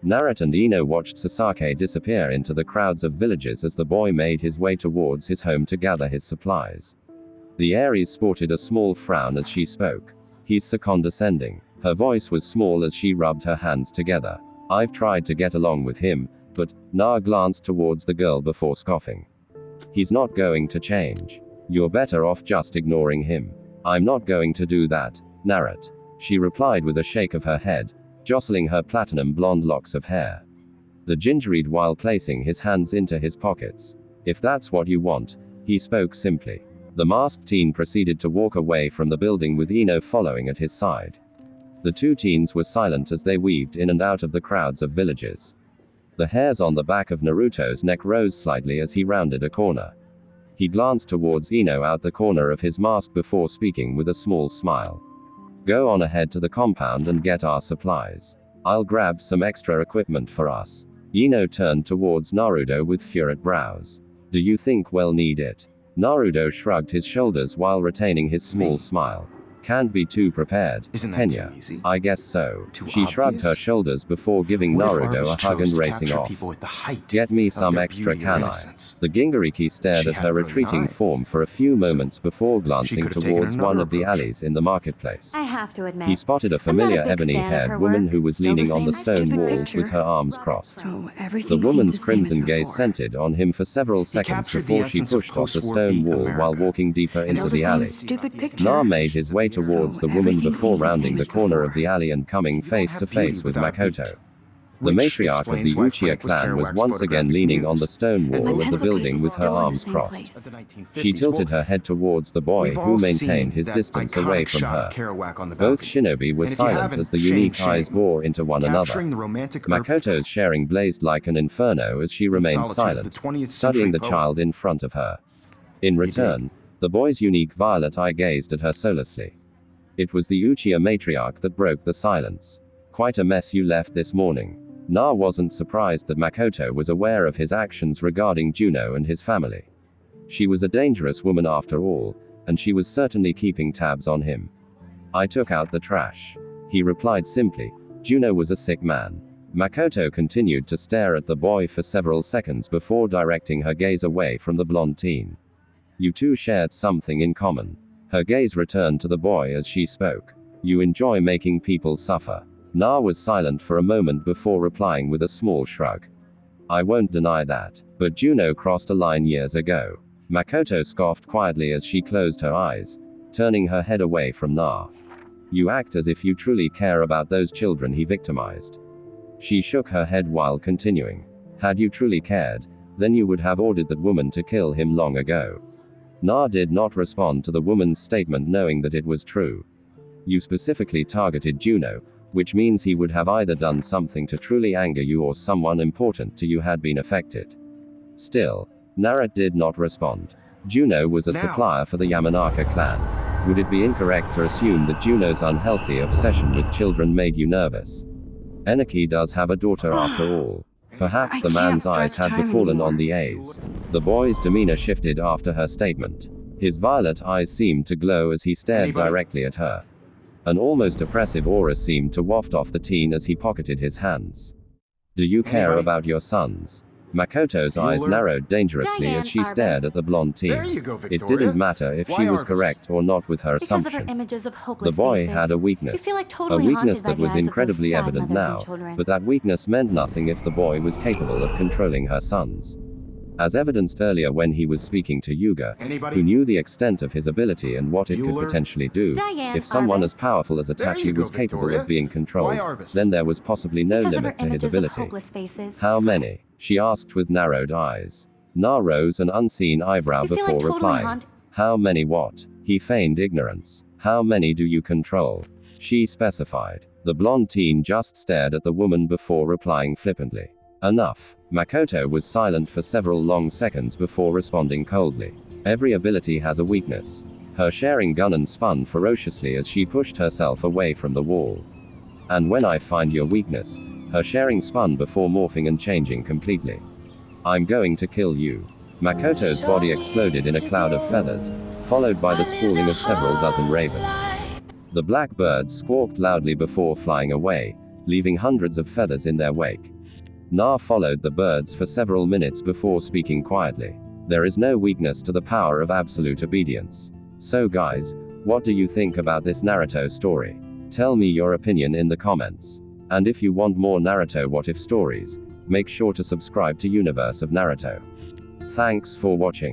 Naruto and Ino watched Sasake disappear into the crowds of villagers as the boy made his way towards his home to gather his supplies. The Aries sported a small frown as she spoke. He's so condescending. Her voice was small as she rubbed her hands together. I've tried to get along with him, but, Na glanced towards the girl before scoffing. He's not going to change. You're better off just ignoring him. I'm not going to do that, Naruto. She replied with a shake of her head, jostling her platinum blonde locks of hair. The gingered while placing his hands into his pockets. If that's what you want, he spoke simply. The masked teen proceeded to walk away from the building with Ino following at his side. The two teens were silent as they weaved in and out of the crowds of villagers. The hairs on the back of Naruto's neck rose slightly as he rounded a corner. He glanced towards Ino out the corner of his mask before speaking with a small smile. Go on ahead to the compound and get our supplies. I'll grab some extra equipment for us. Ino turned towards Naruto with furrowed brows. Do you think we'll need it? Naruto shrugged his shoulders while retaining his small smile. Can't be too prepared, Isn't that Kenya. too easy? I guess so. Too She shrugged obvious? her shoulders before giving What if Naruto artists a hug chose and to racing capture off. people at the height Get me of some their extra beauty or can I? innocence? The Gingariki stared She at had her a brilliant retreating eye. form for a few moments before glancing could have taken towards one another of the approach. alleys in the marketplace. I have to admit. He spotted a I'm not a familiar big fan of ebony-haired her woman work. who was Still the leaning on the same stone stupid walls picture. with her arms crossed. So The everything woman's seemed the same as crimson gaze before. centered on him for several seconds captured the before she essence of pushed off the post-war stone beat wall while America. walking deeper Still into the the same alley. stupid picture. Na made his way towards the woman everything before seemed the rounding same the as corner before. of the alley and coming You don't face to have beauty face with without Makoto. heat. The Which matriarch of the explains why Uchiha Frank was clan was Kerouac's once again photographic leaning muse. on the stone And wall My of the pencil building case with is her still in the arms same crossed. place. Of the 1950s. She tilted Well, her head towards the boy we've who all maintained seen his that distance iconic away from shot her. of Kerouac on the Both balcony. shinobi were And if you silent haven't, as the shame, unique shame. eyes bore into one Capturing another. the romantic Makoto's sharing blazed like an inferno as she remained solitude of silent, the 20th studying century the poet. child in front of her. In return, the boy's unique violet eye gazed at her soullessly. It was the Uchiha matriarch that broke the silence. Quite a mess you left this morning. Na wasn't surprised that Makoto was aware of his actions regarding Juno and his family. She was a dangerous woman after all, and she was certainly keeping tabs on him. I took out the trash. He replied simply. Juno was a sick man. Makoto continued to stare at the boy for several seconds before directing her gaze away from the blonde teen. You two shared something in common. Her gaze returned to the boy as she spoke. You enjoy making people suffer. Na was silent for a moment before replying with a small shrug. I won't deny that. But Juno crossed a line years ago. Makoto scoffed quietly as she closed her eyes, turning her head away from Na. You act as if you truly care about those children he victimized. She shook her head while continuing. Had you truly cared, then you would have ordered that woman to kill him long ago. Na did not respond to the woman's statement, knowing that it was true. You specifically targeted Juno, which means he would have either done something to truly anger you or someone important to you had been affected. Still, Naruto did not respond. Juno was a supplier for the Yamanaka clan. Would it be incorrect to assume that Juno's unhealthy obsession with children made you nervous? Enaki does have a daughter after all. Perhaps I the can't man's eyes stretch had time befallen on anymore. the A's. The boy's demeanor shifted after her statement. His violet eyes seemed to glow as he stared Anybody? directly at her. An almost oppressive aura seemed to waft off the teen as he pocketed his hands. Do you care Anybody? about your sons? Makoto's eyes Bueller? narrowed dangerously Diane as she stared Arbus. at the blonde teen. There you go, It Victoria. didn't matter if Why she was Arbus? correct or not with her Because of her assumption. images of The hopeless boy faces. had a You weakness. feel like A totally weakness haunted by that the was eyes of those incredibly sad evident mothers and now, children. but that weakness meant nothing if the boy was capable of controlling her sons. As evidenced earlier when he was speaking to Yuga, Anybody? who knew the extent of his ability and what it could Bueller? potentially do. Diane If someone Arbus. as powerful as There Itachi you go, was capable Victoria. of being controlled, Why Arbus? then there was possibly no Because of her limit to his images of ability. hopeless faces. How many? She asked with narrowed eyes. Na rose an unseen eyebrow You feel before like totally replying. haunted. How many what? He feigned ignorance. How many do you control? She specified. The blonde teen just stared at the woman before replying flippantly. Enough. Makoto was silent for several long seconds before responding coldly. Every ability has a weakness. Her sharing gun spun ferociously as she pushed herself away from the wall. And when I find your weakness, her sharing spun before morphing and changing completely. I'm going to kill you. Makoto's body exploded in a cloud of feathers, followed by the spooling of several dozen ravens. The black birds squawked loudly before flying away, leaving hundreds of feathers in their wake. Na followed the birds for several minutes before speaking quietly. There is no weakness to the power of absolute obedience. So guys, what do you think about this Naruto story? Tell me your opinion in the comments. And if you want more Naruto what if stories, make sure to subscribe to Universe of Naruto. Thanks for watching.